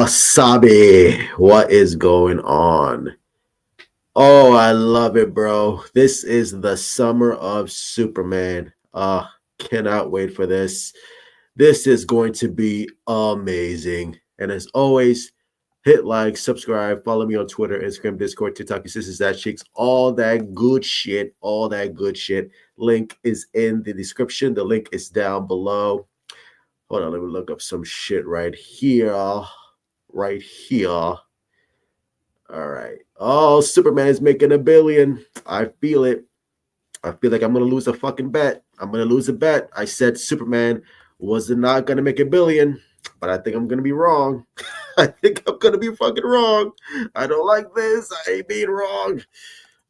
Wasabi, what is going on? Oh, I love it, bro. This is the summer of Superman. Cannot wait for this. This is going to be amazing. And as always, hit like, subscribe, follow me on Twitter, Instagram, Discord, TikTok, your sisters, that cheeks, all that good shit. All that good shit. Link is in the description. The link is down below. Hold on, let me look up some shit right here. Right here. All right. Oh, Superman is making $1 billion. I feel it. I feel like I'm gonna lose a fucking bet. I'm gonna lose a bet. I said Superman was not gonna make $1 billion, but I think I'm gonna be wrong. I think I'm gonna be fucking wrong. I don't like this. I ain't being wrong.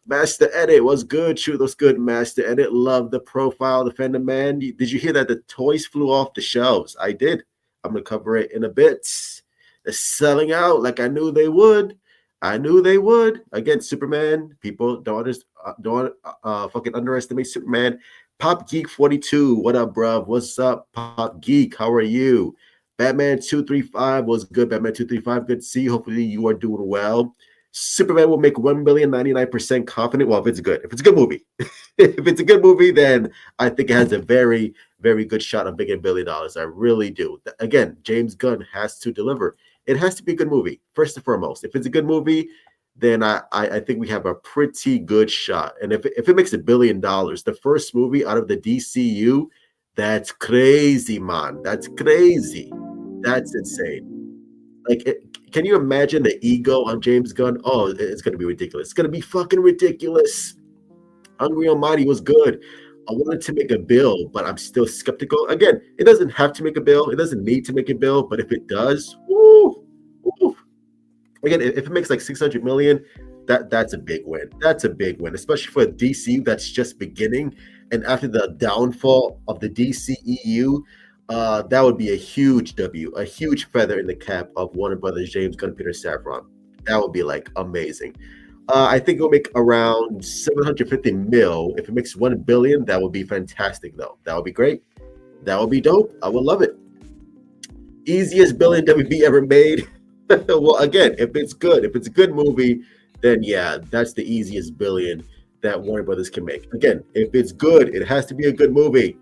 Master Edit was good. Shoot, was good. Master Edit, love the profile, Defender Man. Did you hear that the toys flew off the shelves? I did. I'm gonna cover it in a bit. They're selling out like I knew they would. I knew they would. Again, Superman. People don't fucking underestimate Superman. Pop Geek 42. What up, bruv? What's up, Pop Geek? How are you? Batman 235 was good. Batman 235, good to see you. Hopefully you are doing well. Superman will make 1,099% confident. Well, if it's good, if it's a good movie, if it's a good movie, then I think it has a very, very good shot of making $1 billion. I really do. Again, James Gunn has to deliver. It has to be a good movie, first and foremost. If it's a good movie, then I think we have a pretty good shot. And if it makes $1 billion, the first movie out of the DCU, that's crazy, man. That's crazy. That's insane. Like, can you imagine the ego on James Gunn? Oh, it's going to be ridiculous. It's going to be fucking ridiculous. Hungry Almighty was good. I wanted to make a bill, but I'm still skeptical. Again, it doesn't have to make a bill. It doesn't need to make a bill, but if it does, woo. Again, if it makes like 600 million, that's a big win. That's a big win, especially for DC that's just beginning. And after the downfall of the DCEU, that would be a huge W, a huge feather in the cap of Warner Brothers, James Gunn, Peter Safran. That would be like amazing. I think it'll make around 750 mil. If it makes 1 billion, that would be fantastic, though. That would be great. That would be dope. I would love it. Easiest billion WB ever made. Well, again, if it's good, if it's a good movie, then yeah, that's the easiest billion that Warner Brothers can make. Again, if it's good, it has to be a good movie.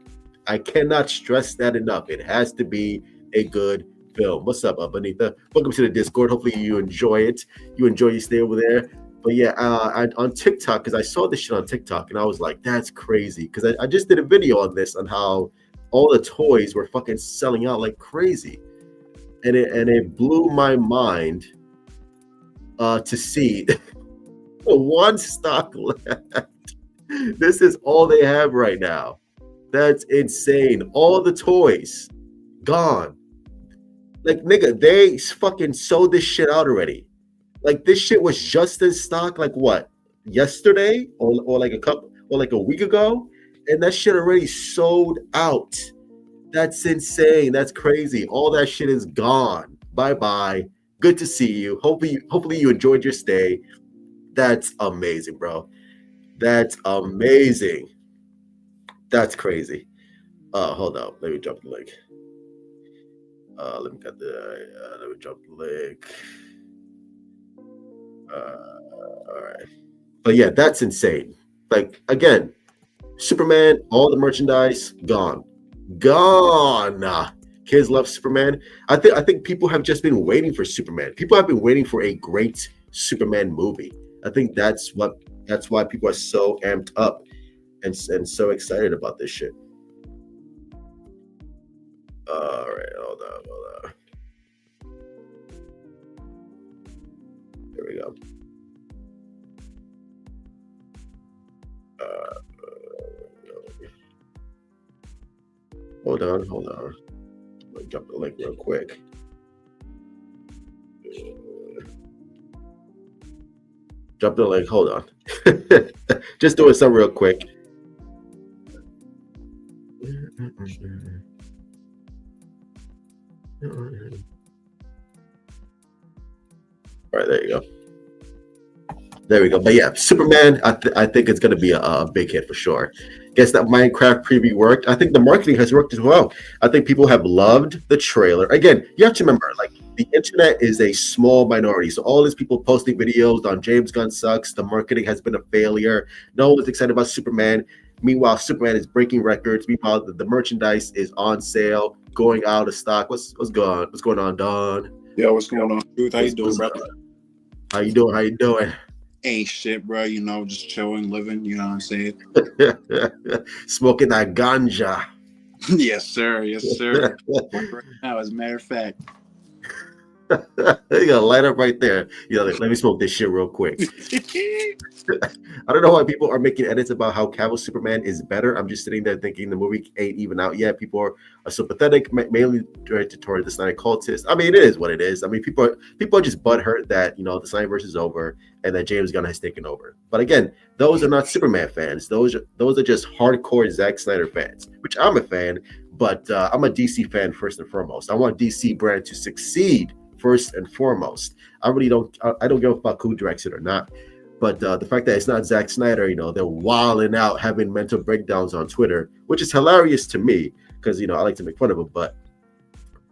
I cannot stress that enough. It has to be a good film. What's up, Benita? Welcome to the Discord. Hopefully you enjoy it. You enjoy your stay over there. But yeah, on TikTok, because I saw this shit on TikTok, and I was like, that's crazy. Because I just did a video on this, on how all the toys were fucking selling out like crazy. And it blew my mind to see one stock left. This is all they have right now. That's insane. All the toys gone. Like, nigga, they fucking sold this shit out already. Like, this shit was just in stock, like what, yesterday or like a week ago, and that shit already sold out. That's insane. That's crazy. All that shit is gone. Bye-bye. Good to see you. Hopefully you enjoyed your stay. That's amazing, bro. That's amazing. That's crazy. Hold on. Let me drop the link. Let me drop the link. All right. But yeah, that's insane. Like, again, Superman, all the merchandise gone. Kids love Superman. I think people have just been waiting for Superman. People have been waiting for a great Superman movie. I think that's why people are so amped up and so excited about this shit. All right, hold on. There we go. Hold on. Let me drop the link real quick. Drop the link. Hold on. Just doing something real quick. All right, there you go. There we go. But yeah, Superman, I think it's going to be a big hit for sure. Guess that Minecraft preview worked. I think the marketing has worked as well. I think people have loved the trailer. Again, you have to remember, like, the internet is a small minority. So all these people posting videos on James Gunn sucks. The marketing has been a failure. No one's excited about Superman. Meanwhile, Superman is breaking records. Meanwhile, the merchandise is on sale, going out of stock. What's going on, Don? Yo, what's going on, dude? How you doing, brother? How you doing? Ain't shit, bro. You know, just chilling, living. You know what I'm saying? Smoking that ganja. Yes, sir. Yes, sir. Right now, as a matter of fact. You gotta light up right there. Let me smoke this shit real quick. I don't know why people are making edits about how Cavill Superman is better. I'm just sitting there thinking the movie ain't even out yet. People are so pathetic, mainly directed toward the Snyder cultists. I mean, it is what it is. I mean, people are just butthurt that the Snyderverse is over and that James Gunn has taken over. But again, those are not Superman fans. Those are just hardcore Zack Snyder fans, which I'm a fan. But I'm a DC fan first and foremost. I want DC brand to succeed first and foremost. I don't give a fuck who directs it or not. But the fact that it's not Zack Snyder, they're wilding out, having mental breakdowns on Twitter, which is hilarious to me because, I like to make fun of them. But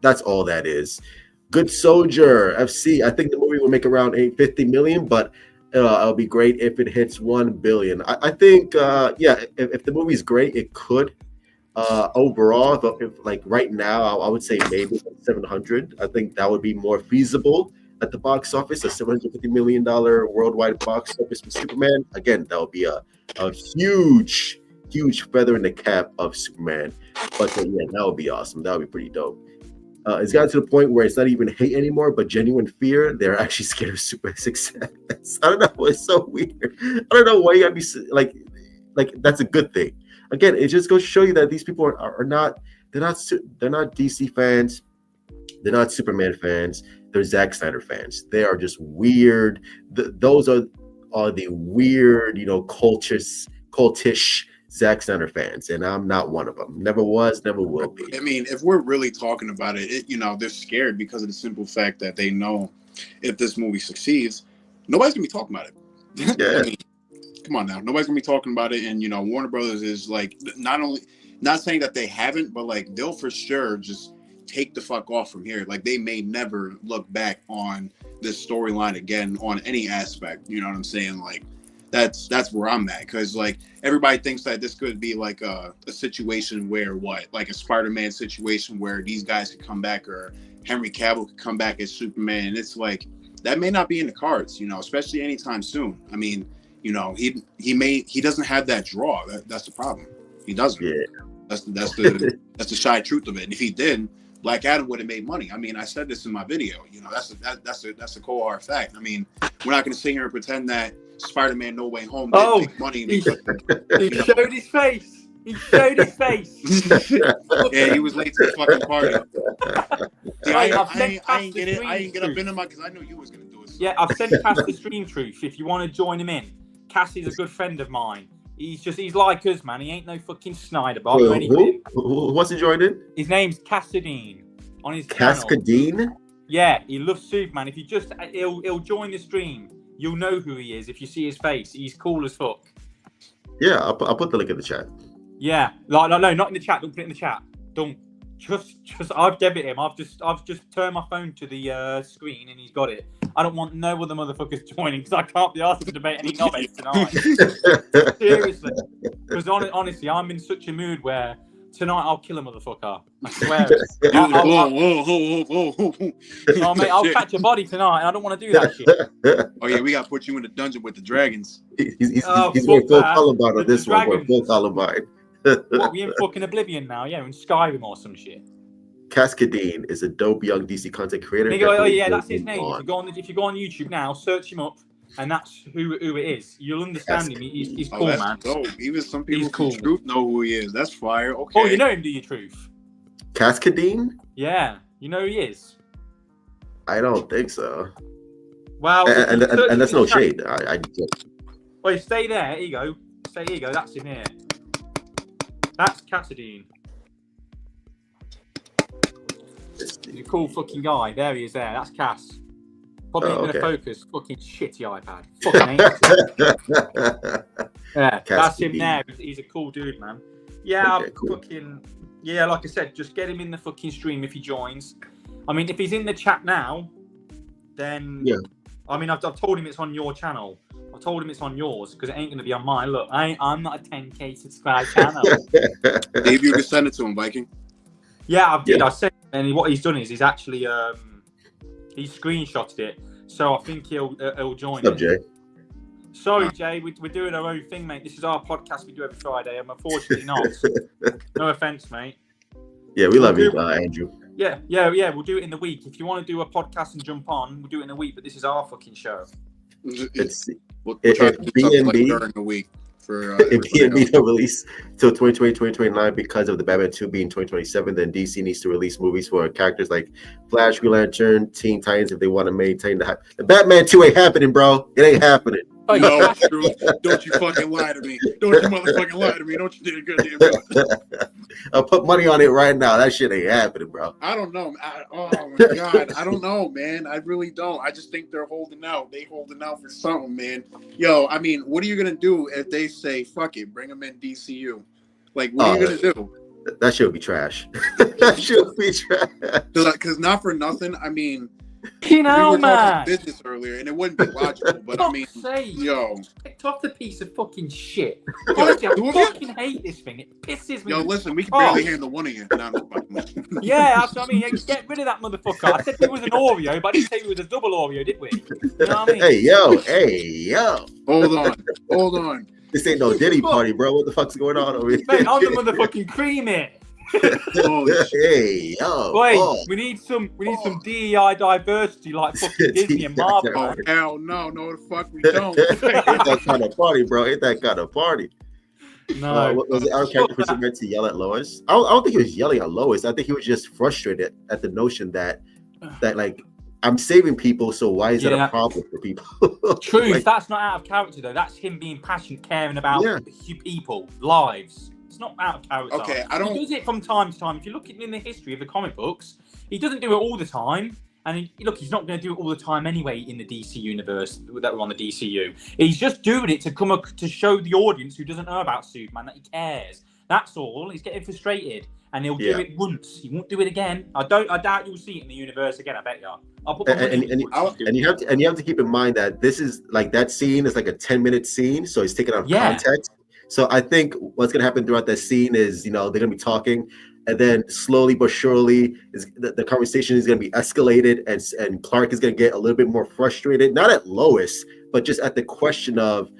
that's all that is. Good Soldier, FC. I think the movie will make around $850 million, but it'll be great if it hits $1 billion. I think, if the movie's great, it could. Overall, if like right now, I would say maybe 700. I think that would be more feasible at the box office. A $750 million worldwide box office for Superman. Again, that would be a huge feather in the cap of Superman. But that would be awesome. That would be pretty dope. It's gotten to the point where it's not even hate anymore, but genuine fear. They're actually scared of Superman's success. I don't know. It's so weird. I don't know why you gotta be like that's a good thing. Again, it just goes to show you that these people are not DC fans, they're not Superman fans, they're Zack Snyder fans. They are just weird. Those are the weird, cultish Zack Snyder fans, and I'm not one of them. Never was, never will be. I mean, if we're really talking about it, they're scared because of the simple fact that they know if this movie succeeds, nobody's gonna be talking about it. Yeah. I mean, come on now, nobody's gonna be talking about it, and Warner Brothers is like not saying that they haven't, but like they'll for sure just take the fuck off from here. Like they may never look back on this storyline again on any aspect. You know what I'm saying? Like that's where I'm at, because like everybody thinks that this could be like a situation where like a Spider-Man situation where these guys could come back, or Henry Cavill could come back as Superman. And it's like that may not be in the cards, especially anytime soon. I mean, he doesn't have that draw. That's the problem. He doesn't. Yeah. That's the shy truth of it. And if he did, Black Adam would have made money. I mean, I said this in my video. That's a cold hard fact. I mean, we're not going to sit here and pretend that Spider-Man No Way Home didn't make money. He showed his face. He showed his face. Yeah, he was late to the fucking party. See, I ain't get it. I ain't get up in him because I knew you was going to do it. So. Yeah, I've sent Cass the stream truth. If you want to join him in, Cassie's a good friend of mine. He's like us, man. He ain't no fucking Snyder bot or anything. What's he joining? His name's Cassadine on his Cascadine? channel. Yeah, he loves Superman. If you just he'll join the stream, you'll know who he is if you see his face. He's cool as fuck. Yeah, I'll put the link in the chat. Yeah, no, not in the chat. Don't put it in the chat. Don't. Just I've debited him. I've just turned my phone to the screen and he's got it. I don't want no other motherfuckers joining because I can't be asked to debate any knobheads tonight. Seriously, because honestly, I'm in such a mood where tonight I'll kill a motherfucker. I swear. Oh mate, I'll catch a body tonight, and I don't want to do that shit. Oh yeah, we gotta put you in the dungeon with the dragons. He's going full Columbine on this one. We're full Columbine. What, we in fucking Oblivion now? Yeah, in Skyrim or some shit. Cascadine is a dope young DC content creator. That's his name. If you go on YouTube now, search him up, and that's who it is. You'll understand him. He's cool, man. Dope. Even some people from Truth know who he is. That's fire. Okay. Oh, you know him, do you, Truth? Cascadine? Yeah, you know who he is. I don't think so. Well, and that's no shade. Wait, stay there. Here you go. Here you go. That's him here. That's Cassadine. He's a cool fucking guy. There he is there. That's Cass. Probably ain't gonna focus. Fucking shitty iPad. Fucking ain't. Yeah, that's him there. He's a cool dude, man. Yeah, okay, cool. Like I said, just get him in the fucking stream if he joins. I mean, if he's in the chat now, then Yeah. I mean, I've told him it's on your channel. I've told him it's on yours because it ain't going to be on mine. Look, I'm not a 10K subscribed channel. Dave, you can send it to him, Viking. Yeah, I did. I said, and what he's done is he's actually he screenshotted it, so I think he'll join. What's up, Jay? Sorry, Jay, we're doing our own thing, mate. This is our podcast we do every Friday. I'm unfortunately not. No offense, mate. Yeah, we love you, Andrew. Yeah. We'll do it in the week. If you want to do a podcast and jump on, we'll do it in a week. But this is our fucking show. We'll try to do something like during the week. If B&B don't release till 2020, 2029 because of the Batman 2 being 2027, then DC needs to release movies for characters like Flash, Green Lantern, Teen Titans if they want to maintain the hype. The Batman 2 ain't happening, bro. It ain't happening. No, true. Don't you fucking lie to me. Don't you motherfucking lie to me. Don't you did a good damn. I'll put money on it right now. That shit ain't happening, bro. I don't know. Oh my God. I don't know, man. I really don't. I just think they're holding out. They holding out for something, man. Yo, I mean, what are you gonna do if they say fuck it, bring them in DCU? Like, what are you gonna do? That shit would be trash. That shit would be trash. Because not for nothing, I mean, you know, we were man. talking business earlier, and it wouldn't be logical. But I mean, yo, picked off the piece of fucking shit. Honestly, I fucking hate this thing. It pisses me. Yo, listen, we can barely handle one of you. No, yeah, that's what I mean. Get rid of that motherfucker. I said he was an Oreo, but I didn't say he was a double Oreo, did we? You know what I mean? Hey, yo. Hold on. This ain't no Diddy party, bro. What the fuck's going on over here? Man, I'm the motherfucking creamy. Hey, yo. Wait, we need some DEI diversity like fucking Disney and Marvel. Oh, hell no, the fuck we don't. Ain't that kind of party, bro. Ain't that kind of party. No. Was it our character meant to yell at Lois? I don't think he was yelling at Lois. I think he was just frustrated at the notion that like, I'm saving people, so why is that a problem for people? Truth, like, that's not out of character though. That's him being passionate, caring about people, lives. It's not out of character. Okay, He does it from time to time. If you look in the history of the comic books, he doesn't do it all the time. And he's not going to do it all the time anyway in the DC universe that we're on the DCU. He's just doing it to show the audience who doesn't know about Superman that he cares. That's all. He's getting frustrated, and he'll do it once. He won't do it again. I doubt you'll see it in the universe again. I bet you. I'll put and you have to keep in mind that this is like that scene is like a 10-minute scene, so it's taken out of context. So I think what's going to happen throughout that scene is, they're going to be talking, and then slowly but surely the conversation is going to be escalated, and Clark is going to get a little bit more frustrated, not at Lois, but just at the question of,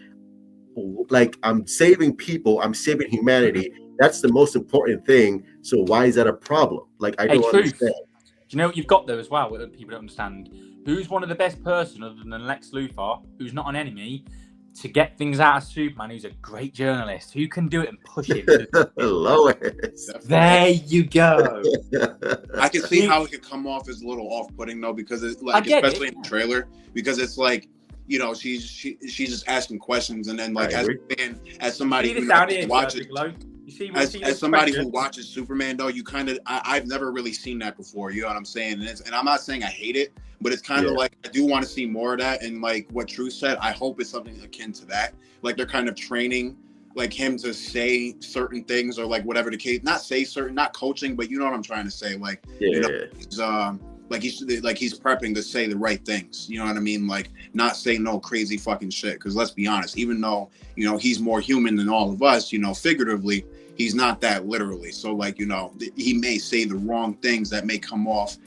like, I'm saving people, I'm saving humanity. That's the most important thing. So why is that a problem? Like, I don't understand. Do you know what you've got there as well, that people don't understand? Who's one of the best person other than Lex Luthor, who's not an enemy, to get things out of Superman, who's a great journalist, who can do it and push it. Lois. There you go. I can see how it could come off as a little off-putting though, because it's like, especially in the trailer, because it's like, she's just asking questions, and then like as somebody who watches. As somebody who watches Superman, though, I've never really seen that before. You know what I'm saying? And I'm not saying I hate it, but it's kind of like I do want to see more of that. And like what Truth said, I hope it's something akin to that. Like they're kind of training like him to say certain things, or like whatever the case. Not coaching, but you know what I'm trying to say. Like he's prepping to say the right things. You know what I mean? Like not say no crazy fucking shit. Because let's be honest, even though he's more human than all of us, figuratively. He's not that literally. So like, he may say the wrong things that may come off,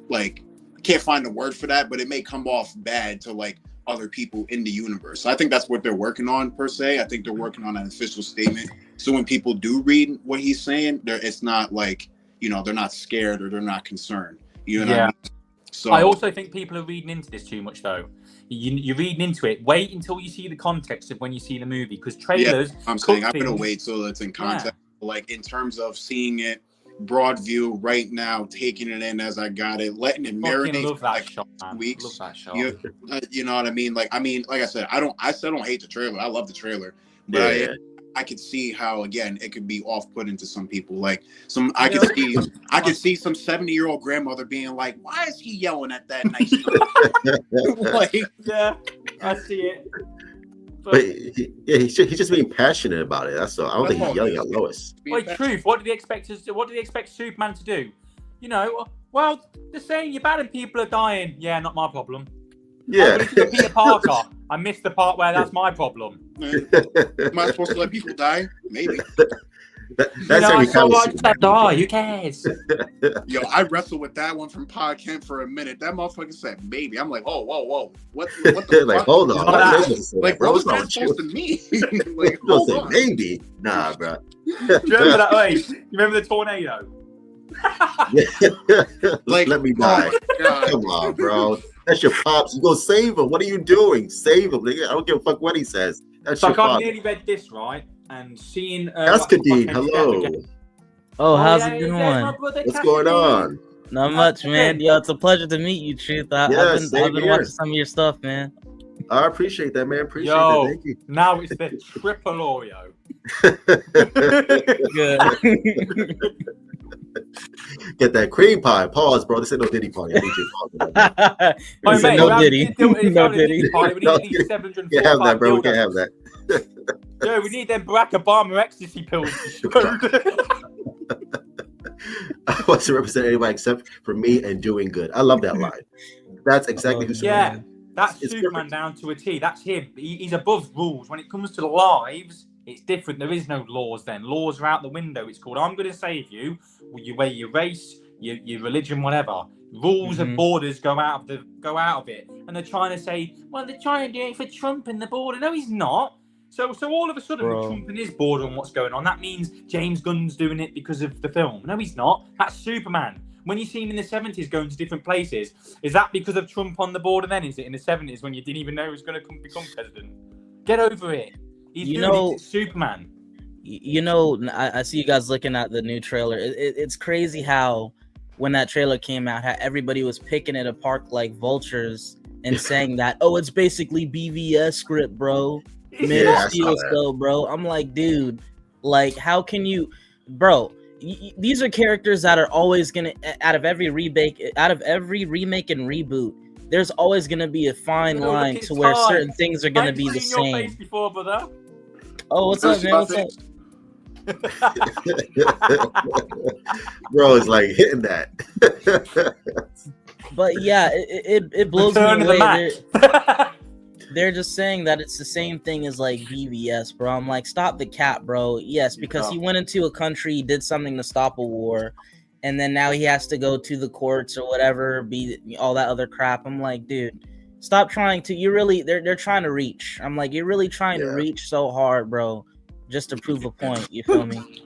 like, I can't find the word for that, but it may come off bad to like other people in the universe. So I think that's what they're working on per se. I think they're working on an official statement. So when people do read what he's saying, it's not like, they're not scared or they're not concerned. You know what I mean? So I also think people are reading into this too much though. You're reading into it. Wait until you see the context of when you see the movie, because trailers. Yeah, I'm saying I'm gonna wait till it's in context. Yeah. Like in terms of seeing it broad view right now, taking it in as I got it, letting it marinate for like shot, 2 weeks. Love that shot. You know what I mean? Like I said, I still don't hate the trailer. I love the trailer, but I could see how again it could be off-putting to some people. Like I could see some 70-year-old grandmother being like, "Why is he yelling at that nice girl?" Like, yeah, I see it. But he's just being passionate about it. That's all. I don't think he's yelling at Lois. Wait, Truth. What do they expect Superman to do? Well, they're saying you're bad and people are dying. Yeah, not my problem. Yeah. Oh, but Peter Parker. I missed the part where that's my problem. Am I supposed to let people die? Maybe. That's every so time. I just let die. Who cares? Yo, I wrestled with that one from Podcast for a minute. That motherfucker said maybe. I'm like, whoa. What the Like, fuck? hold on. Like, what was that supposed to mean? Like, Don't hold say on. maybe. Nah, bro. Do you remember that? Wait, you remember the tornado? Like, let me die. Oh my God. Come on, bro. That's your pops. You go save him. What are you doing? Save him. Nigga. I don't give a fuck what he says. That's So your I've father. nearly read this right and seeing. Kaskadeen, hello. Oh, how's yeah, it yeah, going? my brother What's going Kaskadeen. on? Not much, man. Yo, it's a pleasure to meet you, Truth. I've same been here. watching some of your stuff, man. I appreciate that, man. Appreciate Yo, that. Thank you. now it's the triple Oreo. Good. Get that cream pie. Pause, bro. This ain't no Diddy party. I need you to pause. Oh, It's a mate, no we're Diddy. having- No it's having a Diddy. party. We need No, at least 745 You can't have that, bro. We can't dildos. have that. Yo, we need them Barack Obama ecstasy pills. I want to represent anybody except for me and doing good. I love that line. That's exactly who Yeah. Superman That's It's Superman perfect. down to a T. That's him. He's above rules. When it comes to lives, it's different. There is no laws then. Laws are out the window. It's called, I'm going to save you. You wear your race, your religion, whatever. Rules and borders go out of it. And they're trying to say, well, they're trying to do it for Trump and the border. No, he's not. So all of a sudden, Bro. with Trump and his border and what's going on, that means James Gunn's doing it because of the film. No, he's not. That's Superman. When you see him in the 70s going to different places, is that because of Trump on the border then? Is it in the 70s when you didn't even know he was going to become president? Get over it. He's doing it. It's Superman. I see you guys looking at the new trailer. It's crazy how when that trailer came out, how everybody was picking it apart like vultures and saying that, oh, it's basically BVS script, bro. Man of Steel stuff, bro. I'm like, dude, like, how can you, bro? These are characters that are always gonna, out of every remake and reboot, there's always gonna be a fine line to where certain things are gonna be the same. Your face before, brother. Oh, what's up, man? What's up? Bro is like hitting that. But yeah, it blows me away. They're just saying that it's the same thing as like BVS, bro. I'm like, stop the cap, bro. Yes, because he went into a country, did something to stop a war, and then now he has to go to the courts or whatever, be all that other crap. I'm like, dude, stop trying to. They're trying to reach. I'm like, you're really trying to reach so hard, bro, just to prove a point. You feel me?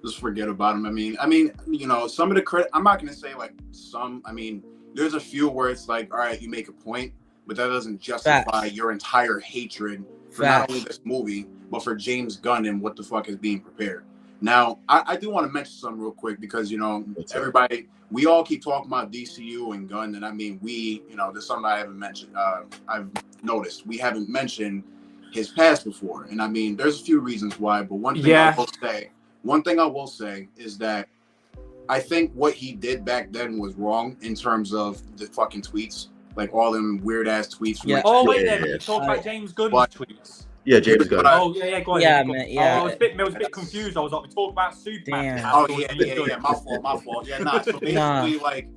Just forget about him. I mean, you know, some of the credit. I'm not gonna say like some. I mean, there's a few where it's like, all right, you make a point, but that doesn't justify your entire hatred for not only this movie, but for James Gunn and what the fuck is being prepared. Now, I do want to mention something real quick because, you know, everybody, we all keep talking about DCU and Gunn. And I mean, there's something I haven't mentioned. I've noticed we haven't mentioned his past before. And I mean, there's a few reasons why, but one thing I will say is that I think what he did back then was wrong in terms of the fucking tweets. Like all them weird ass tweets. From You talk about James Gunn's tweets. Yeah, James Gunn. Oh yeah, go on. Yeah, man. Yeah. I was a bit confused. I was like, we talk about Superman. Damn. Oh yeah. My fault. Yeah, nah. So basically, like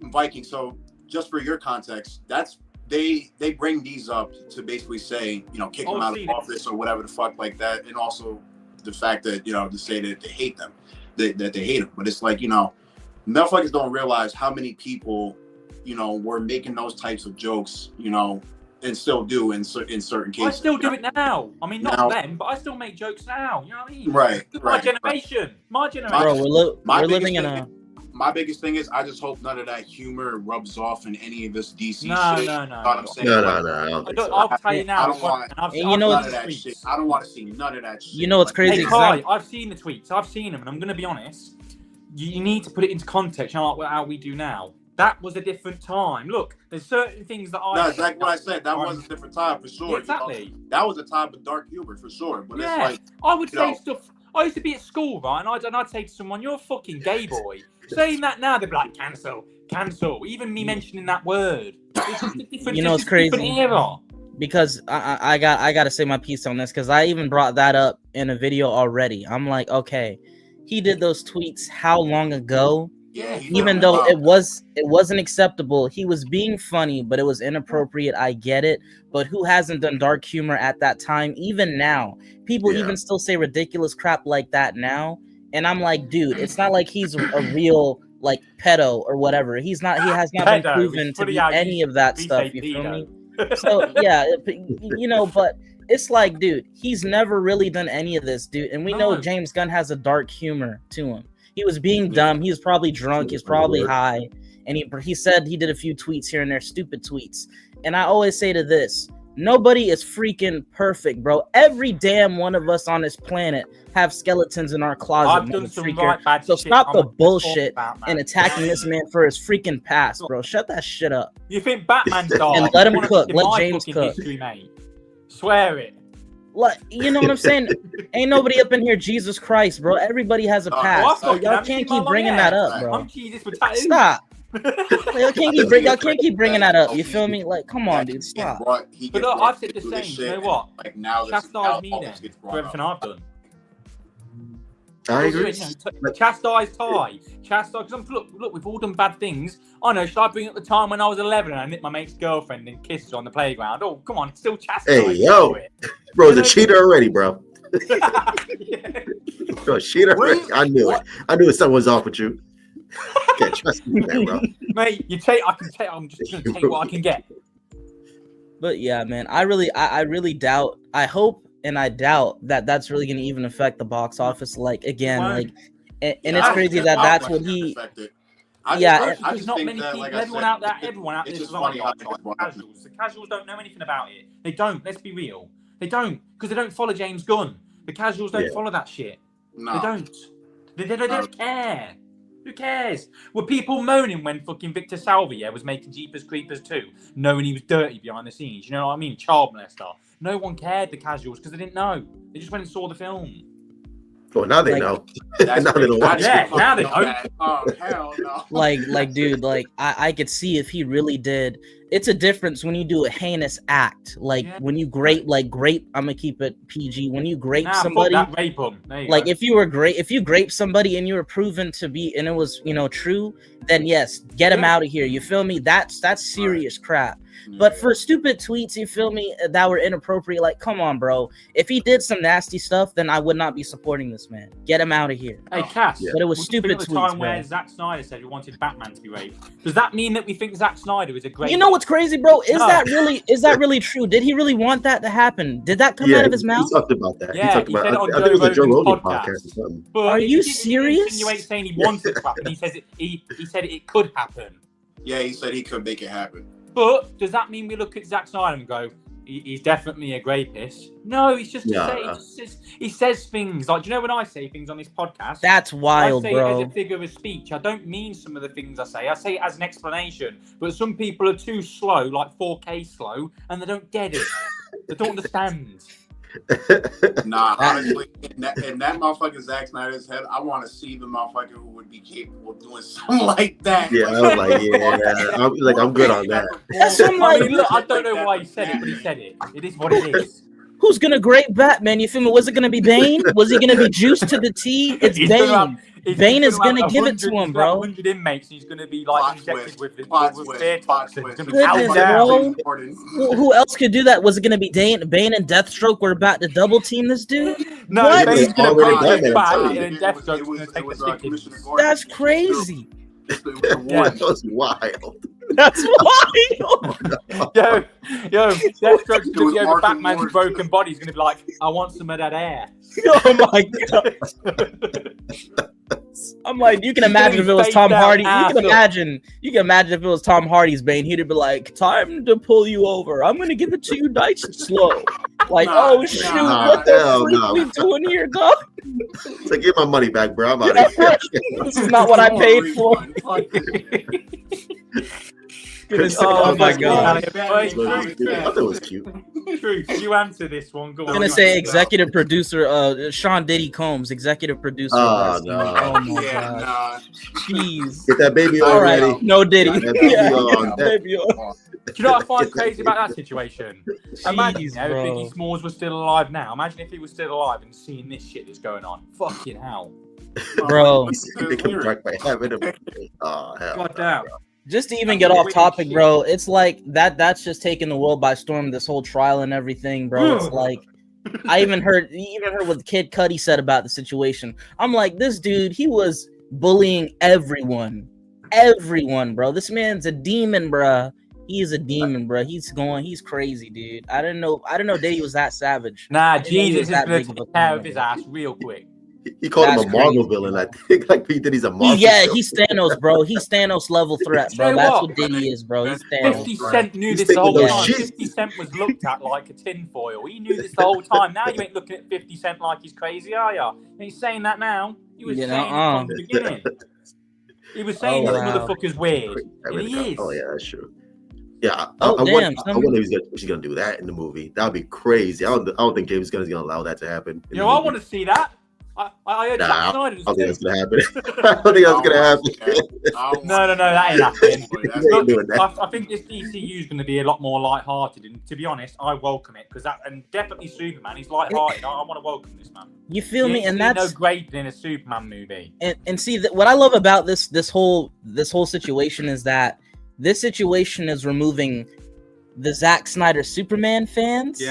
Vikings. So just for your context, that's they bring these up to basically say, you know, kick them out of office or whatever the fuck like that, and also the fact that, you know, to say that they hate them, that they hate them. But it's like, you know, motherfuckers don't realize how many people, you know, were making those types of jokes, you know, and still do in certain cases. I still do it now. I mean, not then, but I still make jokes now. You know what I mean? Right. My generation. My generation. Bro, we're living in a... My biggest thing is I just hope none of that humor rubs off in any of this DC shit. No. I'm saying? I'll tell you now. I don't want that shit. I don't want to see none of that shit. You know what's crazy? Hey, Kai, I've seen the tweets. I've seen them, and I'm going to be honest. You need to put it into context, how we do now. That was a different time. Look, there's certain things that I... No, exactly what I said. That was a different time, for sure. Yeah, exactly. You know? That was a time of dark humor, for sure. But yeah, it's like... I would say stuff... I used to be at school, right, and I'd say to someone, you're a fucking gay boy. Saying that now, they'd be like, cancel. Even me mentioning that word. It's just a different, you know, it's crazy. Era. Because I got to say my piece on this, because I even brought that up in a video already. I'm like, okay, he did those tweets how long ago? Yeah, Even though it wasn't acceptable, he was being funny, but it was inappropriate. I get it, but who hasn't done dark humor at that time? Even now, people even still say ridiculous crap like that now, and I'm like, dude, it's not like he's a real like pedo or whatever. He has not been proven to be any of that stuff. You feel me? So yeah, but it's like, dude, he's never really done any of this, dude, and we know James Gunn has a dark humor to him. He was being dumb. He was probably drunk. He's probably high. And he said he did a few tweets here and there, stupid tweets. And I always say to this, nobody is freaking perfect, bro. Every damn one of us on this planet have skeletons in our closet. I've done some right bad so shit. stop the bullshit and attacking this man for his freaking past, bro. Shut that shit up. You think Batman's dark? And let him cook. Let James cook. History, mate. Swear it. Like, you know what I'm saying? Ain't nobody up in here Jesus Christ, bro. Everybody has a past. So y'all can't keep bringing that up, bro. I'm Jesus with tattoos. Stop. Y'all can't keep bringing that up. You feel me? Like, come on, dude. Stop. But look, I've said the same. You know what? Like now, chastise me then for everything I've done. I agree. Chastise Ty. Chastise. Because look, we've all done bad things. I know. Should I bring up the time when I was 11 and I nipped my mate's girlfriend and kissed her on the playground? Oh, come on, it's still chastise. Hey, yo, bro's a cheater already, bro. Bro, cheater already. I knew it. I knew something was off with you. Can't trust me, man, bro. Mate, I'm just gonna take what I can get. But yeah, man, I really doubt. I hope. And I doubt that that's really going to even affect the box office. Like, again, like, and it's crazy that that's what he. I just not many people. Everyone out there is like, casuals. The casuals don't know anything about it. They don't. Let's be real. They don't, because they don't follow James Gunn. The casuals don't follow that shit. No. They don't. They don't care. Who cares? Were people moaning when fucking Victor Salvia was making Jeepers Creepers 2, knowing he was dirty behind the scenes? You know what I mean? Child molester. No one cared, the casuals, because they didn't know. They just went and saw the film. Well, now they know. Now they don't watch it. Now they know. Oh, hell no. Like, dude, like, I could see if he really did. It's a difference when you do a heinous act. Like, when you grape, I'm going to keep it PG. When you grape somebody. Rape them. Like, if you grape somebody and you were proven to be, and it was, true, then yes, get him out of here. You feel me? That's serious crap. But for stupid tweets, you feel me, that were inappropriate, like, come on, bro. If he did some nasty stuff, then I would not be supporting this man. Get him out of here. Hey, Cass. But it was stupid tweets, the time where Zack Snyder said he wanted Batman to be raped. Does that mean that we think Zack Snyder is a great... You know what's crazy, bro? Is that really true? Did he really want that to happen? Did that come out of his mouth? He talked about that. Yeah, he said it on Joe Rogan's podcast or something. But are you serious? Insinuate saying he wanted to happen. He says he said it could happen. Yeah, he said he could make it happen. But does that mean we look at Zack Snyder and go, he's definitely a rapist? No, he's just he says things like, do you know when I say things on this podcast? That's wild, I say bro. it as a figure of speech. I don't mean some of the things I say. I say it as an explanation. But some people are too slow, like 4K slow, and they don't get it. They don't understand. Nah, honestly, in that motherfucking Zack Snyder's head, I want to see the motherfucker who would be capable of doing something like that. Yeah, I was like, I'm good on that. That's look, I don't know why he said it, but he said it. It is what it is. Who's gonna grape Batman? You feel me? Was it gonna be Bane? Was he gonna be juiced to the T? It's Bane. Bane is gonna give it to him, bro. 100 inmates, and he's gonna be like injected with fear toxins. Bro. Who else could do that? Was it gonna be Bane and Deathstroke were about to double team this dude? No, what? Bane's gonna break his back, done and Deathstroke's gonna take the stickings. That's crazy. That was wild. That's wild. Yo, Deathstroke's gonna be over Batman's broken body. He's gonna be like, I want some of that air. Oh my god. I'm like, you can imagine if it was Tom Hardy. You can imagine if it was Tom Hardy's Bane. He'd be like, "Time to pull you over. I'm gonna give it to you nice and slow." Like, oh shoot, what the freak we doing here, dog? So give my money back, bro. I'm out of here. This is not what I paid for. Oh my god! I thought it was cute. Truth, you answer this one. Go on. I'm gonna say executive producer, Sean Diddy Combs, executive producer. Oh no! Oh my god! Jeez. Get that baby on ready. No Diddy. Baby on. Do you know what I find crazy about that situation? Imagine if Biggie Smalls was still alive now. Imagine if he was still alive and seeing this shit that's going on. Fucking hell. Bro. They come back by having him. Oh hell. God damn. Just to even get off topic, bro, it's like that's just taking the world by storm, this whole trial and everything, bro. It's like I even heard what Kid Cudi said about the situation. I'm like, this dude, he was bullying everyone, bro. This man's a demon, bro. He's a demon, bro. He's crazy, dude. I didn't know Diddy was that savage. Nah, Jesus is gonna take care of his ass real quick. He called That's him a Marvel crazy. villain. I think like P Diddy's a Marvel. He's Thanos, bro. He's Thanos level threat, bro. You know That's what? what Diddy is, bro. He's 50 Thanos. Cent knew He's this the whole taking time. those 50 Cent was looked at like a tinfoil. He knew this the whole time. Now you ain't looking at 50 Cent like he's crazy, are ya? He's saying that now. He was saying it from the beginning. He was saying this motherfucker's weird. And he is. Oh yeah, that's true. Yeah, I wonder if she's gonna do that in the movie. That would be crazy. I don't think James Gunn is gonna allow that to happen. You know, I want to see that. I heard I Snyder. don't think that's gonna happen. I don't think that's gonna happen. No, that ain't happening. Look, I think this DCU is going to be a lot more light-hearted, and to be honest, I welcome it because and definitely Superman. He's light-hearted. I want to welcome this man. You feel me? And that's no greater than a Superman movie. And see what I love about this whole situation is that this situation is removing the Zack Snyder Superman fans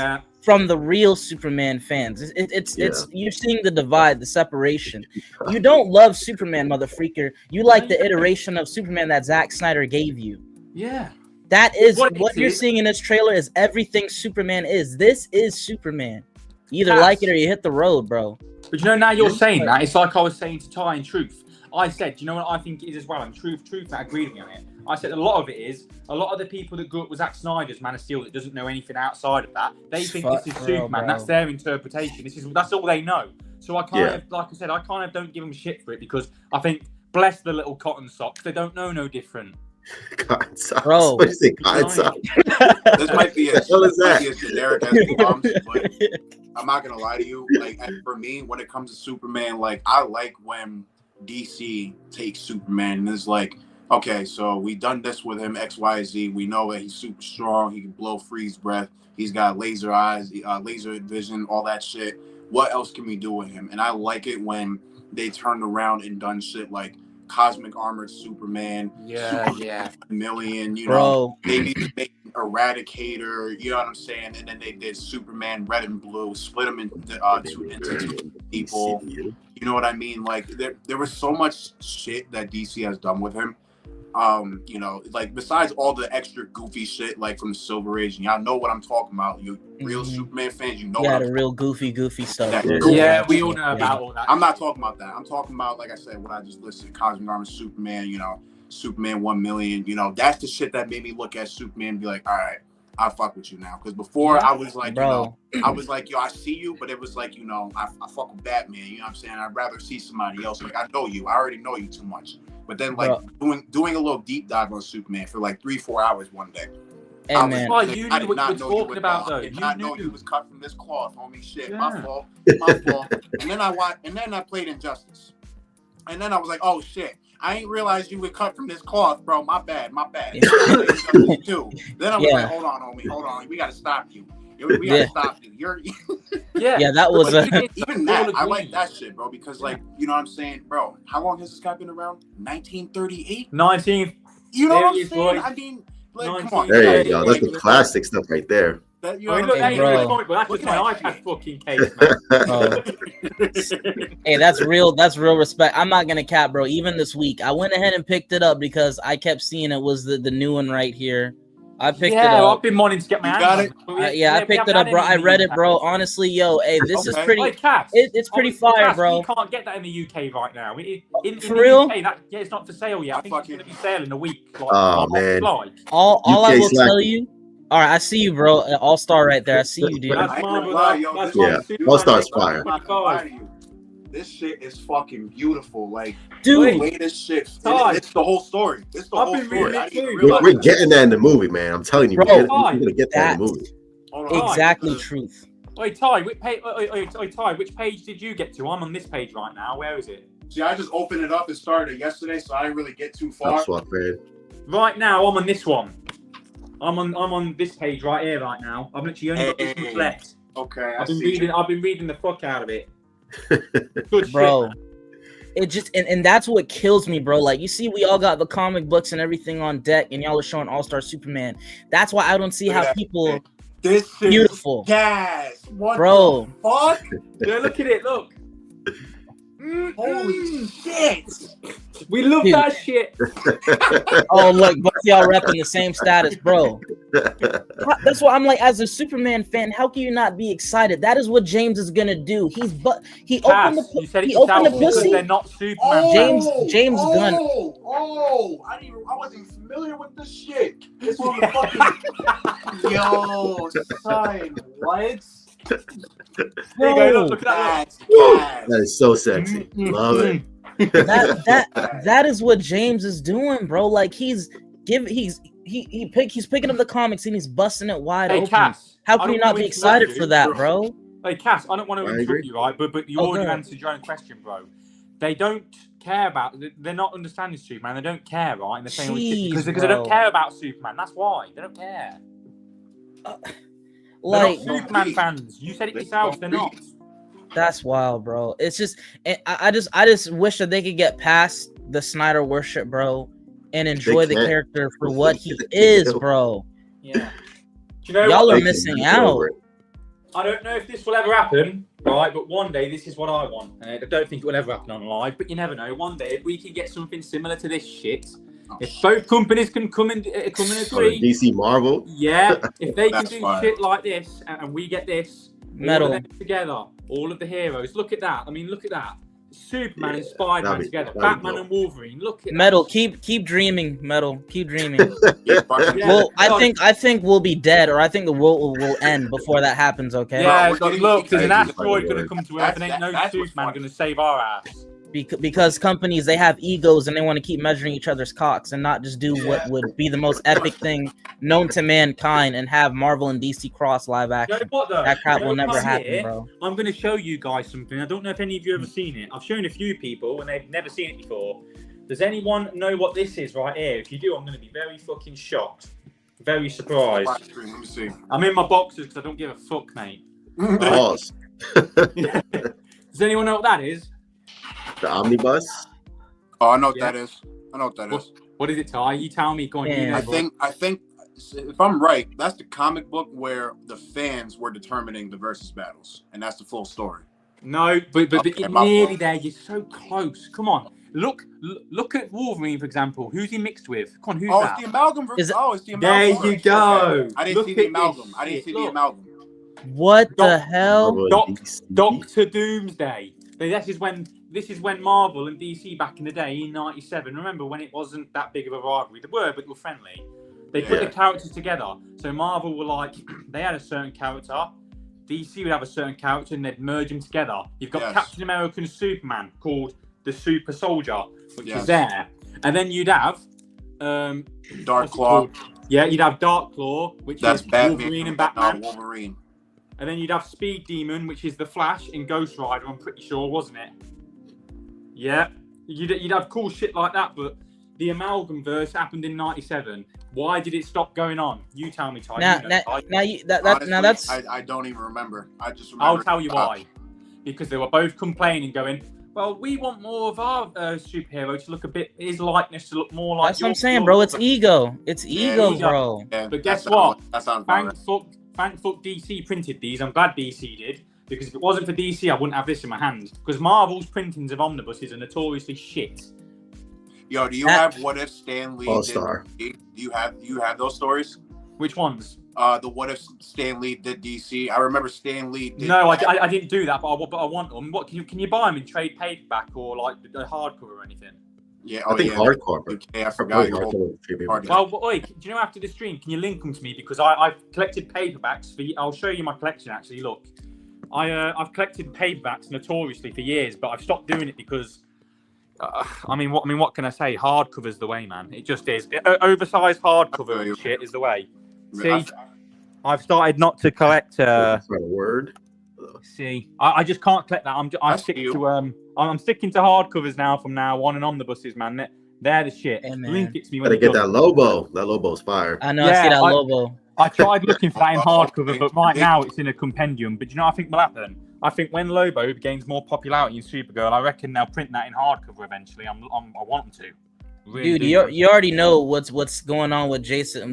from the real Superman fans. It's you're seeing the divide, the separation. You don't love Superman, motherfreaker. You like the iteration of Superman that Zack Snyder gave you. Yeah. That is what you're seeing in this trailer is everything Superman is. This is Superman. You either like it or you hit the road, bro. But you know, now you're saying that, it's like I was saying to Ty in Truth. I said, you know what I think it is as well, and Truth that agreed with me on it. I said a lot of it is, a lot of the people that grew up with Zack Snyder's Man of Steel that doesn't know anything outside of that, they think this is Superman. Bro. That's their interpretation. That's all they know. So I kind of, like I said, I kind of don't give them shit for it because I think, bless the little cotton socks, they don't know no different. Cotton socks. Bro. What do you say, cotton socks? This might be as generic as it comes, but I'm not gonna lie to you. Like for me, when it comes to Superman, like I like when DC takes Superman and is like, okay, so we done this with him, XYZ. We know that he's super strong. He can blow freeze breath. He's got laser eyes, laser vision, all that shit. What else can we do with him? And I like it when they turned around and done shit like Cosmic Armored Superman. Yeah. Million, you know. They need to make Eradicator, you know what I'm saying? And then they did Superman Red and Blue, split them into two people. You know what I mean? Like there was so much shit that DC has done with him. You know, like besides all the extra goofy shit like from the Silver Age, and y'all know what I'm talking about. You real Superman fans, you know. Yeah, the real goofy stuff. Yeah, we all know about all that. I'm not talking about that. I'm talking about, like I said, what I just listed: Cosmic Armor Superman. You know, Superman 1 million. You know, that's the shit that made me look at Superman and be like, all right, I fuck with you now. Because before I was like, bro. You know, I was like, yo, I see you, but it was like, you know, I fuck with Batman. You know what I'm saying? I'd rather see somebody else. Like I know you. I already know you too much. But then, like, doing a little deep dive on Superman for like 3-4 hours one day. Hey, I man. You knew what you were talking about, though. I did not know you was cut from this cloth, homie. Shit, Yeah. my fault. And then I played Injustice. And then I was like, oh shit, I ain't realized you were cut from this cloth, bro. My bad. Then I was like, hold on, we gotta stop you. We gotta stop you. That was even that. I like that shit, bro, because like, you know what I'm saying, bro. How long has this guy been around? 1938. 19. You know what I'm saying? I mean, like, come on. There you go. That's the classic stuff right there. That, you know what I'm saying? That's just my iPad fucking case, man. Hey, that's real respect. I'm not gonna cap, bro. Even this week, I went ahead and picked it up because I kept seeing it was the new one right here. I picked it up. Yeah, I've been wanting to get my hands on it. I picked it up, bro. I read it, bro. Honestly, yo, hey, this is pretty. It's pretty fire, bro. You can't get that in the UK right now. In for real? UK, it's not for sale yet. I think it's going to be sale in a week. Man. All I will tell you. All right, I see you, bro. All-Star right there. I see you, dude. That's All-Star's fire. This shit is fucking beautiful. Like, dude, the way this shit, it's the whole story. It's the whole story. We're getting that in the movie, man. I'm telling you, bro, we're gonna get that in the movie. Exactly, Truth. Oi, Ty, which page did you get to? I'm on this page right now. Where is it? See, I just opened it up and started it yesterday, so I didn't really get too far. Right now, I'm on this one. I'm on this page right here right now. I've literally only got this much left. Okay, I've been reading the fuck out of it. Good bro. shit, it just and that's what kills me, bro. Like, you see, we all got the comic books and everything on deck, and y'all are showing All-Star Superman. That's why I don't see how people. This shit Beautiful. is gas. What Bro. the fuck? Yeah, look at it. Look. Holy shit! We love Dude. that shit. Oh, look, both y'all repping the same status, bro. That's why I'm like, as a Superman fan, how can you not be excited? That is what James is gonna do. He Cass, opened you said it he opened the yourself because pussy. they're not Superman. James Gunn. I wasn't familiar with this shit. It's on the fucking. Yo, son, what? There you go. Look at that. That is so sexy. Love it. That is what James is doing, bro. Like, he's picking up the comics and he's busting it wide open. Cass, How can you not be excited for that, bro? Hey, Cass, I don't want to interrupt you, right? But you already answered your own question, bro. They don't care about. They're not understanding Superman. They don't care, right? And they're saying because they don't care about Superman. That's why they don't care. Like, they're not Superman fans. You said it yourself. They're not. That's wild, bro. It's just, I just wish that they could get past the Snyder worship, bro, and enjoy the character for what he is, bro. Yeah. Do you know y'all what? are missing out. I don't know if this will ever happen, right? But one day, this is what I want. And I don't think it will ever happen on live, but you never know. One day, if we can get something similar to this shit, if both companies can come and agree, DC Marvel, yeah, if they can do shit like this, and we get this Metal all of them together, all of the heroes. Look at that. I mean, look at that. Superman and Spider-Man together, Batman and Wolverine. Look at Metal. that. Keep dreaming, Metal. Keep dreaming. Well, I think we'll be dead, or I think the world will end before that happens. Okay. Yeah, look, there's an asteroid going to come to Earth, and ain't no Superman going to save our ass. Because companies, they have egos and they want to keep measuring each other's cocks and not just do what would be the most epic thing known to mankind and have Marvel and DC cross live action. You know what, though? That crap will never happen, bro. I'm going to show you guys something. I don't know if any of you have ever seen it. I've shown a few people and they've never seen it before. Does anyone know what this is right here? If you do, I'm going to be very fucking shocked. Very surprised. Let me see. I'm in my boxers because I don't give a fuck, mate. Pause. Does anyone know what that is? The omnibus. Oh, I know what that is. What is it, Ty? You tell me. Go on. Yeah. I think if I'm right, that's the comic book where the fans were determining the versus battles, and that's the full story. No, but Okay, you're nearly there. You're so close. Come on. Look at Wolverine, for example. Who's he mixed with? Come on, who's that? It's the amalgam. There It's the amalgam. you go. Okay. I didn't see the amalgam. The amalgam. What the hell? Doctor Doomsday. This is when Marvel and DC back in the day in '97. Remember when it wasn't that big of a rivalry? They were, but they were friendly. They put the characters together. So Marvel were like, they had a certain character. DC would have a certain character, and they'd merge them together. You've got Captain America and Superman called the Super Soldier, which is there, and then you'd have Dark Claw. Yeah, you'd have Dark Claw, which is Wolverine and Batman. Wolverine. And then you'd have Speed Demon, which is the Flash and Ghost Rider. I'm pretty sure, wasn't it? Yeah, you'd have cool shit like that, but the amalgam verse happened in '97. Why did it stop going on? You tell me, Ty. That's. I don't even remember. I just remember. I'll tell you why. Because they were both complaining, going, "Well, we want more of our superhero to look a bit, his likeness to look more like." That's what I'm saying, bro. It's ego. It's ego, bro. Yeah, but guess what? That sounds Thank fuck DC printed these. I'm glad DC did. Because if it wasn't for DC, I wouldn't have this in my hand. Because Marvel's printings of omnibuses are notoriously shit. Yo, do you have What If Stan Lee All-Star. did? Do you have those stories? Which ones? The What If Stan Lee did DC. I remember Stan Lee did. No, I didn't do that, but I want them. What can you buy them in trade paperback or like a hardcover or anything? Yeah, I think hardcore. Okay, I forgot. Well, wait, do you know after the stream, can you link them to me? Because I've collected paperbacks for you. I'll show you my collection actually. Look, I've collected paperbacks notoriously for years, but I've stopped doing it because what can I say? Hardcover's the way, man. It just is. Oversized hardcover and shit is the way. See, I've started not to collect. Word. See, I just can't collect that. I'm sticking to hardcovers now from now on and omnibuses, man. They're the shit. Hey, Link it to me when Gotta get that Lobo. That Lobo's fire. I know. I see that Lobo. I tried looking for that in hardcover, but right now it's in a compendium. But you know what I think will happen? I think when Lobo gains more popularity in Supergirl, I reckon they'll print that in hardcover eventually. I want them to. Really Dude, you already know what's going on with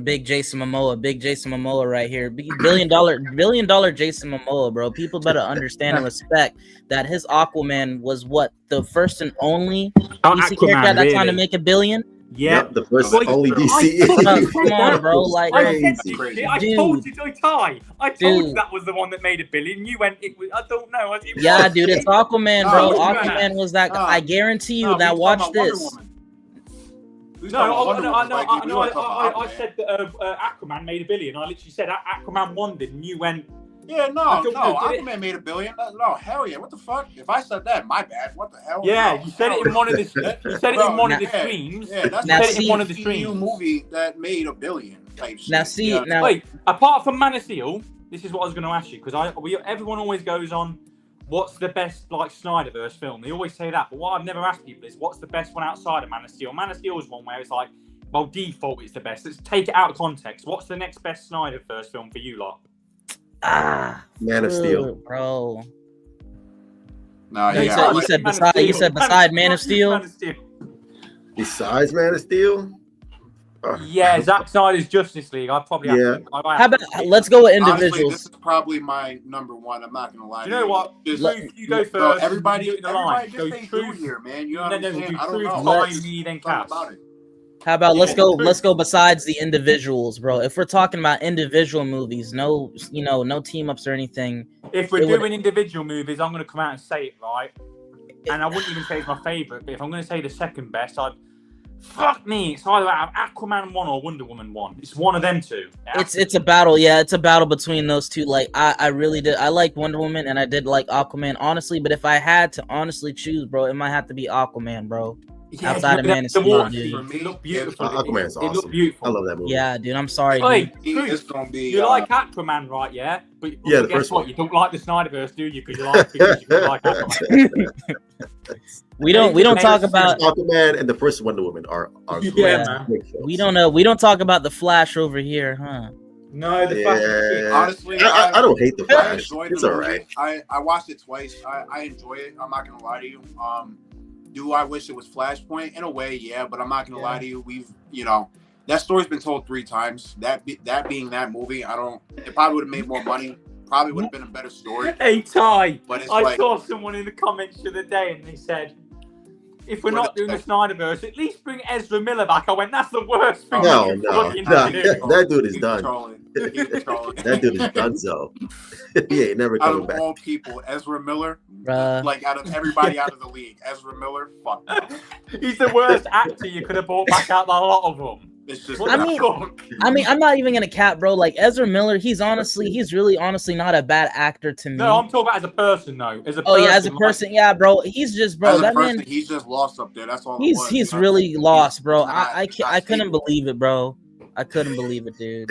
Big Jason Momoa right here. Billion dollar Jason Momoa, bro. People better understand and respect that his Aquaman was the first and only DC character at that time to make $1 billion. Yeah, yep, the first only DC. Come on, bro. Like, I told you, Ty. I told you that was the one that made $1 billion. You went, I don't know. Dude, it's Aquaman, bro. Aquaman was that. I guarantee you that. Watch this. I said that Aquaman made $1 billion. I literally said Aquaman 1 did, and you went. Yeah, Aquaman made $1 billion. No, hell yeah! What the fuck? If I said that, my bad. What the hell? Yeah, you said it in one of the. You said it in one of the streams. Yeah, that's in one of the streams. Movie that made $1 billion. Now, wait. Apart from Man of Steel, this is what I was going to ask you because everyone always goes on. What's the best Snyderverse film? They always say that, but what I've never asked people is what's the best one outside of Man of Steel? Man of Steel is one where it's like, well, default is the best. Let's take it out of context. What's the next best Snyderverse film for you lot? Man of Steel, bro. No, you said beside Man of Steel. Besides Man of Steel. Yeah, Zack Snyder's Justice League. I probably have to. How about let's go with individuals? Honestly, this is probably my number one. I'm not gonna lie. Do you know what? You go first. Bro, everybody in the line. Just stay true here, man. You know what I'm saying? I don't know. Then Cass. How about let's go besides the individuals, bro. If we're talking about individual movies, no team ups or anything. If we're doing individual movies, I'm gonna come out and say it right. And I wouldn't even say it's my favorite, but if I'm gonna say the second best, fuck me, it's either out of Aquaman 1 or Wonder Woman 1. It's one of them two. It's a battle, it's a battle between those two. Like I really did. I like Wonder Woman and I did like Aquaman, honestly. But if I had to honestly choose, bro, it might have to be Aquaman, bro. Yeah, outside of Man of Steel, dude. It looked beautiful. Aquaman's awesome. It looked beautiful. I love that movie. Yeah, dude. I'm sorry. Wait, it's gonna be. You like Aquaman, right? Yeah. But yeah, the guess first what? one. You don't like the Snyderverse, do you? Because you like Aquaman. We don't talk about Aquaman and the first Wonder Woman are yeah, great. We don't talk about the Flash over here, huh? No, the Flash. Honestly, I don't hate the Flash. It's all right. I watched it twice. I enjoy it. I'm not gonna lie to you. Do I wish it was Flashpoint? In a way, yeah, but I'm not gonna lie to you. That story's been told 3 times. That being that movie, it probably would have made more money. Probably would have been a better story. Hey Ty, but I saw someone in the comments the other day and they said, if we're not doing the Snyderverse, at least bring Ezra Miller back. I went, that's the worst thing. No, that dude is done. That dude is done, so he ain't never coming back. Out of all people, Ezra Miller, like out of everybody out of the league, Ezra Miller, fuck. He's the worst actor you could have brought back out of a lot of them. I mean, I'm not even gonna cap, bro. Like Ezra Miller, he's really honestly not a bad actor to me. No, I'm talking about as a person, though. As a person, yeah, bro. He's just, bro. That man, he's just lost up there. That's all. He's really lost, bro. I couldn't believe it, bro. I couldn't believe it, dude.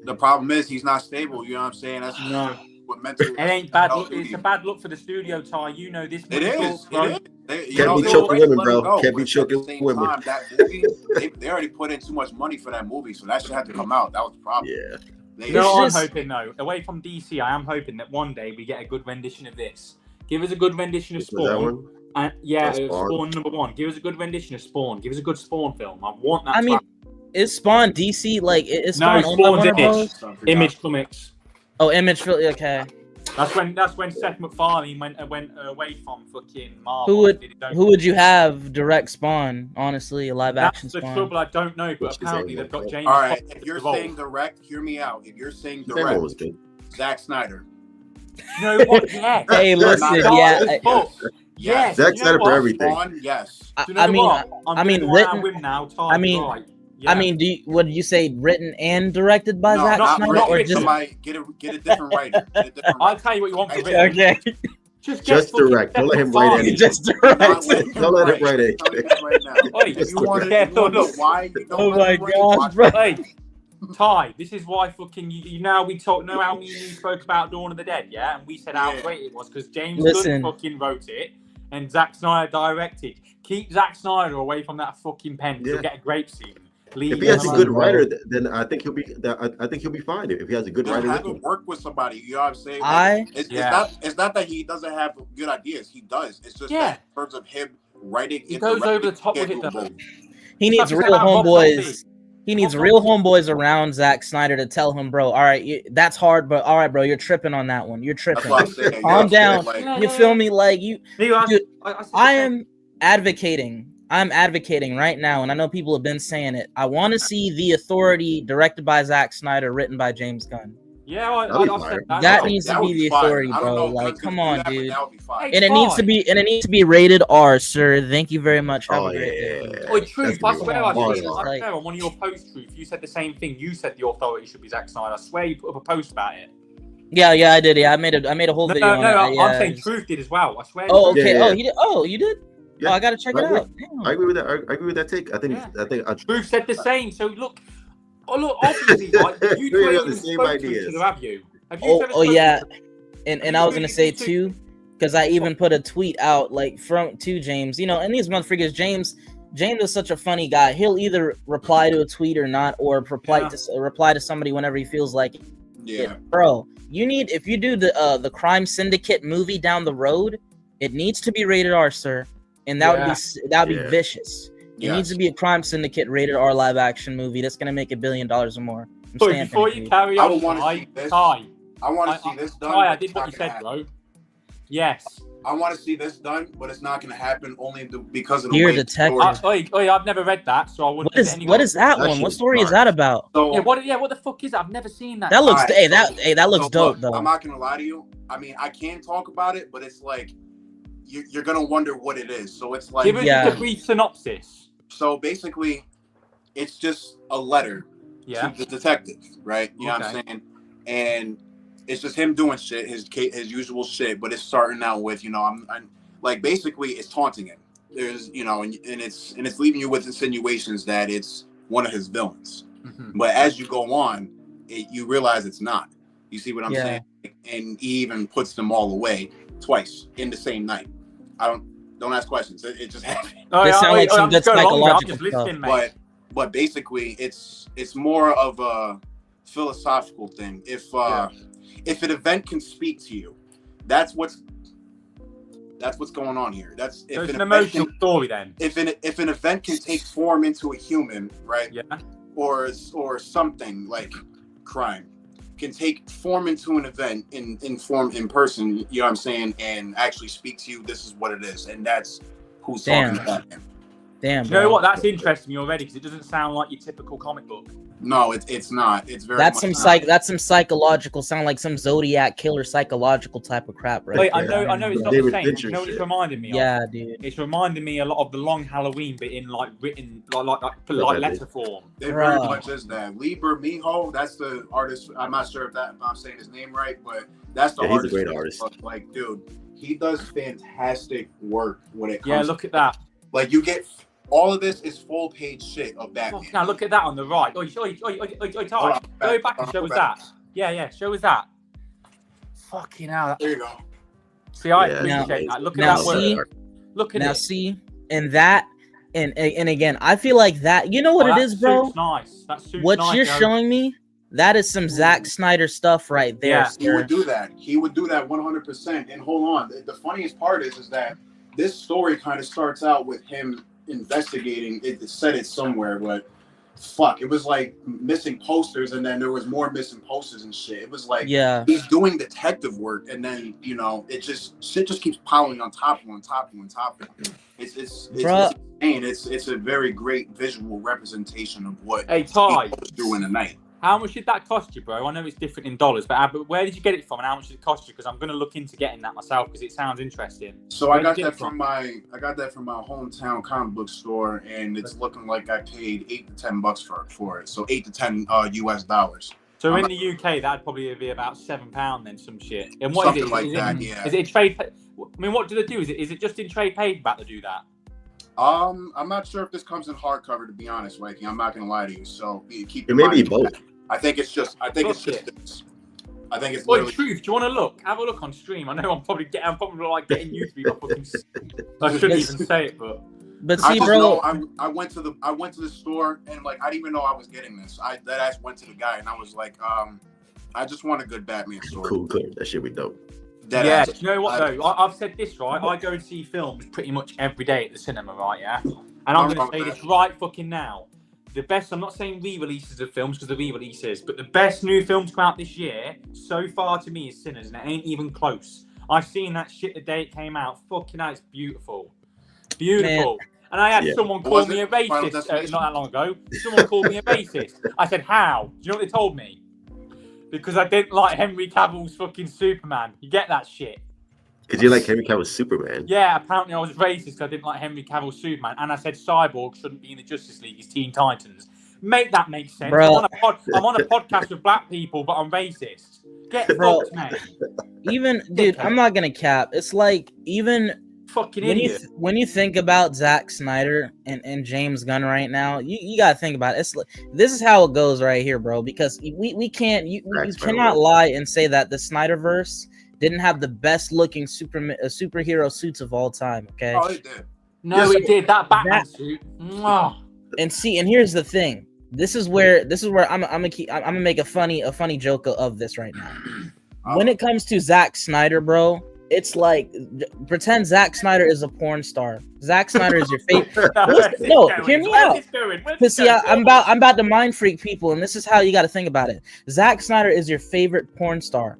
The problem is he's not stable. You know what I'm saying? That's what mental. It ain't bad look. It's a bad look for the studio, Ty. You know this. It is. Can't be choking women, bro. Can't be choking women. That movie, they already put in too much money for that movie, so that should have to come out. That was the problem. Yeah. I'm hoping though. Away from DC, I am hoping that one day we get a good rendition of this. Give us a good rendition of Spawn. Spawn number 1. Give us a good rendition of Spawn. Give us a good Spawn film. I want that. I mean, is Spawn DC? Like, is Spawn Spawn's Image Comics. Oh, Image. Okay. That's when Seth MacFarlane went away from fucking Marvel. Who would you have direct Spawn? Honestly, a live action Spawn. That's the trouble. I don't know, but apparently they've got James. All right, if you're saying direct, hear me out. If you're saying direct, Zack Snyder. You know what? Yeah. Hey, listen, yeah. Zack Snyder for everything. Yes. I mean, written. I mean, would you say written and directed by Zack Snyder, or just get a different writer? I'll tell you what you want for written. Okay. Just direct. Don't let him write anything. Just direct. Don't let him write anything. Oh my gosh, bro. Hey, Ty, this is why fucking you know we know how we spoke about Dawn of the Dead, yeah, and we said how great it was because James Gunn fucking wrote it and Zack Snyder directed. Keep Zack Snyder away from that fucking pen. You'll get a grape scene. If he has a good Listen, writer, bro. then I think he'll be. I think he'll be fine if he has a good You writer. with haven't him. worked with somebody. You know what I'm saying? Like, it's Yeah. not that he doesn't have good ideas. He does. It's just Yeah. that in terms of him writing, He and goes over directing, the top he with can't it, do though. both. He It's needs like real Rob homeboys. Zombie. He needs Rob real Zombie. homeboys around Zack Snyder to tell him, bro. All right, that's hard, but all right, bro, you're tripping on that one. You're That's tripping. what I'm saying. You know what Calm I'm saying? down. Like, Yeah, You feel me? Like you, Leo, dude. I said the I same. am advocating. I'm advocating right now, and I know people have been saying it. I want to see The Authority directed by Zack Snyder, written by James Gunn. Yeah, That'd be I fire. said that. That Oh, needs to that would be be The fire. Authority, I don't bro. know if Like, Gunn's gonna come do on, that, but dude. that would be fire. Hey, And it needs to fine. be, and it needs to be rated R, sir. Thank you very much. Have Oh a great day. yeah. Oi, That's Truth, gonna I be swear hard I hard seen, on. I swear on one of your posts, Truth, you said the same thing. You said The Authority should be Zack Snyder. I swear you put up a post about it. Yeah, I did. Yeah, I made a whole No, video on it. I'm Yeah, saying just- Truth did as well. I swear. Oh, Yeah, okay. yeah. Oh, you did. Oh, you did. Yeah. Oh, I gotta check I it agree. out. Damn. I agree with that. I agree with that take. I think. Yeah. Truth said the same. So look, obviously, like, you two We have ain't the even same spoken to each ideas. other, have you? Have you Oh, ever oh spoken yeah. to- And I was gonna say too, because I even put a tweet out like to James. You know, and these motherfuckers, James is such a funny guy. He'll either reply to a tweet or not, or reply to somebody whenever he feels like it. Yeah. Bro, you need, if you do the Crime Syndicate movie down the road, it needs to be rated R, sir, and that would be vicious. It needs to be a Crime Syndicate rated R live action movie that's gonna make $1 billion or more. So before you carry I on, would want to see this. Ty, I want to see this done. Ty, I but did it's what not you gonna said, happen. bro. Yes. I want to see this done, but it's not going to happen only because of the Dear way the Detective. story. I've never read that, so I wouldn't. What is that That one? What shit's story is dark. that about? So, what the fuck is that? I've never seen that. That looks Alright, that looks so dope look, though. I'm not going to lie to you. I mean, I can talk about it, but it's like you're going to wonder what it is. So it's like, Give us a brief synopsis. So basically, it's just a letter to the detective, right? You know what I'm saying? And it's just him doing shit, his usual shit, but it's starting out with, I'm like, basically it's taunting him. There's, and it's leaving you with insinuations that it's one of his villains. Mm-hmm. But as you go on, you realize it's not. You see what I'm saying? And he even puts them all away twice in the same night. Don't ask questions. It just happened. This sounds like some good psychological stuff. But basically, it's more of a philosophical thing. If an event can speak to you, that's what's going on here. That's if an emotional story. Then if an event can take form into a human, right? Yeah. Or something like crime can take form into an event in person, you know what I'm saying, and actually speak to you. This is what it is, and that's who's talking about him. Damn, you know what? That's interesting me already because it doesn't sound like your typical comic book. No, it's not. It's very. That's some psychological. Sound like some Zodiac killer psychological type of crap, right? Wait, I know it's not the same. You know what it's reminding me of? Yeah, dude. It's reminding me a lot of the Long Halloween, but in written like letter form. It very much is that. Liber Miho, that's the artist. I'm not sure if I'm saying his name right, but that's the artist. He's a great artist. Like, dude, he does fantastic work when it comes. Yeah, look at that. Like, you get. All of this is full page shit of Batman. Now look at that on the right. Ty, go back and show us that. Yeah, show us that. Fucking hell. There you go. See, I appreciate that. Look at that work. Look at it. Now see, and that, and again, I feel like that. You know what it is, bro? Nice. That suits what nice, you're showing me, that is some Zack Snyder stuff right there. Yeah, he would do that. He would do that 100%. And hold on, the funniest part is that this story kind of starts out with him investigating. It said it somewhere, but fuck, it was like missing posters, and then there was more missing posters and shit. It was like he's doing detective work, and then shit just keeps piling on top of him. It's insane. It's a very great visual representation of what Ty was doing tonight. How much did that cost you, bro? I know it's different in dollars, but where did you get it from, and how much did it cost you? Because I'm going to look into getting that myself because it sounds interesting. So I got that from my hometown comic book store, and it's looking like I paid $8 to $10 for it. So $8 to $10 US dollars. So in the UK, that'd probably be about £7 then, some shit. And what is it? Like that, yeah. Is it a trade? I mean, what do they do? Is it just in trade paperback to do that? I'm not sure if this comes in hardcover, to be honest, Wakey. I'm not gonna lie to you. So keep it may be both. I think it's just this. I think it's Truth, do you want to look? Have a look on stream. I know I'm probably like getting you to be my fucking. I shouldn't even say it, but But I see, just bro, know I went to the store and like I didn't even know I was getting this. That ass went to the guy and I was like, I just want a good Batman story. Cool. That shit be dope. Yeah, do you know what though? I've said this, right? I go and see films pretty much every day at the cinema, right? Yeah, and I'm going to say this right fucking now. The best, I'm not saying re-releases of films because they're re-releases, but the best new film to come out this year so far to me is Sinners, and it ain't even close. I've seen that shit the day it came out. Fucking hell, it's beautiful. Beautiful. Man. And I had someone call me a racist not that long ago. Someone called me a racist. I said, how? Do you know what they told me? Because I didn't like Henry Cavill's fucking Superman. You get that shit? Because you like Henry Cavill's Superman? Yeah, apparently I was racist because I didn't like Henry Cavill's Superman. And I said Cyborg shouldn't be in the Justice League. He's Teen Titans. Make that make sense. Bro. I'm on a podcast with black people, but I'm racist. Get fucked, mate. Even, dude, I'm not going to cap. It's like, even... Fucking idiot. When you think about Zack Snyder and James Gunn right now, you gotta think about it. It's like, this is how it goes right here, bro. Because we can't you cannot lie and say that the Snyderverse didn't have the best looking superhero suits of all time. Okay. Oh, it did. No, it did. That Batman suit. And here's the thing. This is where I'm gonna make a funny joke of this right now. When it comes to Zack Snyder, bro. It's like pretend Zack Snyder is a porn star. Zack Snyder is your favorite. No, hear me out. Because see, I'm about to mind freak people, and this is how you got to think about it. Zack Snyder is your favorite porn star,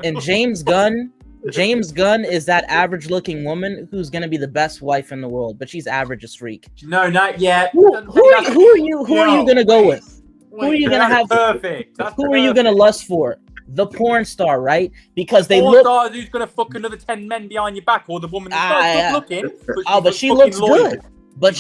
and James Gunn is that average-looking woman who's gonna be the best wife in the world, but she's average as freak. No, not yet. Who are you gonna go with? Who are you gonna have? Perfect. Who are you gonna lust for? The porn star, right? Because they porn look. Star who's gonna fuck another 10 men behind your back, or the woman that's not good looking. But she looks good. But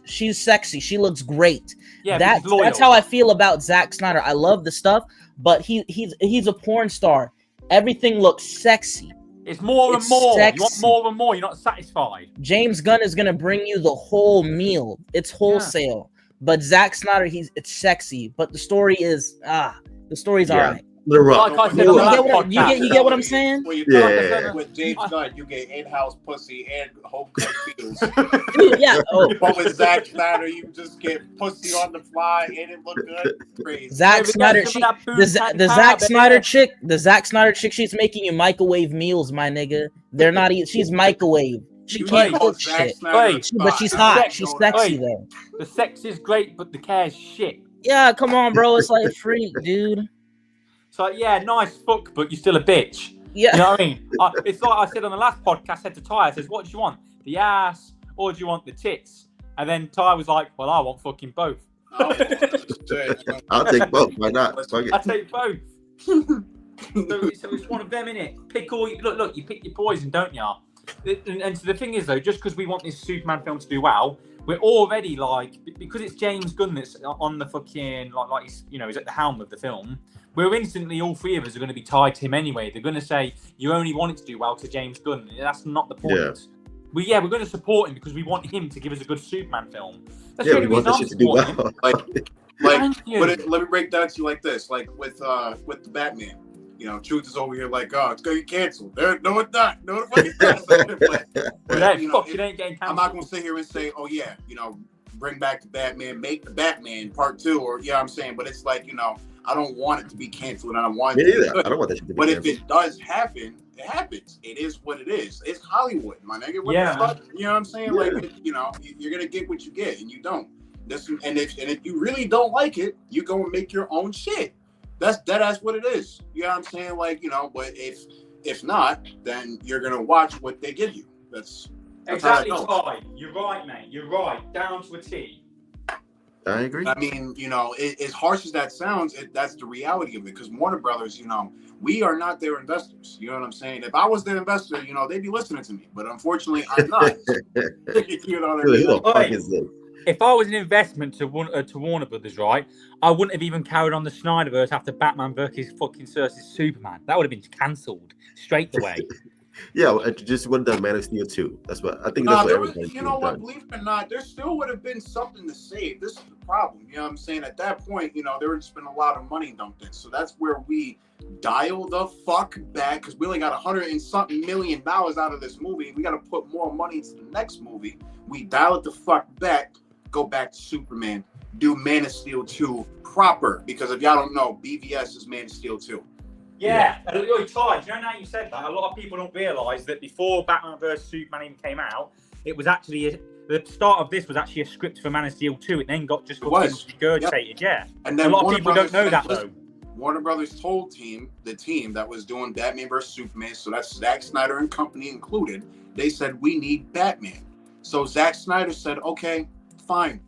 she's sexy. She looks great. Yeah, that's how I feel about Zack Snyder. I love the stuff, but he's a porn star. Everything looks sexy. It's more and more. Sexy. You want more and more. You're not satisfied. James Gunn is gonna bring you the whole meal. It's wholesale. Yeah. But Zack Snyder, it's sexy. But the story is the story's alright. Like I said, you get what I'm saying? Well, with James Gunn, you get in-house pussy and home cooked meals. Yeah. But with Zack Snyder, you just get pussy on the fly and it look good. Crazy. Zack Snyder, the Zack Snyder chick, she's making you microwave meals, my nigga. They're not. She's microwave. She can't cook shit. But she's hot. She's sexy though. The sex is great, but the care is shit. Yeah, come on, bro. It's like freak, dude. It's like, yeah, nice fuck, but you're still a bitch. Yeah. You know what I mean? It's like I said on the last podcast, I said to Ty, I says, what do you want? The ass or do you want the tits? And then Ty was like, well, I want fucking both. I'll take both. Why not? I take both. so it's one of them, innit? Pick look, you pick your poison, don't ya? And so the thing is, though, just because we want this Superman film to do well, we're already like, because it's James Gunn that's on the fucking, like he's, he's at the helm of the film, we're instantly, all three of us are going to be tied to him anyway. They're going to say, you only want it to do well to James Gunn. That's not the point. Yeah. We're going to support him because we want him to give us a good Superman film. That's we want this shit to do well. Let me break down to you like this. Like with the Batman. Truth is over here like, oh, it's going to get canceled. No, it's not. No, the fuck it ain't getting canceled. I'm not going to sit here and say, oh, yeah, bring back the Batman, make the Batman part 2, or, I'm saying, but it's like, I don't want it to be canceled. I don't want it to be good. I don't want that shit to be But canceled. if it does happen, it happens. It is what it is. It's Hollywood, my nigga. You know what I'm saying? Like, you're going to get what you get, and you don't. And if you really don't like it, you go and make your own shit. That's what it is. You know what I'm saying? Like, but if not, then you're going to watch what they give you. That's exactly right. You're right, mate. You're right. Down to a T. I agree. I mean, as harsh as that sounds, that's the reality of it. Because Warner Brothers, we are not their investors. You know what I'm saying? If I was their investor, they'd be listening to me. But unfortunately, I'm not. You know what I mean? If I was an investment to Warner Brothers, right, I wouldn't have even carried on the Snyderverse after Batman versus fucking Superman. That would have been cancelled straight away. Yeah, I just would have done Man of Steel 2. That's what I think. Nah, That's what there was, everybody's you know what, done. believe it or not, there still would have been something to save. This is the problem. You know what I'm saying? At that point, you know, there would just been a lot of money dumped in. So that's where we dial the fuck back, because we only got $100 and something million out of this movie. We got to put more money into the next movie. We dial it the fuck back, go back to Superman, do Man of Steel 2 proper. Because if y'all don't know, BVS is Man of Steel 2. Yeah, Ty, you know now you said that, a lot of people don't realise that before Batman vs Superman even came out, it was actually the start of this was actually a script for Man of Steel 2. It then got just regurgitated, yeah. And then a lot Warner of people Brothers don't know that though. Warner Brothers told the team that was doing Batman vs Superman, so that's Zack Snyder and company included, they said, we need Batman. So Zack Snyder said, okay, fine.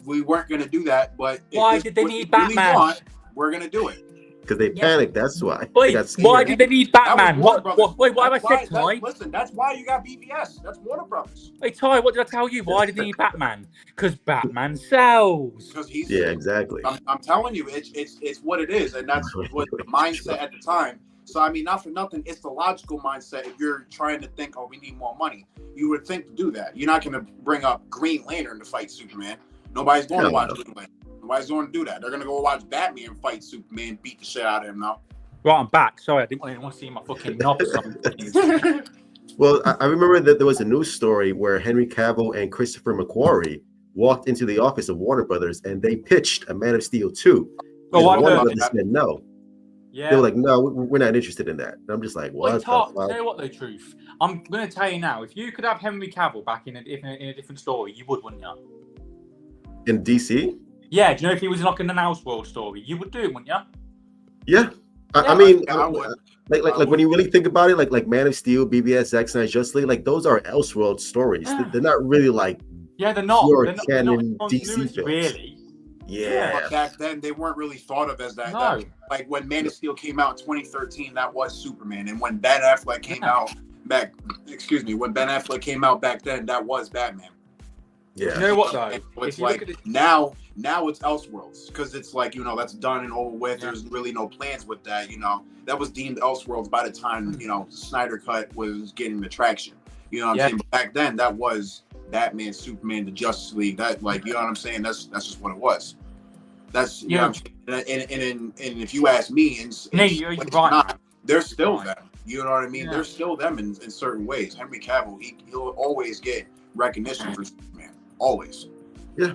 We weren't going to do that, but why did they need Batman? We're going to do it. Because they panicked, that's why. Wait, why did they need Batman? Wait, what have I said, Ty? Listen, that's why you got BVS. That's Warner Brothers. Hey, Ty, what did I tell you? Why did they need Batman? Because Batman sells. Because he's exactly. I'm telling you, it's what it is, and that's what the mindset at the time. So I mean, not for nothing, it's the logical mindset. If you're trying to think, oh, we need more money, you would think to do that. You're not going to bring up Green Lantern to fight Superman. Nobody's going to watch Green Lantern. Nobody's going to do that. They're going to go watch Batman fight Superman, beat the shit out of him now. Right, I'm back. Sorry, I didn't want to see my fucking knob or something. Well, I remember that there was a news story where Henry Cavill and Christopher McQuarrie walked into the office of Warner Brothers and they pitched a Man of Steel 2. Oh, Warner Brothers said no. Yeah. They were like, no, we're not interested in that. And I'm just like, what? You know what, though, truth? I'm going to tell you now, if you could have Henry Cavill back in a different story, you would, wouldn't you? In DC? Yeah, do you know if he was like in an Elseworld story, you would do it, wouldn't you? Yeah. I mean, like when you really think about it, like Man of Steel, BVS, Zack Snyder's Justice League, like those are Elseworld stories. Yeah. They're not really like they're not. They're not DC films. Really. Yeah. But back then, they weren't really thought of as that. No. Like when Man of Steel came out in 2013, that was Superman, and when Ben Affleck came out back, when Ben Affleck came out back then, that was Batman. Yeah. You know what though? It's like now it's Elseworlds because it's like, you know, that's done and over with. Yeah. There's really no plans with that. You know, that was deemed Elseworlds by the time, you know, Snyder Cut was getting the traction. You know what I'm saying? But back then, that was Batman, Superman, the Justice League. That, like, you know what I'm saying? That's just what it was. That's you know what I'm saying? And if you ask me, you're right. They're still them. You know what I mean? Yeah. They're still them in certain ways. Henry Cavill, he'll always get recognition for Superman. Always. Yeah.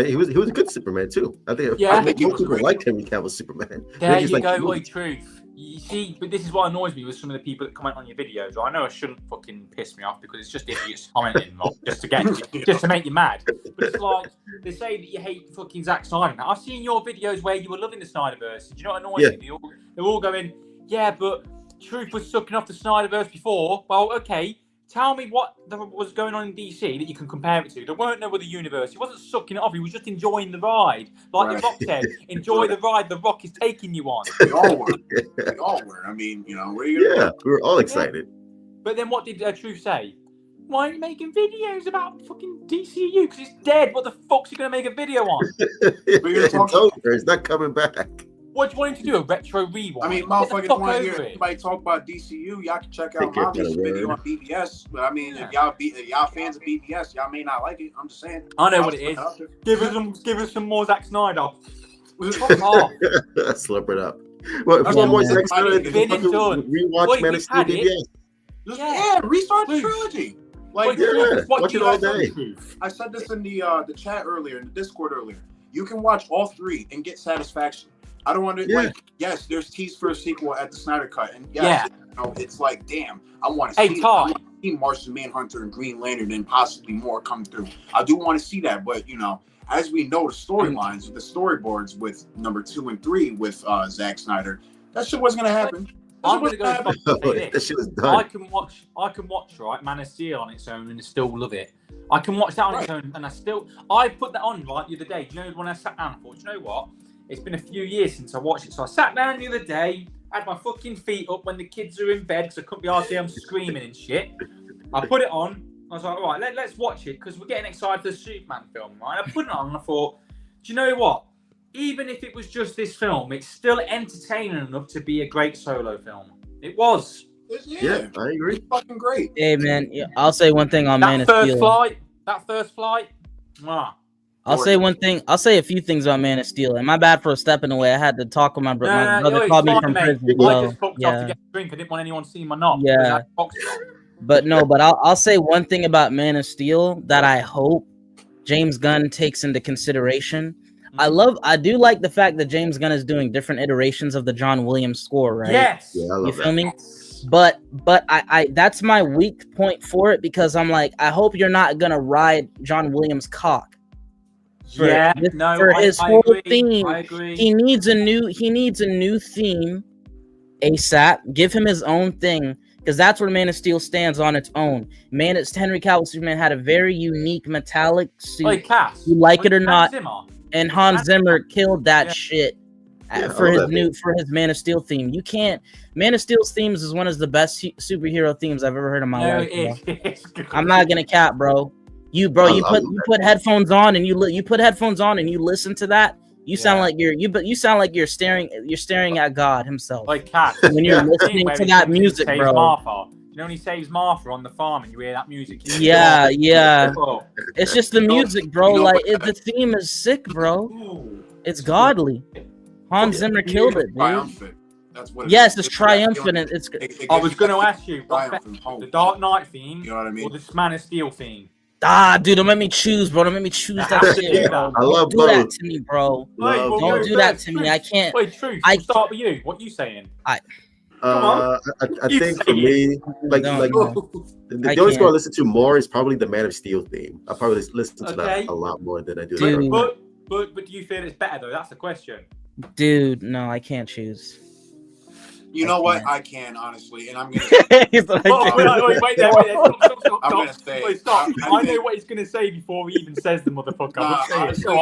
He was a good Superman too. I think most people liked Henry Cavill's Superman. There you go, boy, truth. You see, but this is what annoys me with some of the people that comment on your videos. I know I shouldn't fucking piss me off because it's just idiots commenting just to make you mad. But it's like they say that you hate fucking Zack Snyder. Now, I've seen your videos where you were loving the Snyderverse. Do you know what annoys me? They're all going, yeah, but Truth was sucking off the Snyderverse before. Well, okay. Tell me what was going on in DC that you can compare it to. There weren't no other universe. He wasn't sucking it off. He was just enjoying the ride. Like The Rock said, enjoy the ride The Rock is taking you on. We all were. We all were. I mean, you know, where are you going to we were all excited. But then what did Truth say? Why are you making videos about fucking DCU? Because it's dead. What the fuck's he going to make a video on? It's over. It's not coming back. What do you want him to do? A retro rewind? I mean, motherfuckers want to hear anybody talk about DCU. Y'all can check out my video on BBS. But I mean, if y'all fans of BBS, y'all may not like it. I'm just saying. I know what it is. Give us some more Zack Snyder. Slip it up. Well, if you want more Zack Snyder, rewatch Man of Steel BBS. Yeah, restart the trilogy. Like, watch it all day. I said this in the chat earlier, in the Discord earlier. You can watch all three and get satisfaction. I don't want to, like, yes, there's tease for a sequel at the Snyder Cut. And yes, you know, it's like, damn, I want to see Martian Manhunter and Green Lantern and possibly more come through. I do want to see that. But, you know, as we know, the storylines, the storyboards with number 2 and 3 with Zack Snyder, that shit wasn't going to happen. I'm going to go and say that shit was done. I can watch, right, Man of Steel on its own and still love it. I can watch that on its own and I put that on, right, the other day. Do you know when I sat down and thought, do you know what? It's been a few years since I watched it. So I sat down the other day, had my fucking feet up when the kids are in bed because I couldn't be arsed I'm screaming and shit. I put it on. I was like, all right, let's watch it because we're getting excited for the Superman film, right? I put it on and I thought, do you know what? Even if it was just this film, it's still entertaining enough to be a great solo film. It was. Yeah, I agree. It's fucking great. Hey man, I'll say one thing on Man of Steel. That first flight. Mwah. I'll say one thing. I'll say a few things about Man of Steel. And my bad for stepping away. I had to talk with my brother. My brother called me from prison. I just fucked off to get a drink. I didn't want anyone to see my knob. Yeah. But I'll say one thing about Man of Steel that I hope James Gunn takes into consideration. I do like the fact that James Gunn is doing different iterations of the John Williams score, right? Yes. Yeah, I love you feel that. me? But I that's my weak point for it, because I'm like, I hope you're not gonna ride John Williams' cock. For his whole theme. I agree. He needs a new theme ASAP. Give him his own thing, because that's where Man of Steel stands on its own. Henry Cavill Superman had a very unique metallic suit. You like it or not, and Hans Zimmer killed that shit for his Man of Steel theme. You can't. Man of Steel's themes is one of the best superhero themes I've ever heard in my life. I'm not gonna cap, bro. You put headphones on and you listen to that. You sound like you're staring at God himself. Like Cat, when you're listening to that music, bro. Martha. You know when he saves Martha on the farm and you hear that music. Yeah. It's just the music, bro. The theme is sick, bro. It's godly. Hans Zimmer killed it, dude. That's what it's triumphant. I was going to ask you, the Dark Knight theme, you know what I mean, or the Man of Steel theme? Dude, don't make me choose, bro. Don't make me choose that shit, bro. I love do that to me, bro. Don't do that to me. I can't. Wait, Truth. I'll start with you. What are you saying? I think for me, the only score I listen to more is probably the Man of Steel theme. I probably listen to that a lot more than I do. But do you feel it's better though? That's the question. Dude, no, I can't choose. You know what? I can, honestly, and I'm gonna. Wait there. Stop. I'm gonna say. Stop. I know what he's gonna say before he even says the motherfucker. Honestly,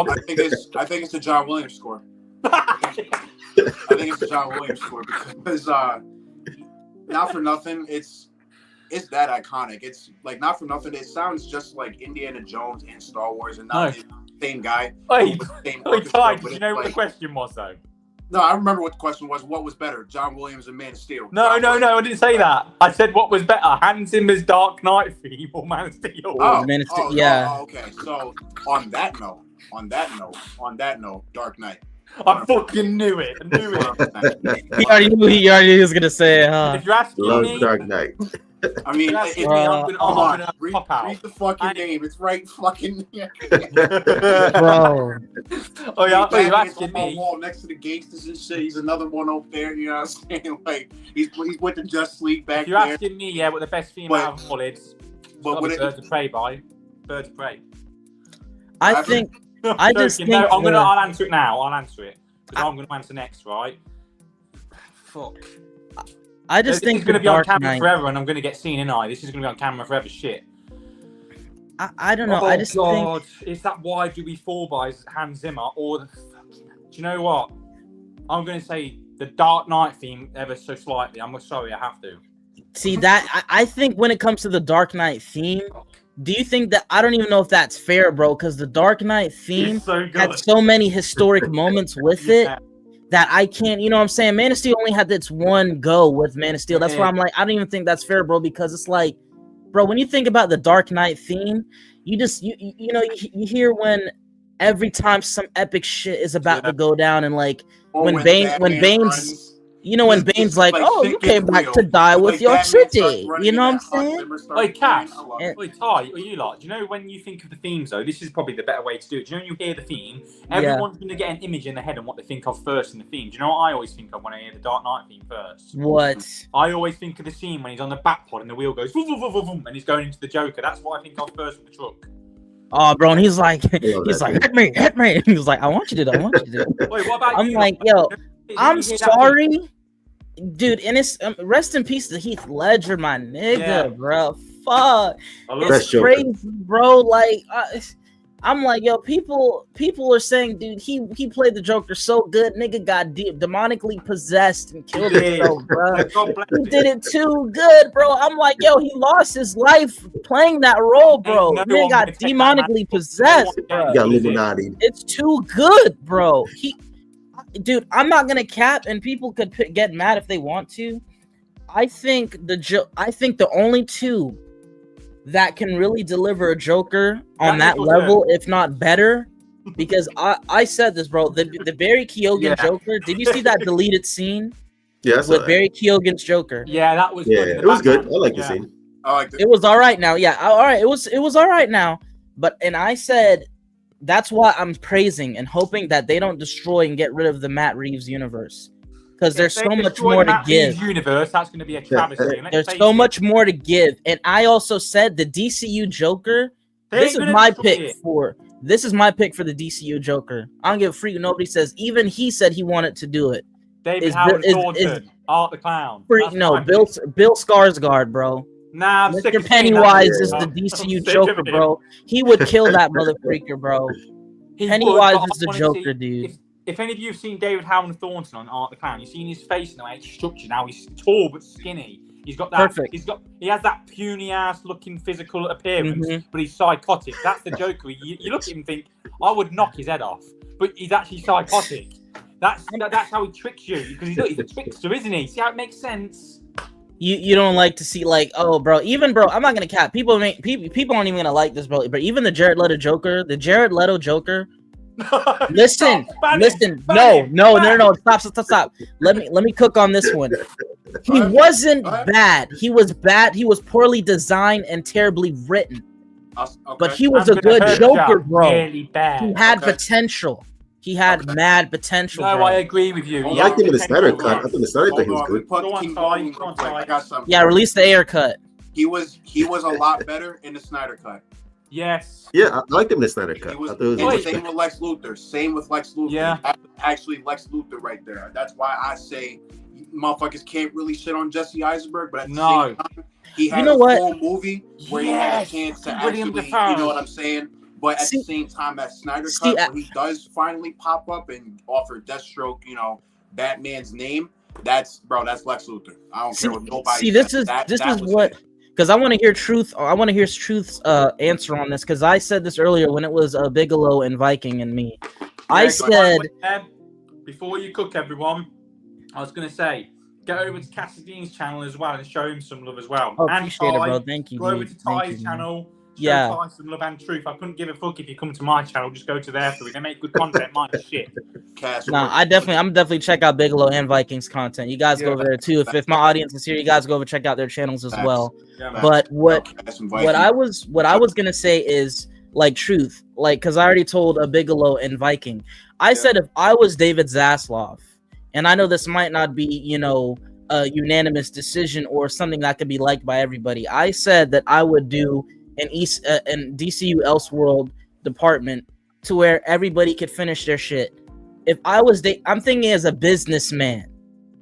I think it's the John Williams score. I think it's the John Williams score because not for nothing, it's that iconic. It's like not for nothing. It sounds just like Indiana Jones in Star Wars, and not the same guy. Wait, Ty, did you know what the question was though? No, I remember what the question was. What was better, John Williams and Man of Steel? No, I didn't say that. I said what was better, Hans Zimmer's Dark Knight theme or Man of Steel? Okay. So on that note, Dark Knight. I fucking knew it. He already knew he was gonna say it, huh? If you're asking me, Dark Knight. I mean, read the fucking name. It's right fucking here. Bro. Oh yeah, you're asking me. Wall next to the gangsters and shit. He's another one over there. You know what I'm saying? Like he's with the Justice League back there. You're asking me, what the best theme out of all is? But Birds of Prey Birds of Prey. I think. I'll answer it now. I'll answer it. I'm going to answer next, right? Fuck. I just think it's going to be on camera forever, and I'm going to get seen in eye. This is going to be on camera forever. Shit. I don't know. I just think is that Why Do We Fall by Hans Zimmer or the fucking? Do you know what? I'm going to say the Dark Knight theme ever so slightly. I'm sorry, I have to. See that? I think when it comes to the Dark Knight theme. Do you think that I don't even know if that's fair, bro? Because the Dark Knight theme had so many historic moments with it that I can't, you know what I'm saying? Man of Steel only had its one go with Man of Steel. That's why I'm like, I don't even think that's fair, bro, because it's like, bro, when you think about the Dark Knight theme, you just, you hear when every time some epic shit is about to go down and like when Bane's. You know, when Bane's like, oh, you came back to die with your city. You know what I'm saying? Wait, Cass. Wait, Ty, or you lot. Do you know when you think of the themes, though? This is probably the better way to do it. Do you know when you hear the theme, everyone's going to get an image in their head on what they think of first in the theme. Do you know what I always think of when I hear the Dark Knight theme first? What? I always think of the scene when he's on the back pod and the wheel goes, vroom, vroom, vroom, vroom, and he's going into the Joker. That's what I think of first with the truck. Oh, bro, and he's like, hit me. And he was like, I want you to do it. Wait, what about I'm you? like, yo, I'm sorry. Dude, and it's rest in peace to Heath Ledger, my nigga, bro. Fuck, it's crazy, bro. Like, I'm like, yo, people are saying, dude, he played the Joker so good, nigga got demonically possessed and killed himself, bro. He did it too good, bro. I'm like, yo, he lost his life playing that role, bro. Nigga got demonically possessed, bro. He got Illuminati. It's too good, bro. Dude, I'm not gonna cap, and people could get mad if they want to. I think the only two that can really deliver a Joker on that level, if not better, because I said this, bro. The Barry Keoghan Joker. Did you see that deleted scene? Yes, with Barry Keoghan's Joker. Yeah, that was good. It was good. I like the scene. I liked it. It was all right now. Yeah, all right. It was all right now. But I said that's why I'm praising and hoping that they don't destroy and get rid of the Matt Reeves universe, because there's so much more to give. Universe, that's going to be a travesty. There's so much more to give. And I also said the DCU Joker. This is my pick for the DCU Joker. I don't give a freak. Nobody says. Even he said he wanted to do it. David Howard Thornton, Art the Clown. No, Bill Skarsgård, bro. Nah, Mr. Pennywise is the DCU Joker, bro. He would kill that mother freaker, bro. Pennywise is the Joker, dude. If any of you have seen David Howard Thornton on Art the Clown, you've seen his face and the way it's structured. Now he's tall but skinny. He's got that. Perfect. He has that puny ass looking physical appearance, but he's psychotic. That's the Joker. You look at him and think, I would knock his head off, but he's actually psychotic. That's how he tricks you, because he's a trickster, isn't he? See how it makes sense? You don't like to see, like, oh, bro, I'm not gonna cap. People aren't even gonna like this, bro. But even the Jared Leto Joker, listen, no, stop. Let me cook on this one. He wasn't bad. He was bad. He was poorly designed and terribly written. Okay. But he was a good Joker, bro. Really bad. He had potential. He had mad potential. No, bro. I agree with you. I liked him in the Snyder cut. I think the Snyder cut was good. I got something. Yeah, release the Ayer cut. He was a lot better in the Snyder cut. Yes. Yeah, I liked him in the Snyder cut. Same with Lex Luthor. Yeah. That's actually Lex Luthor right there. That's why I say motherfuckers can't really shit on Jesse Eisenberg, but at the same time, he had a full movie where he had a chance to actually, you know what I'm saying? But at the same time, that Snyder cut, where he does finally pop up and offer Deathstroke, Batman's name. That's Lex Luthor. I don't care what nobody. See, this is what, because I want to hear truth. I want to hear Truth's answer on this, because I said this earlier when it was Bigelow and Viking and me. I said, before you cook, everyone, I was gonna say, get over to Cassidy's channel as well and show him some love as well. Oh, appreciate it, bro. Thank you. Go over to Ty's channel. Yeah. Some love and truth. I couldn't give a fuck if you come to my channel. Just go to their food. They make good content. Mine is shit. Nah, I'm definitely check out Bigelow and Vikings content. You guys go over there too. If my audience is here, you guys go over check out their channels as well. Yeah, but what I was gonna say is, like, truth, like, because I already told Bigelow and Viking. I said if I was David Zaslav, and I know this might not be a unanimous decision or something that could be liked by everybody. I said that I would do an DCU Elseworld department to where everybody could finish their shit. If I was I'm thinking as a businessman,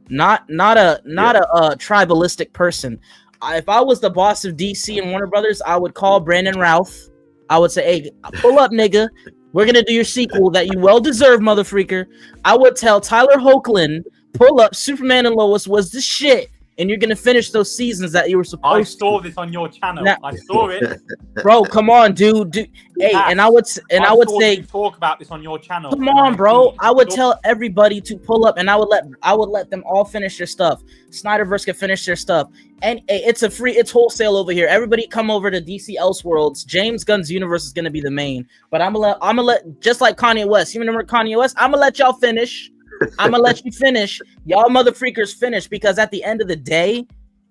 not a tribalistic person. If I was the boss of DC and Warner Brothers, I would call Brandon Routh. I would say, hey, pull up, nigga. We're gonna do your sequel that you well deserve, motherfreaker. I would tell Tyler Hoechlin, pull up, Superman and Lois was the shit. And you're gonna finish those seasons that you were supposed to. I saw this on your channel. Now, I saw it, bro. Come on, dude. Hey, and I would say, talk about this on your channel. Come on, bro. I would tell everybody to pull up, and I would let them all finish their stuff. Snyderverse can finish their stuff, and hey, it's wholesale over here. Everybody come over to DC Elseworlds. James Gunn's universe is gonna be the main, but I'm gonna let just like Kanye West. You remember Kanye West? I'm gonna let y'all finish. I'm gonna let you finish. Y'all motherfreakers finish, because at the end of the day,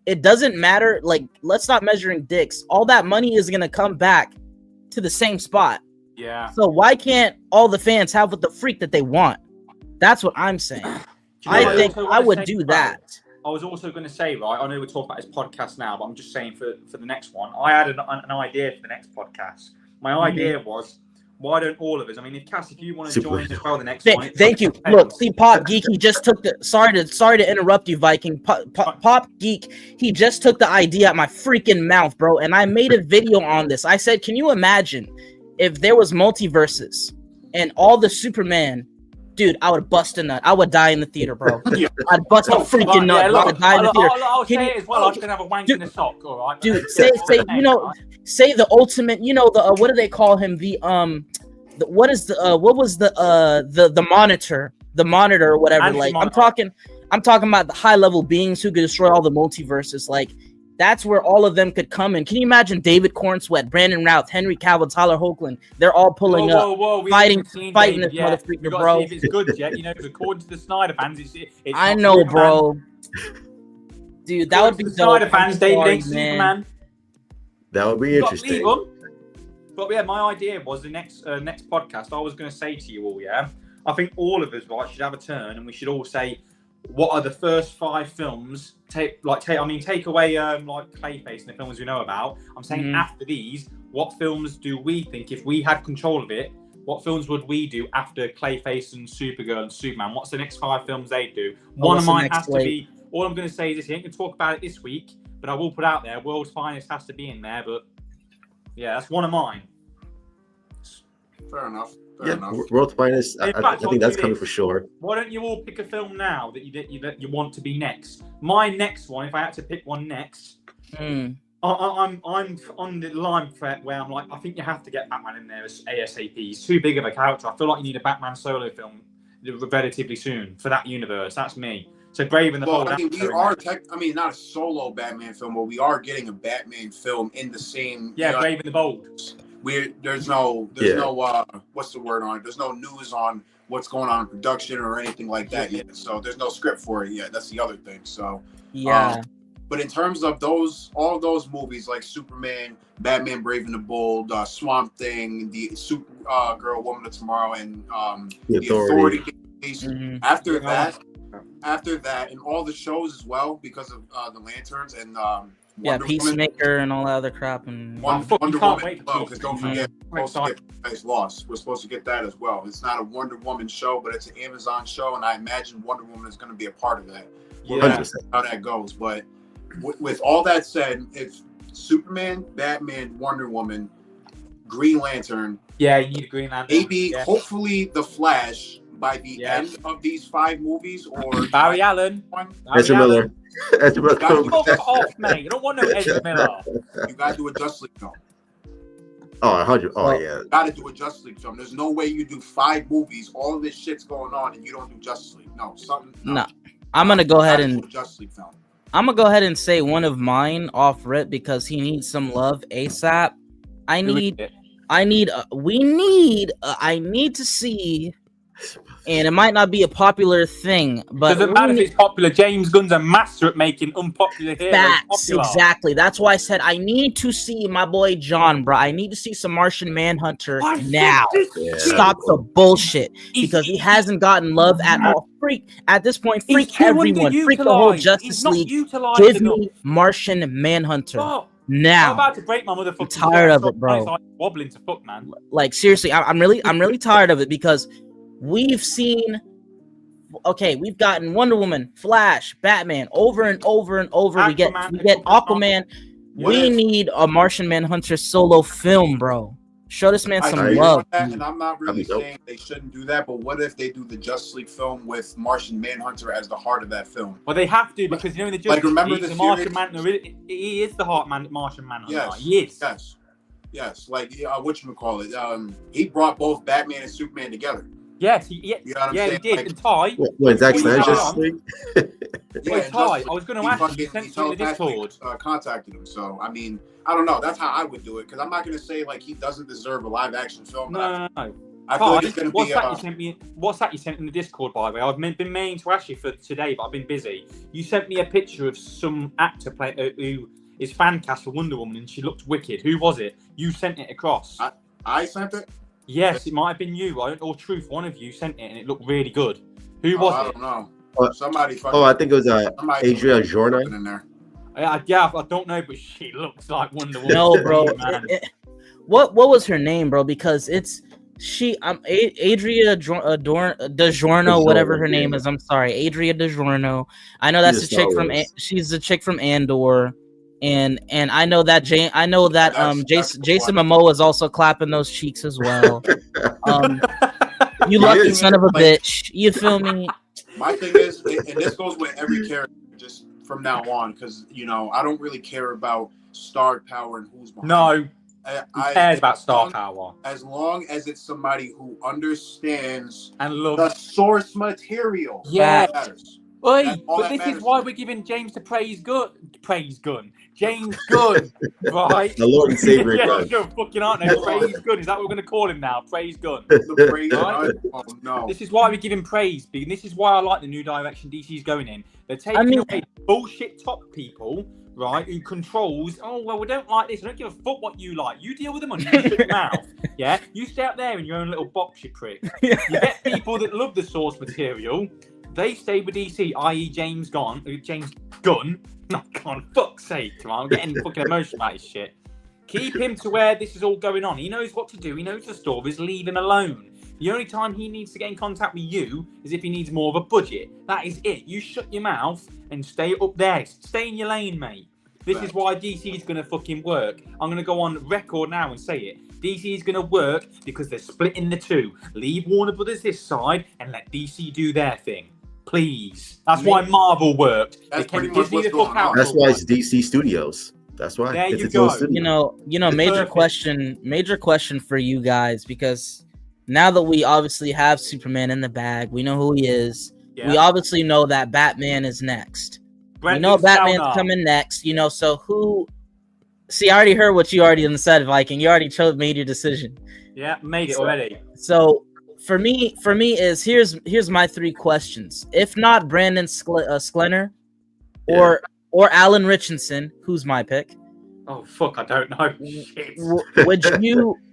it doesn't matter. Like, let's stop measuring dicks. All that money is gonna come back to the same spot. Yeah. So why can't all the fans have what the freak that they want? That's what I'm saying. I think I would do that. I was also going to say, right, I know we're talking about his podcast now, but I'm just saying for the next one, I had an idea for the next podcast. My idea was, why don't all of us? I mean, if you want to join as well, the next one. Thank you. Look, see, Pop Geek, he just took the. Sorry to interrupt you, Viking. Pop Geek, he just took the idea out my freaking mouth, bro. And I made a video on this. I said, can you imagine if there was multiverses and all the Superman? Dude, I would bust a nut. I would die in the theater, bro. I'd bust a freaking nut. I would die in the theater. I'll say it as well. I'm just gonna have a wank in a sock, all right? Dude, say the ultimate. The what do they call him? What was the monitor? The monitor or whatever. Like, I'm talking I'm talking about the high level beings who could destroy all the multiverses. Like, that's where all of them could come in. Can you imagine David Cornsweet, Brandon Routh, Henry Cavill, Tyler Hoechlin? They're all pulling up, fighting David this motherfucker, bro. See if it's good yet, you know, because according to the Snyder fans, it's I know, Superman. bro. Dude, that would be dope. Snyder fans, David ain't Superman. That would be interesting. But yeah, my idea was the next podcast. I was going to say to you all, yeah, I think all of us, right, should have a turn, and we should all say, what are the first 5 films? Take away like Clayface and the films we know about. I'm saying after these, what films do we think, if we had control of it, what films would we do after Clayface and Supergirl and Superman? What's the next 5 films they do? One of mine has to be. All I'm going to say is this: I ain't going to talk about it this week, but I will put out there. World's Finest has to be in there, but yeah, that's one of mine. Fair enough. World's Finest. I think that's coming for sure. Why don't you all pick a film now that you want to be next? My next one, if I had to pick one next, I'm on the line where I'm like, I think you have to get Batman in there as ASAP. He's too big of a character. I feel like you need a Batman solo film relatively soon for that universe. That's me. So Brave and the Bold. I mean, we are not a solo Batman film, but we are getting a Batman film in the same. Yeah, Brave and the Bold. There's no what's the word on it? There's no news on what's going on in production or anything like that yet. So there's no script for it yet. That's the other thing. So yeah. But in terms of all of those movies like Superman, Batman, Brave and the Bold, Swamp Thing, the Supergirl, Woman of Tomorrow, and the Authority. After that, and all the shows as well, because of the Lanterns and Peacemaker and all that other crap, and Wonder Woman as well, because don't forget, we're supposed to get Paradise Lost. We're supposed to get that as well. It's not a Wonder Woman show, but it's an Amazon show, and I imagine Wonder Woman is going to be a part of that. We'll see how that goes. But with all that said, it's Superman, Batman, Wonder Woman, Green Lantern. Yeah, you need a Green Lantern. Maybe, hopefully, The Flash by the end of these 5 movies, or Barry Allen. Ezra Miller. Fuck off, mate. You don't want no Ezra Miller. You gotta do a Justice League film. Oh, 100. Oh, yeah. You gotta do a Justice League film. There's no way you do 5 movies, all of this shit's going on, and you don't do Justice League. No. I'm gonna go ahead and do a Justice League film. I'm gonna go ahead and say one of mine off rip because he needs some love ASAP. I need to see. And it might not be a popular thing, but doesn't matter if it's popular. James Gunn's a master at making unpopular heroes popular. Exactly. That's why I said I need to see my boy John, bro. I need to see some Martian Manhunter now. Stop the bullshit because he hasn't gotten love at all. Freak at this point. Freak everyone. Freak the whole Justice League. Give me Martian Manhunter. Now, I'm about to break my motherfucking. I'm tired of it, bro. Wobbling to fuck, man. Like seriously, I'm really tired of it because we've seen, we've gotten Wonder Woman, Flash, Batman over and over and over. Aquaman, we get Aquaman. We need a Martian Manhunter solo film, bro. Show this man some love. And I'm not really saying they shouldn't do that, but what if they do the Justice League film with Martian Manhunter as the heart of that film? Well, they have to because in the Justice League, the Martian Manhunter, he is the heart Martian Manhunter. Yes, he is. Yes. Like whatchamacallit? He brought both Batman and Superman together. Yes, he did. Like, and Ty. When Zack Snyder Justice League? Ty, I was going to ask you. He sent the Discord. Contacted him. So I mean, I don't know. That's how I would do it because I'm not going to say like he doesn't deserve a live action film. No. I feel like it's going to be. What's that you sent in the Discord, by the way? I've been meaning to ask you for today, but I've been busy. You sent me a picture of some actor who is fan cast for Wonder Woman, and she looked wicked. Who was it? You sent it across. I sent it. Yes, it might have been you, or Truth. One of you sent it, and it looked really good. Who was it? I don't know. Somebody. I think it was Adria Jorna in there. I don't know, but she looks like Wonder Woman. No, bro. What was her name, bro? Because it's Adria DiGiorno, whatever her name is. I'm sorry, Adria DiGiorno. I know that's she's the chick from Andor. And I know that Jason Momoa is also clapping those cheeks as well. You lucky son of a bitch. You feel me? My thing is, and this goes with every character just from now on, because I don't really care about star power and who's behind. No, who cares about star power? As long as it's somebody who understands and loves the source material. Yeah. Oi, That's all but that this matters is why to me. we're giving James the James Gunn, right? The Lord and Savior Yeah, Gunn. sure, fucking aren't they? Praise Gunn, is that what we're going to call him now? Praise Gunn. The praise Right? God. Oh no. This is why we give him praise, and this is why I like the new direction DC's going in. They're taking I mean- away bullshit top people, right, who controls, oh, well, we don't like this. I don't give a fuck what you like. You deal with the money, you shut your mouth. Yeah? You stay out there in your own little box, you prick. You get people that love the source material, they stay with DC, i.e. James Gunn. Oh, God, fuck's sake, come on, I'm getting fucking emotional about his shit. Keep him to where this is all going on. He knows what to do. He knows the stories. Leave him alone. The only time he needs to get in contact with you is if he needs more of a budget. That is it. You shut your mouth and stay up there. Stay in your lane, mate. This is why DC is going to fucking work. I'm going to go on record now and say it. DC is going to work because they're splitting the two. Leave Warner Brothers this side and let DC do their thing. Please. That's why Marvel worked. That's They came pretty to much Disney what's the fuck going on. out. That's why it's DC Studios. That's why. There It's you its own go. studio. Major Perfect. question for you guys, because now that we obviously have Superman in the bag, we know who he is. Yeah. We obviously know that Batman is next. We Brendan know Batman's Stelnar. coming next, so who? See, I already heard what you already said, Viking. You already made your decision. Yeah, made it already. So for me is here's my three questions. If not Brandon Sklenar or Alan Richardson, who's my pick? Oh fuck, I don't know. Shit.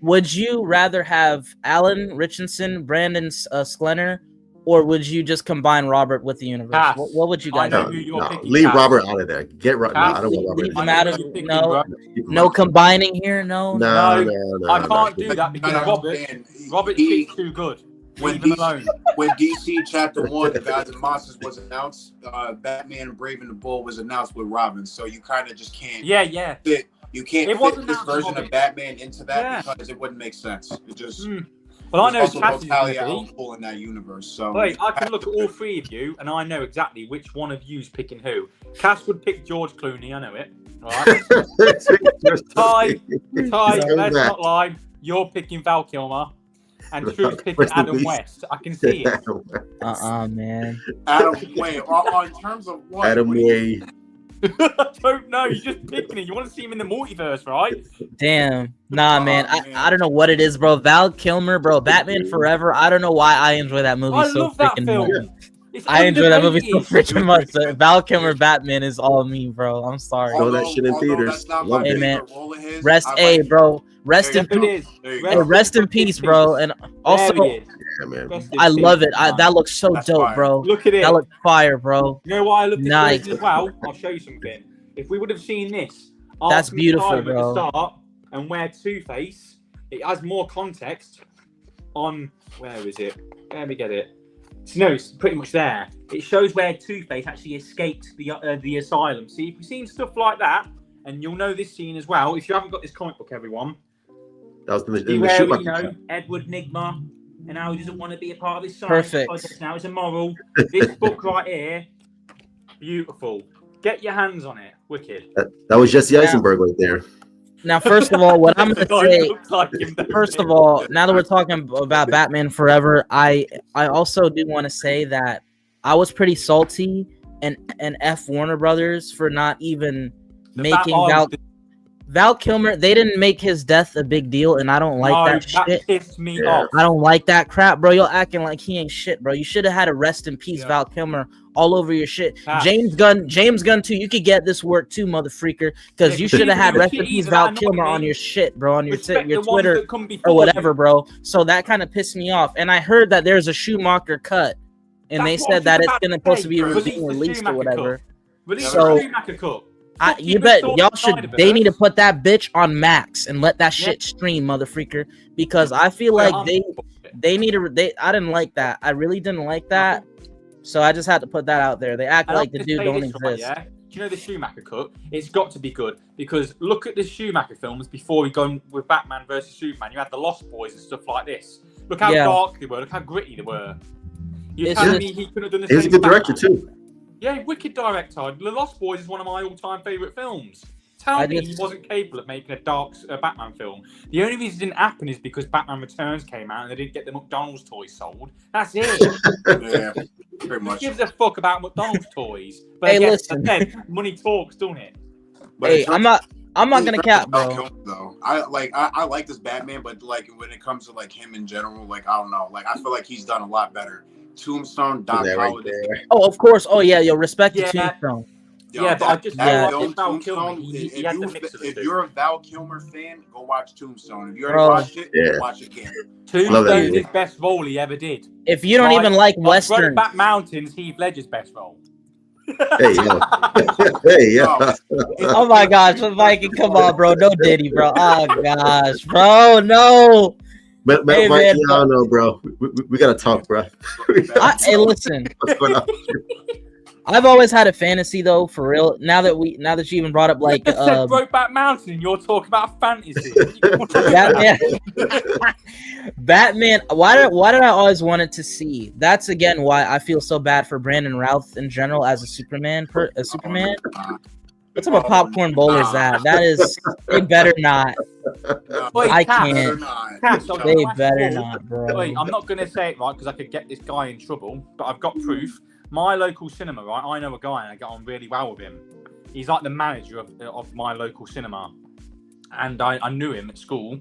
Would you rather have Alan Richardson, Brandon Sklenar, or would you just combine Robert with the universe? Cass. What would you guys I know do? who you're picking, Leave Cass. Robert out of there. Get Robert. No, Cass, I don't want leave Robert. him I out know of who you're picking, no bro. no combining here. No. No, I can't do that because I Robert understand. shit's too good. When Leave him alone. DC Chapter 1, The Gods and Monsters was announced, Batman Brave and the Bold was announced with Robin. So you kind of just can't Yeah. fit. You can't It fit wasn't this announced version Robin. of Batman into that Yeah. because it wouldn't make sense. It just Well, I there's know also Cass is no going Talia to al be. Ghul in that universe. So Wait, I can look at all three of you, and I know exactly which one of you's picking who. Cass would pick George Clooney, I know it. All right. Ty, let's not lie. You're picking Val Kilmer, and Truth's picking Rest in Adam peace. West. I can see it. Man. Adam, wait, on terms of what? Adam What do you- Way. I don't know. You're just picking it. You want to see him in the multiverse, right? Damn. Nah, man. man. I don't know what it is, bro. Val Kilmer, bro. Batman Forever. I don't know why I enjoy that movie I so love that freaking film. much. It's I enjoy that movie so underrated. freaking much. Val Kilmer Batman is all me, bro. I'm sorry. Saw that shit in Although theaters. that's not Loved my it. Hey, man. favorite role of his. Rest, I hey, like- bro. Rest There in you It go. peace. is. There you Hey, go. rest in peace, bro. And also, There he is. Yeah, man. Rest in I peace. love it. That looks so That's dope, fire. bro. Look at it. That looks fire, bro. You know why I love this Nice. version as well? I'll show you something. If we would have seen this, That's Arkham beautiful, Asylum bro. At the start, and where Two-Face, it has more context on where is it? Let me get it. No, it's pretty much there. It shows where Two-Face actually escaped the asylum. See, if you've seen stuff like that, and you'll know this scene as well. If you haven't got this comic book, everyone, That was in the where Schumacher. Edward Nigma, and how he doesn't want to be a part of this science Perfect. project. Now it's a moral. This book right here, beautiful. Get your hands on it. Wicked. That was Jesse Eisenberg right there. Now, first of all, what I'm gonna Guy say. looks like him, doesn't First he? of all, now that we're talking about Batman Forever, I also do want to say that I was pretty salty and F Warner Brothers for not even making Val Kilmer. They didn't make his death a big deal, and I don't like that shit. Pissed me Yeah. off. I don't like that crap, bro. You're acting like he ain't shit, bro. You should have had a rest in peace, Yeah. Val Kilmer, all over your shit. Ah. James Gunn too. You could get this work too, motherfreaker, because Yeah, you but should have he's had doing rest in shit peace, either, Val that annoyed Kilmer me. on your shit, bro, on your Respect your the ones Twitter that come or before whatever, you. bro. So that kind of pissed me off. And I heard that there's a Schumacher cut, and That's they what I said was that just it's about to supposed to say. be Release the released or Schumacher whatever. cut. Release So- the Schumacher cut. Fuck, you You bet saw y'all the should. Snyderverse. They need to put that bitch on Max and let that shit stream, motherfreaker. Because I feel like they need to. I didn't like that. I really didn't like that. So I just had to put that out there. They act And like I'm the gonna dude say don't this exist. right, yeah? Do you know the Schumacher cut? It's got to be good because look at the Schumacher films before we go with Batman versus Superman. You had the Lost Boys and stuff like this. Look how Yeah. dark they were. Look how gritty they were. You're It's telling just- me he couldn't have done the He's a same? good with director Batman? too. Yeah, wicked director. The Lost Boys is one of my all-time favorite films. tell me he wasn't capable of making a dark Batman film. The only reason it didn't happen is because Batman Returns came out and they didn't get the McDonald's toys sold. That's it. Yeah, pretty much. Who gives a fuck about McDonald's toys? But Hey, again, listen. Money talks, don't it? But Hey, I'm not gonna cap, bro. Though I like this Batman, but like when it comes to like him in general, like I don't know, like I feel like he's done a lot better. Tombstone, Doc Holliday. Oh, of course. Oh yeah, yo, respect the Tombstone. But I just Film, Val Kilmer. If you're a Val Kilmer fan, go watch Tombstone. If you already watched it, watch it again. Tombstone's his best role he ever did. If you don't even like Western, Back Mountains, Heath Ledger's best role. Hey, yo. Hey, yo. Oh my gosh, Viking, come on, bro. No Diddy, bro. Oh gosh, bro, no. But Hey, man, man, I don't know, bro. We gotta talk, bro. Hey, listen. What's going on? I've always had a fantasy though, for real. Now that you even brought up like said Brokeback Mountain, and you're talking about fantasy. Batman. Why did I always wanted to see? That's again why I feel so bad for Brandon Routh in general as a Superman. What type of popcorn bowl is that? That is. They better not. Wait, I Cass, can't. Cass, They better not, bro. Wait, I'm not gonna say it right because I could get this guy in trouble, but I've got proof. My local cinema, right? I know a guy and I get on really well with him. He's like the manager of my local cinema, and I knew him at school.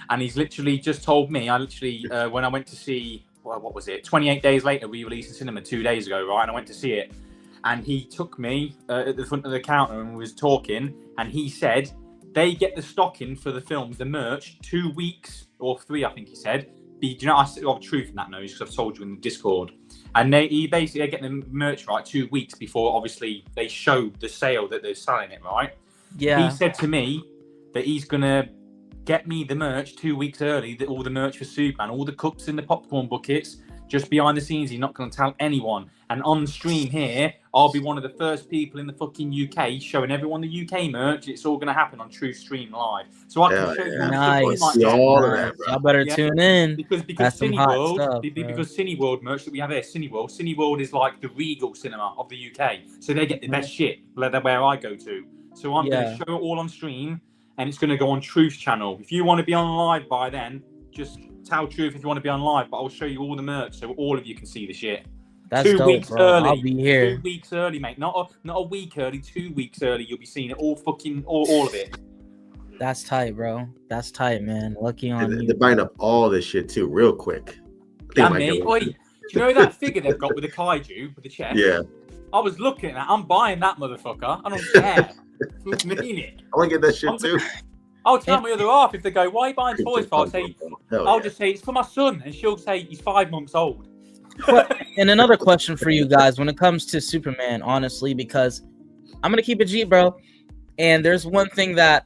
And he's literally just told me. When I went to see, what was it? 28 Days Later, re-released in cinema 2 days ago, right? And I went to see it, and he took me at the front of the counter and was talking, and he said they get the stocking for the films, the merch, 2 weeks or 3, I think he said. Do you know, I have truth in that news because I've told you in the Discord. And he basically get the merch right 2 weeks before, obviously, they show the sale that they're selling it, right? Yeah. He said to me that he's going to get me the merch 2 weeks early, all the merch for Superman, all the cups in the popcorn buckets, just behind the scenes. He's not going to tell anyone. And on stream here, I'll be one of the first people in the fucking UK showing everyone the UK merch. It's all going to happen on True Stream Live. So I can show you nice. all of that, bro. Y'all better tune in. Because Cineworld, stuff, because Cineworld merch that we have here, Cineworld is like the Regal cinema of the UK. So they get the best shit where I go to. So I'm going to show it all on stream, and it's going to go on Truth channel. If you want to be on live by then, just tell Truth if you want to be on live, but I'll show you all the merch so all of you can see the shit. That's 2 dope, weeks bro. early. I'll be here. 2 weeks early, mate. Not a week early. 2 weeks early. You'll be seeing it all of it. That's tight, bro. That's tight, man. Lucky on you. They're buying up all this shit too, real quick. Yeah, mate. Oi, do you know that figure they've got with the kaiju with the chest? Yeah. I was looking at that. I'm buying that motherfucker. I don't care. I mean it. I want to get that shit too. I'll tell my other half if they go, "Why are you buying toys for?" I'll just say it's for my son, and she'll say he's 5 months old. And another question for you guys when it comes to Superman, honestly, because I'm gonna keep it G, bro. And there's one thing that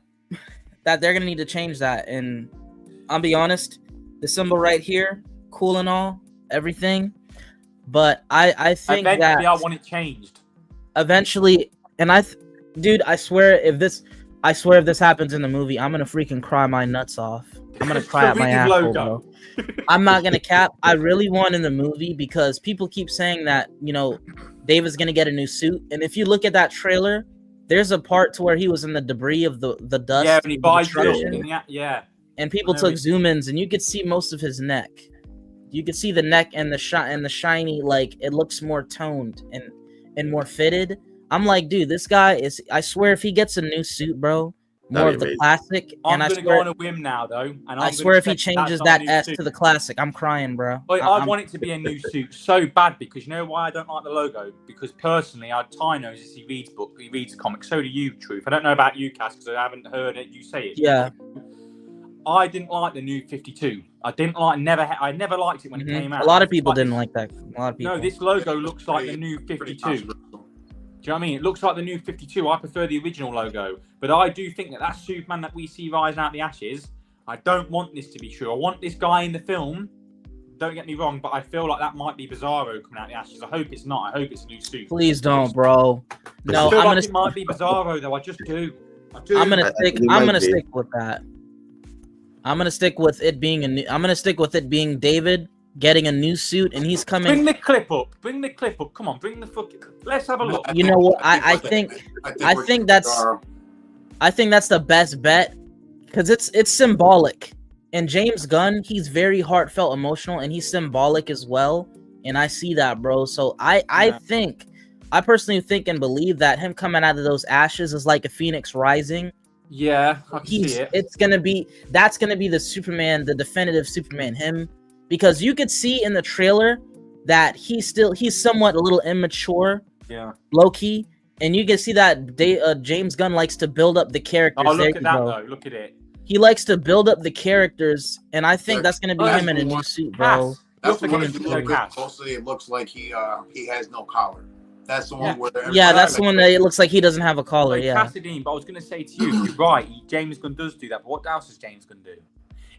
they're gonna need to change that. And I'll be honest, the symbol right here, cool and all, everything. But I think eventually I want it changed. Eventually, and I swear if this happens in the movie, I'm gonna freaking cry my nuts off. I'm gonna cry at my asshole, bro. I'm not gonna cap. I really want in the movie because people keep saying that, you know, David's gonna get a new suit. And if you look at that trailer, there's a part to where he was in the debris of the dust. Yeah, when he buys it. Yeah. And people took zoom-ins, and you could see most of his neck. You could see the neck and the shiny, like it looks more toned and more fitted. I'm like, dude, this guy is. I swear, if he gets a new suit, bro, more of the classic. I'm gonna go on a whim now, though, and I swear if he changes that S to the classic, I'm crying, bro. I want it to be a new suit so bad because you know why I don't like the logo? Because personally, Ty knows this. He reads comics. So do you, Truth. I don't know about you, Cass, because I haven't heard you say it. Yeah. I didn't like the new 52. I never liked it when it came out. A lot of people didn't like that. A lot of people. No, this logo looks like the new 52. Do you know what I mean? It looks like the new 52. I prefer the original logo. But I do think that Superman that we see rising out of the ashes, I don't want this to be true. I want this guy in the film. Don't get me wrong, but I feel like that might be Bizarro coming out of the ashes. I hope it's not. I hope it's a new suit. Please don't, bro. No, I feel like it might be Bizarro, though. I just do. I'm gonna stick with that. I'm gonna stick with it being David getting a new suit, and he's coming. Bring the clip up. Come on, bring the fucking. Let's have a look. You know what? I think that's. I think that's the best bet because it's symbolic. And James Gunn, he's very heartfelt, emotional, and he's symbolic as well. And I see that, bro. So I personally think and believe that him coming out of those ashes is like a phoenix rising. Yeah, I can see it. That's gonna be the Superman, the definitive Superman, him, because you could see in the trailer that he's somewhat a little immature, low key, and you can see that James Gunn likes to build up the characters. Oh, look at that though! Look at it. He likes to build up the characters, and I think that's gonna be him in a new suit, bro. That's the one that you look at. Mostly, it looks like he has no collar. That's the one where that's the one that it looks like he doesn't have a collar. Like Cassidy, but I was gonna say to you, you're right. James Gunn does do that, but what else does James Gunn do?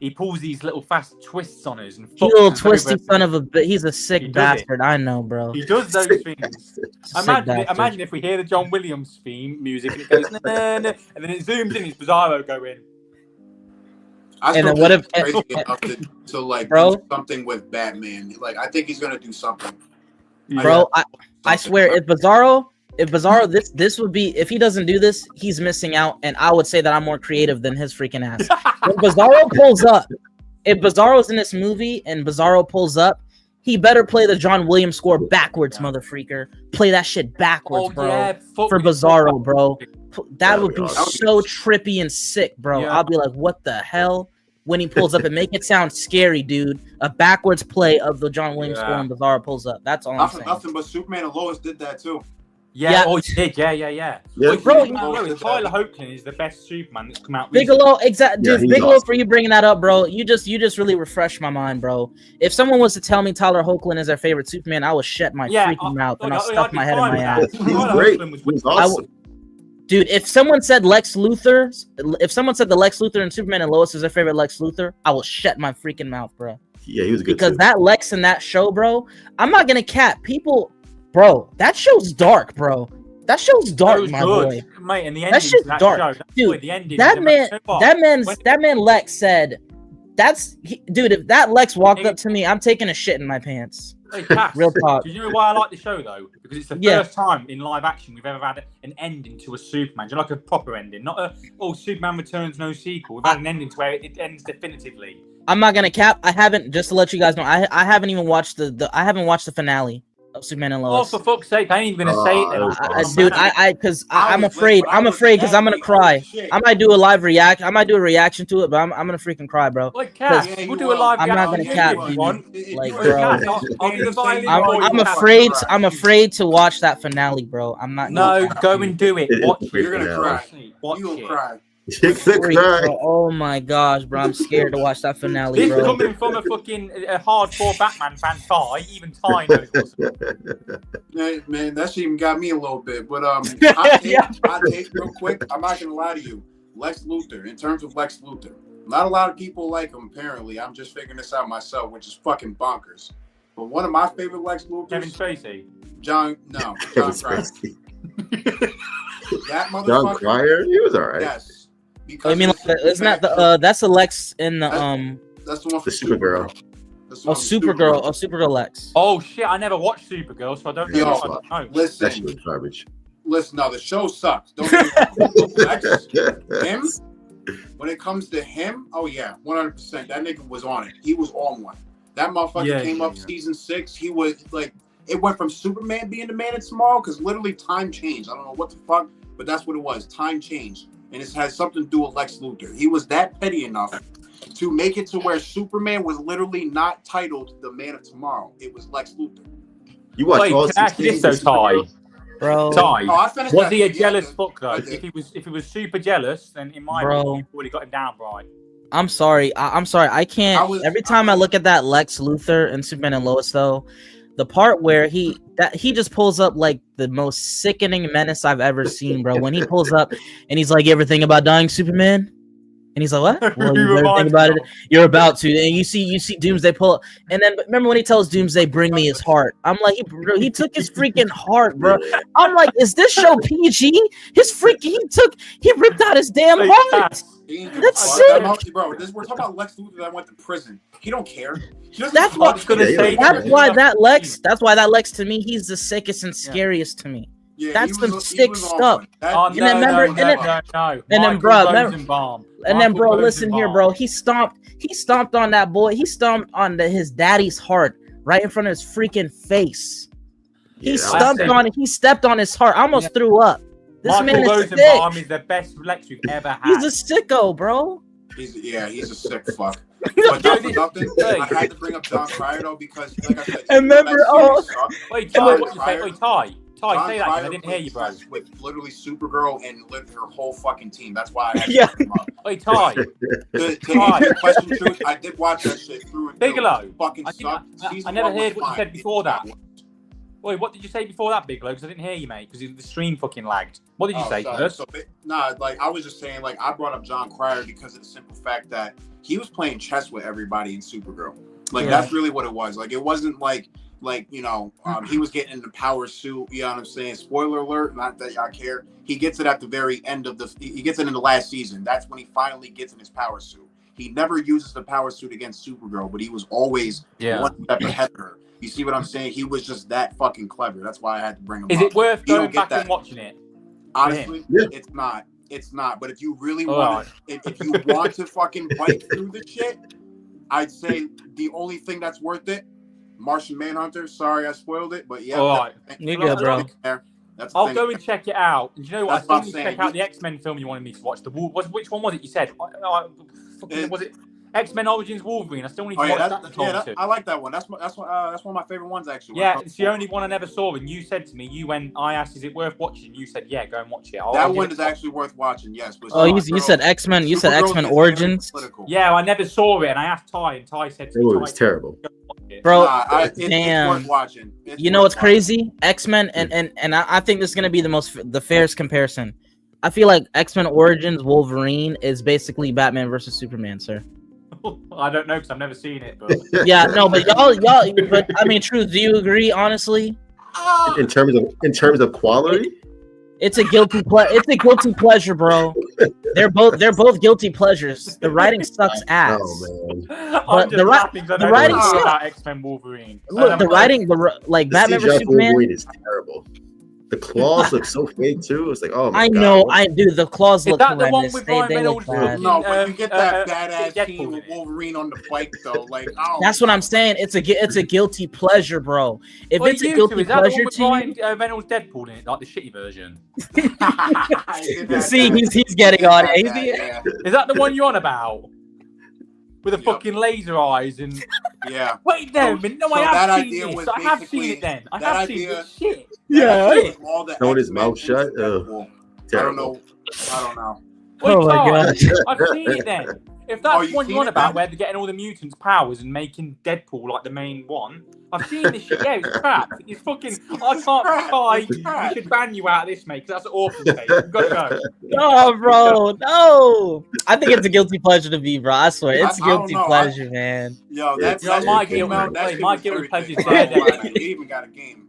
He pulls these little fast twists on us and he's a little twisty son of a bitch. He's a sick bastard. I know, bro. He does those things. Imagine if we hear the John Williams theme music and it goes nah, nah, nah, and then it zooms in, it's Bizarro going. And then what if crazy enough to like do something with Batman? Like I think he's gonna do something. Bro, I swear, if Bizarro, this would be, if he doesn't do this, he's missing out, and I would say that I'm more creative than his freaking ass. When Bizarro pulls up, if Bizarro's in this movie and Bizarro pulls up, he better play the John Williams score backwards, motherfreaker. Play that shit backwards, bro. For Bizarro, bro. That would be so trippy and sick, bro. I'll be like, what the hell? When he pulls up and make it sound scary, dude. A backwards play of the John Williams score and Bizarro pulls up. That's all I'm saying. Nothing but Superman and Lois did that too. Yeah. Oh, he did. Yeah. Bro, Tyler Hoechlin is the best Superman that's come out. Bigelow, exactly. Dude, Bigelow, awesome. For you bringing that up, bro. You just really refreshed my mind, bro. If someone was to tell me Tyler Hoechlin is their favorite Superman, I would shut my freaking mouth and I'll stuff my head in my ass. He's great. He's awesome. Dude, if someone said the Lex Luthor and Superman and Lois is their favorite Lex Luthor, I will shut my freaking mouth, bro. Yeah, he was good. Because that Lex in that show, bro, I'm not gonna cap. People, bro, that show's dark, bro. That show's dark, my boy. Mate, and the ending that shit's dark. Dude, that man Lex said, dude, if that Lex walked up to me, I'm taking a shit in my pants. Hey, Cass, real talk. Do you know why I like the show though? Because it's the first time in live action we've ever had an ending to a Superman. Do you like a proper ending? Not Superman Returns, no sequel. We've had an ending to where it ends definitively. I'm not gonna cap. I haven't, just to let you guys know, I haven't even watched I haven't watched the finale of Superman and Lois. Oh, for fuck's sake! I ain't even gonna say it. Dude, because I'm afraid because I'm gonna cry. I might do a live react. I might do a reaction to it, but I'm gonna freaking cry, bro. Like, Cass, we'll do a live. I'm not gonna cap, dude. Like, bro, I'm afraid to watch that finale, bro. I'm not. No, go and do it. Watch it. You're gonna cry. Watch it. Cry. Oh my gosh, bro! I'm scared to watch that finale, bro. This coming from a fucking hardcore Batman fan, Ty. Even Ty knows. Man, that shit even got me a little bit. But I take real quick. I'm not gonna lie to you. Lex Luthor. In terms of Lex Luthor, not a lot of people like him. Apparently, I'm just figuring this out myself, which is fucking bonkers. But one of my favorite Lex Luthors, Kevin Spacey. John Cryer. That motherfucker. John Cryer, he was alright. Yes. I mean, isn't that the that's the Lex in the That's the one for Supergirl. Supergirl. Supergirl Lex. Oh shit! I never watched Supergirl, so I don't know. Listen, that shit was garbage. Listen, no, the show sucks. Don't get me him. When it comes to him, oh yeah, 100%. That nigga was on it. He was on one. That motherfucker came up season 6. He was like, it went from Superman being the man of tomorrow because literally time changed. I don't know what the fuck, but that's what it was. Time changed. And it has something to do with Lex Luthor. He was that petty enough to make it to where Superman was literally not titled the Man of Tomorrow. It was Lex Luthor. You watched all 16 Ty. Bro. Ty. Was he a jealous fuck though? If he was super jealous, then in my opinion, you already got him down right. I'm sorry. I'm sorry. I can't. Every time I look at that Lex Luthor and Superman and Lois, though, the part where he just pulls up like the most sickening menace I've ever seen, bro. When he pulls up and he's like, "You ever think about dying, Superman?" And he's like, "What?" Well, you ever think about it? You're about to. And you see Doomsday pull up. And then remember when he tells Doomsday, "Bring me his heart." I'm like, he took his freaking heart, bro. I'm like, is this show PG? He ripped out his damn heart. That's sick, bro. We're talking about Lex Luthor that went to prison. He don't care. That's what I'm gonna say. That's why that Lex to me, he's the sickest and scariest to me. Yeah, That's he some was sick on stuff. one. That- Oh, And then remember- and then- no. and then, Michael bro, remember- Rosenbaum. And then, bro, Michael listen here, Rosenbaum. bro. He stomped on that boy. He stomped on his daddy's heart right in front of his freaking face. He Yeah, stepped on his heart. I almost threw up. This Michael man is Rosenbaum sick. is the best Lex we've ever had. He's a sicko, bro. He's a sick fuck. But not for nothing, Hey. I had to bring up John Cryer though because, like I said, And remember, that series sucked. Wait, John Ty, what you say? Cryer- Wait, Ty, John say that 'cause I Cryer didn't hear you, bro. plays with literally Supergirl and her whole fucking team. That's why I had Yeah. to bring him up. Wait, Ty, To answer your question, truth, I did watch that shit through and through. Bigelow. It fucking I sucked. I Season never one was heard what you fine. said before that. Season Wait, what did you say before that, Bigelow? Because I didn't hear you, mate. Because the stream fucking lagged. What did you say sorry. first? So, like I was just saying, like I brought up John Cryer because of the simple fact that he was playing chess with everybody in Supergirl. Like that's really what it was. Like it wasn't like he was getting in the power suit. You know what I'm saying? Spoiler alert! Not that I care. He gets it at the very end of he gets it in the last season. That's when he finally gets in his power suit. He never uses the power suit against Supergirl, but he was always one step ahead of her. You see what I'm saying? He was just that fucking clever. That's why I had to bring him up. Is it worth You don't going get back that. and watching it? Honestly, Yeah. it's not. It's not. But if you really All want to, if you want to fucking bite through the shit, I'd say the only thing that's worth it, Martian Manhunter. Sorry, I spoiled it, but yeah. All right. You good, bro. That's I'll go and check it out. And do you know what? That's I what still I'm need to check saying. out the X-Men film you wanted me to watch. Which one was it you said? Was it X-Men Origins Wolverine? I still need to watch that. I like that one. That's one of my favorite ones actually. Yeah, it's the only one I never saw. And you said to me, I asked, is it worth watching? You said, yeah, go and watch it. That one is actually worth watching. Yes. But You said X-Men. You said X-Men Origins. Yeah, I never saw it, and I asked Ty, and Ty said, it was terrible. Bro, it's worth watching. You know what's crazy? X-Men and I think this is gonna be the fairest comparison. I feel like X-Men Origins Wolverine is basically Batman versus Superman, sir. I don't know because I've never seen it. But Yeah, no, but y'all, but I mean, truth. Do you agree? Honestly, In terms of quality, it's a guilty pleasure, bro. They're both guilty pleasures. The writing sucks ass. oh man, I'm just laughing 'cause I know writing nothing sucks. about X-Men Wolverine. Look, the writing, like Batman vs CGI Superman. Wolverine is terrible. The claws look so fake too. It's like, oh my I god. know, dude. The claws Is look that the one horrendous. with They Ryan look Reynolds? bad. No, but you get that badass Deadpool scene with in it. Wolverine on the bike though. Like, That's what I'm saying. It's a guilty pleasure, bro. If Well, it's a you guilty two, is that the one pleasure with to you, Ryan Reynolds Deadpool in it, like the shitty version? see, he's getting on it. Yeah. Is that the one you're on about? With the Yep. fucking laser eyes and Yeah. wait there a minute. No, so I that have idea seen was this. I have seen basically- it then. I that have seen idea- this shit. Yeah. All the Throwing his X-Men mouth shut? into Deadpool. Terrible. I don't know. Wait, Oh my Ty, gosh. I've seen it then. If Oh, that's you've one seen you're on it about then? where they're getting all the mutants' powers and making Deadpool like the main one, I've seen this shit. Yeah, it's crap. It's fucking. I can't try. We should ban you out of this, mate, because that's awful. Mate. You've got to go. No, bro, no. I think it's a guilty pleasure to me, bro. I swear, it's a I don't guilty know. pleasure, man. Yo, Yeah, that's you know, that my shit came guilty- out. that wait, shit my was guilty everything. pleasure's there. They even got a game.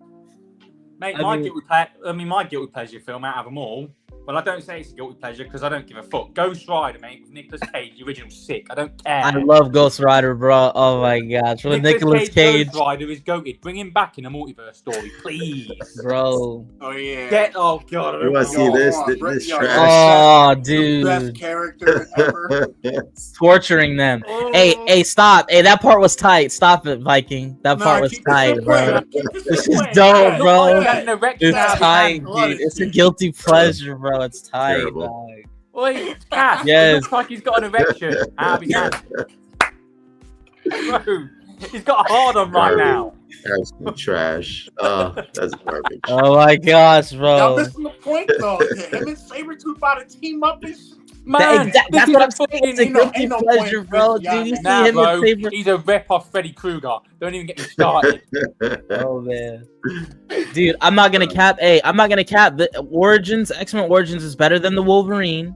Mate, I my mean- guilty pleasure film out of them all. Well, I don't say it's a guilty pleasure because I don't give a fuck. Ghost Rider, mate, with Nicolas Cage, the original sick. I don't care. I love Ghost Rider, bro. Oh my gosh, with Nicolas Cage, Ghost Rider is goated. Bring him back in a multiverse story, please. bro. Oh yeah. Oh god. I You don't want to know. see this? Yo, This yo, trash. Oh, Best dude, character ever. torturing them. Oh. Hey, stop. Hey, that part was tight. Stop it, Viking. That Nah, part was keep this tight, shit bro. quick. Keep this This shit is quick. dope, Yeah, bro. look It's at that. tight, It's tight, blood dude. is It's a shit. guilty pleasure, bro. It's tight, Terrible. dog. Wait, Cass, Yes. it looks like he's got an erection out of his hand. Bro, he's got a hard on right now. Absolute trash. That's garbage. Oh my gosh, Y'all bro. missing the point though. Him and Sabretooth about to team up and shit. Man, That's this what I'm is saying. It's a ain't no- guilty ain't no pleasure, point, bro. Chris. Dude, you see Nah, him bro, with Saber. he's a rip-off Freddy Krueger. Don't even get me started. Oh man, dude, I'm not gonna cap. Hey, I'm not gonna cap. The X-Men Origins is better than the Wolverine.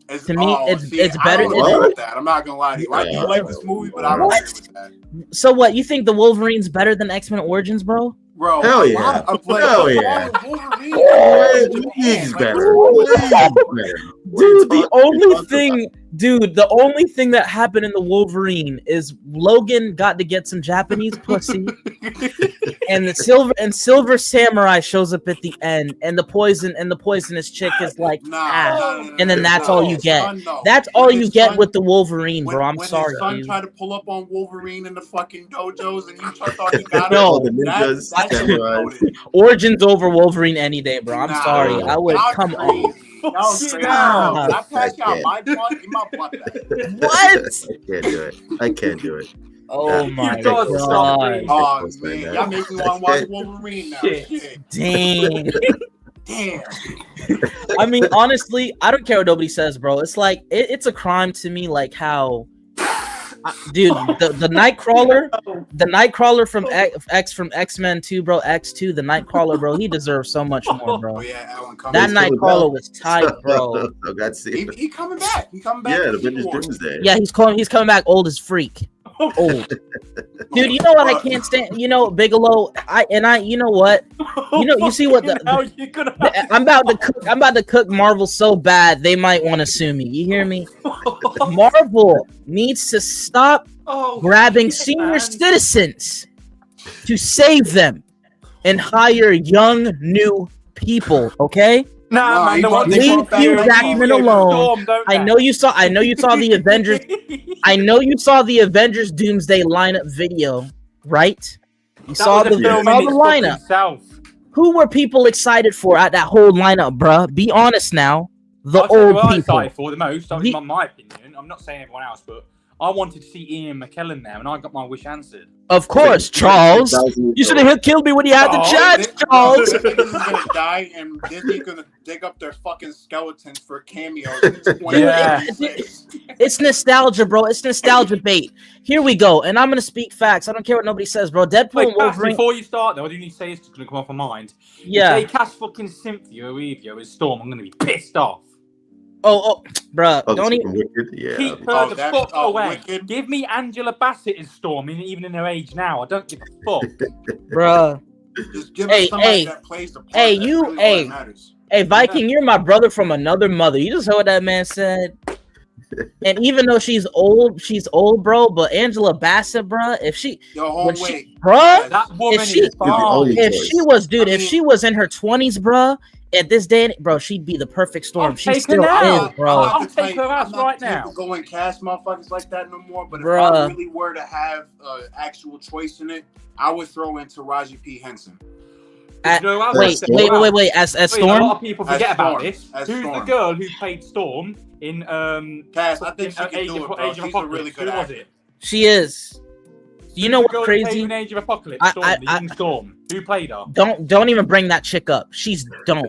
To me, it's better- I don't agree with that. I'm not gonna lie to you. I do like this movie, but I don't agree with that. So what? You think the Wolverine's better than X-Men Origins, bro? Bro, Hell a yeah. lot of- like, Hell yeah. Wolverine, He's like, better. what He's the- better. Dude, the only thing that happened in the Wolverine is Logan got to get some Japanese pussy. and the silver samurai shows up at the end, and the poisonous chick is like, and then that's all you get. That's all you get with the Wolverine, bro. I'm sorry, his son dude. tried to pull up on Wolverine in the fucking dojos, and you thought he got No, the ninjas, samurais. Origins over Wolverine any day, bro. I'm sorry. I would come on. Y'all I pass y'all my blunt, you my blunt back. What? I can't do it. Oh my God. god! Oh man, y'all make me want to watch Wolverine now. Shit. Dang. Damn. I mean, honestly, I don't care what nobody says, bro. It's like it's a crime to me, like how, dude, the Nightcrawler from X-Men 2, bro, X2, the Nightcrawler, bro, he deserves so much more, bro. Oh, yeah, Alan, that Nightcrawler was tight, bro. He coming back. He coming back. Yeah, the Avengers Doomsday. Yeah, he's coming back old as freak. Old. Dude, you know what I can't stand? You know, Bigelow, you know what? You see what I'm about to cook Marvel so bad they might want to sue me. You hear me? Marvel needs to stop grabbing senior citizens to save them and hire young new people, okay? Leave Hugh Jackman alone. I know you saw the Avengers. I know you saw the Avengers Doomsday lineup video, right? You saw the lineup. Who were people excited for at that whole lineup, bruh? Be honest now. The old people. Excited for the most. In my opinion, I'm not saying everyone else, but I wanted to see Ian McKellen there, and I got my wish answered. Of course, Charles. You should have killed me when you had the chance, Charles. Disney's gonna die, and Disney's gonna dig up their fucking skeletons for cameos. It's nostalgia, bro. It's nostalgia bait. Here we go, and I'm gonna speak facts. I don't care what nobody says, bro. Deadpool and Wolverine. Before you start, though, I do need to say this. It's gonna come off my mind. Yeah. If they cast fucking Cynthia Erivo as Storm, I'm gonna be pissed off. Bruh, don't even keep her the fuck away. Wicked. Give me Angela Bassett as Storm, even in her age now. I don't give a fuck, bruh. Just give us somebody that plays the part. Hey, Viking, you're my brother from another mother. You just heard what that man said. And even though she's old, bro. But Angela Bassett, bruh, if she, bruh, that woman if she was in her 20s, bruh. At this day, bro, she'd be the perfect Storm. She still is, bro. I'll take her out right now. Go and cast motherfuckers like that no more. But if I really were to have actual choice in it, I would throw in Taraji P. Henson. Wait. As Storm? A lot of people forget about this. Who's the girl who played Storm in Cass, I think she can do it, bro. She's a really good actor. She is. You know what's crazy? In Age of Apocalypse, Storm. Who played her? Don't even bring that chick up. She's from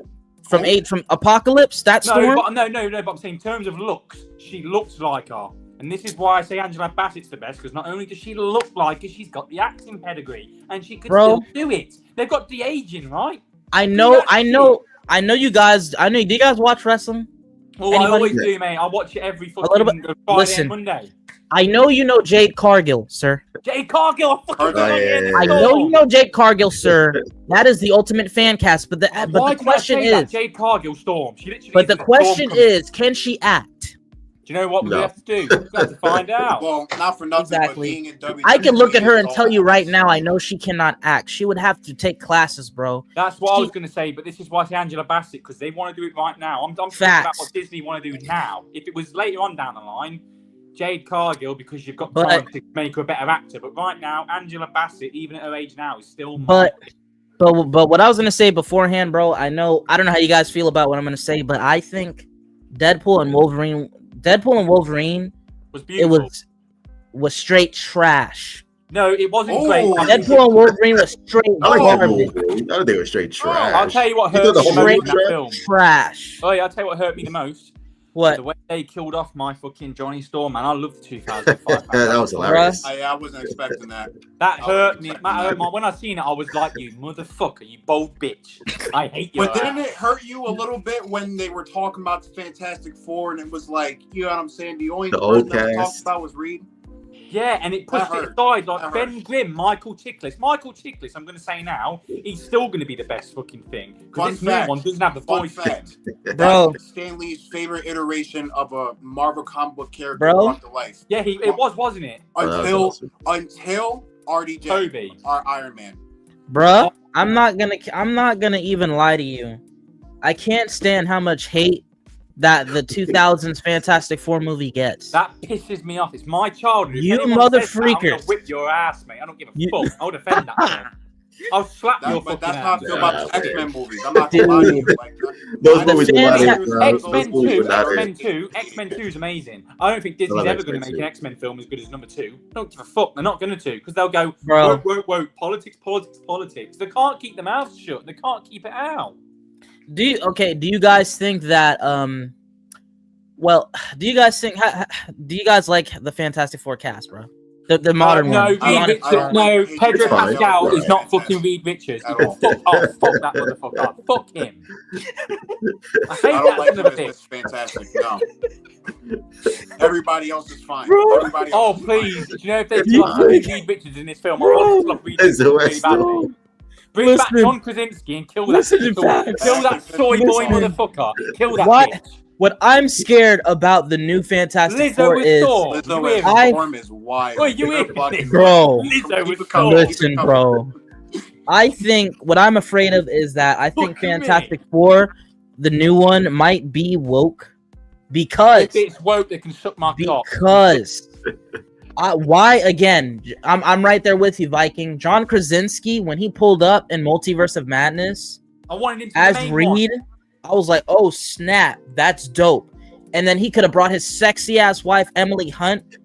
Apocalypse. That Storm. But I'm saying in terms of looks, she looks like her, and this is why I say Angela Bassett's the best, because not only does she look like her, she's got the acting pedigree, and she could still do it. They've got de-aging, right? I know. You guys. Do you guys watch wrestling? Oh, I always do, mate. I watch it every fucking Friday and Monday. I know you know Jade Cargill, sir. Jade Cargill, I know you know Jade Cargill, sir. That is the ultimate fan cast. But the question is, Jade Cargill Storm. She literally. But the question is, can she act? Do you know what we have to do? We have to find out. Well, not for nothing. Exactly. But being in WWE, I can look at her and tell you right now, I know she cannot act. She would have to take classes, bro. That's what I was going to say, but this is why I say Angela Bassett, because they want to do it right now. I'm talking about what Disney want to do now. If it was later on down the line, Jade Cargill, because you've got time to make her a better actor. But right now, Angela Bassett, even at her age now, is still. But what I was gonna say beforehand, bro. I don't know how you guys feel about what I'm gonna say, but I think Deadpool and Wolverine was beautiful. It was straight trash. No, it wasn't great. Deadpool and Wolverine was straight garbage. I don't think it was straight trash. I'll tell you what hurt me the most in that film. Trash. Oh yeah, I'll tell you what hurt me the most. What? The way they killed off my fucking Johnny Storm, man. I loved 2005. That was hilarious. I wasn't expecting that. That hurt me. When I seen it, I was like, you motherfucker, you bold bitch. I hate you. But didn't it hurt you a little bit when they were talking about the Fantastic Four and it was like, you know what I'm saying? The only person that talked about was Reed. Yeah, and it pushed it aside. Like Ben Grimm, Michael Chiklis, I'm going to say now, he's still going to be the best fucking thing. Because this new one doesn't have the voice yet. Bro. That's Stan Lee's favorite iteration of a Marvel comic book character brought to life. Yeah, it was, wasn't it? Until RDJ, Toby. our Iron Man. Bruh, I'm not gonna even lie to you. I can't stand how much hate that the 2000s Fantastic Four movie gets. That pisses me off. It's my childhood. If You anyone says that, I'm motherfreakers. gonna whip your ass, mate. I don't give a fuck. I'll defend that. Man. I'll slap your But fucking that's how I ass. feel about the X-Men movies. I'm not gonna lie to you. Like, Those movies were not it, bro. Those X-Men movies 2, were not it. X-Men 2 is amazing. I don't think Disney's love ever going to X-Men make 2. an X-Men film as good as number 2. Don't give a fuck. They're not going to, because they'll go, Bro. woke, politics. They can't keep their mouths shut. They can't keep it out. Do you guys think that do you guys like the Fantastic Four cast, bro? The modern no, one. No, Pedro fine. Pascal It's is not fucking Reed Richards. At Fuck all. that motherfucker. Fuck him. I hate I don't that like son him of a as bitch. this Fantastic. No. Everybody else is fine. Bro. Everybody Oh, else is please. Do you know if they You- kill Reed Richards in this film, I want to stop Reed It's Richards the really West, badly. Bring back Listen. John Krasinski and kill that Listen to kill facts. that soy boy Listen. motherfucker. Kill that What? bitch. What I'm scared about the new Fantastic Lizzo Four with is, Thor. Lizzo You as hear I- me? Storm is wild. Oi, you hear Everybody- me? Bro. Lizzo Keep with it coming. Thor. Keep it listen, coming. bro. I think what I'm afraid of is that I think Fucking Fantastic Four, the new one, might be woke because If it's woke, they can suck my cock. why again? I'm right there with you, Viking. John Krasinski, when he pulled up in Multiverse of Madness I wanted him to be as the main Reed, I was like, oh snap, that's dope. And then he could have brought his sexy ass wife Emily Hunt,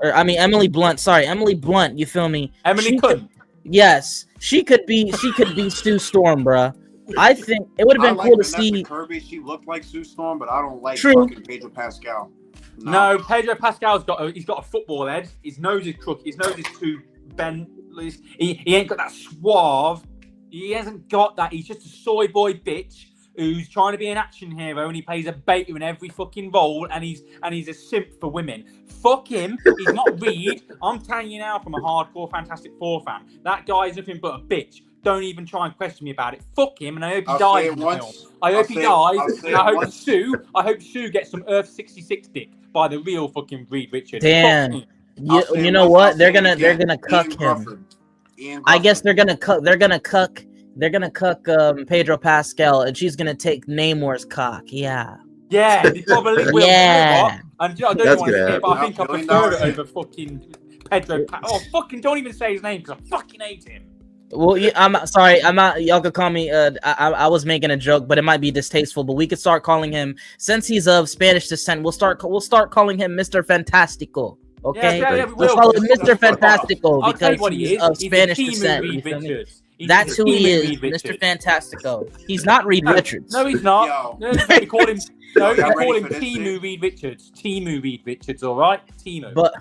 Emily Blunt. Sorry, Emily Blunt. You feel me? one. Emily She couldn't. Yes, she could be Sue Storm, bruh. I think it would have I been like cool to Vanessa see. Kirby. She looked like Sue Storm, but I don't like True. fucking Pedro Pascal. No, Pedro Pascal's got a football head. His nose is crooked. His nose is too bent. He ain't got that suave. He hasn't got that. He's just a soy boy bitch who's trying to be an action hero, and he plays a beta in every fucking role, and he's a simp for women. Fuck him. He's not Reed. I'm telling you now, from a hardcore Fantastic Four fan, that guy is nothing but a bitch. Don't even try and question me about it. Fuck him, and I hope he I'll dies say it in the once. film. I hope he dies, and I hope once. Sue gets some Earth 66 dick by the real fucking Reed Richards. Damn. Fuck him. You know what? They're gonna cuck him. I guess they're gonna cuck Pedro Pascal, and she's gonna take Namor's cock. Yeah. Yeah, they probably will. Yeah. And I don't That's want to gonna say it, but I happen. think I $1 prefer it billion. over fucking Pedro. Oh, fucking don't even say his name because I fucking hate him. Well, I'm sorry. I'm not. Y'all could call me. I was making a joke, but it might be distasteful. But we could start calling him, since he's of Spanish descent. We'll start calling him Mr. Fantastico. Okay, Yeah, we we'll will. call him Mr. Fantastico I'll tell you because what he he's is. of He's Spanish a Timu descent. Reed you feel me? Richards. He's That's a who he Timu is, Reed Mr. Richards. Fantastico. He's not Reed Richards. No, he's not. Yo. No, we call him. No, we Y'all call ready him for this Timu shit? Reed Richards. Timu Reed Richards. All right, Timu. But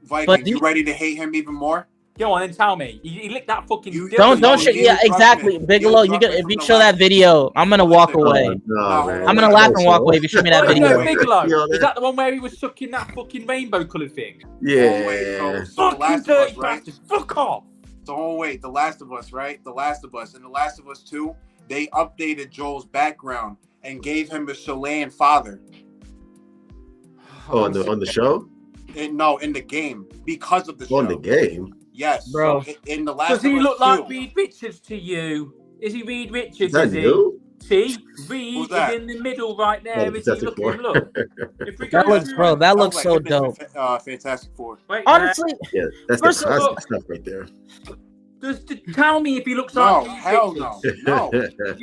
Vikings, do you you- ready to hate him even more? Go on and tell me. He licked that fucking. You- dildo. don't you shit. gave Yeah, me exactly. Druckmann. Bigelow, You you gave get if Druckmann you from show the that last- video, I'm gonna walk Listen. away. No, man. I'm gonna laugh and walk away if you show me that Oh, video. no, Bigelow. You know Is that the one where he was sucking that fucking rainbow coloured thing? Yeah. So The Fucking Last of dirty Us, right? bastard. Fuck off. So wait, The Last of Us, right? The Last of Us. In The Last of Us 2, they updated Joel's background and gave him a Chilean father. Oh, on the show? No, in the game, because of the show. On the game? Yes, Bro. So in The Last Does of he Us look 2, like Reed Richards to you? Is he Reed Richards? Is that Is he? new? See, Reed Who's is that? in the middle right there. Oh, Is he? Look, Fantastic Four. look. If we That go looks, through- bro. That looks Sounds so like him dope. in Fantastic Four. Wait, Honestly, Yeah, that's First the of all- classic stuff right there. just tell me if he looks No, like Reed hell Richards. no. No.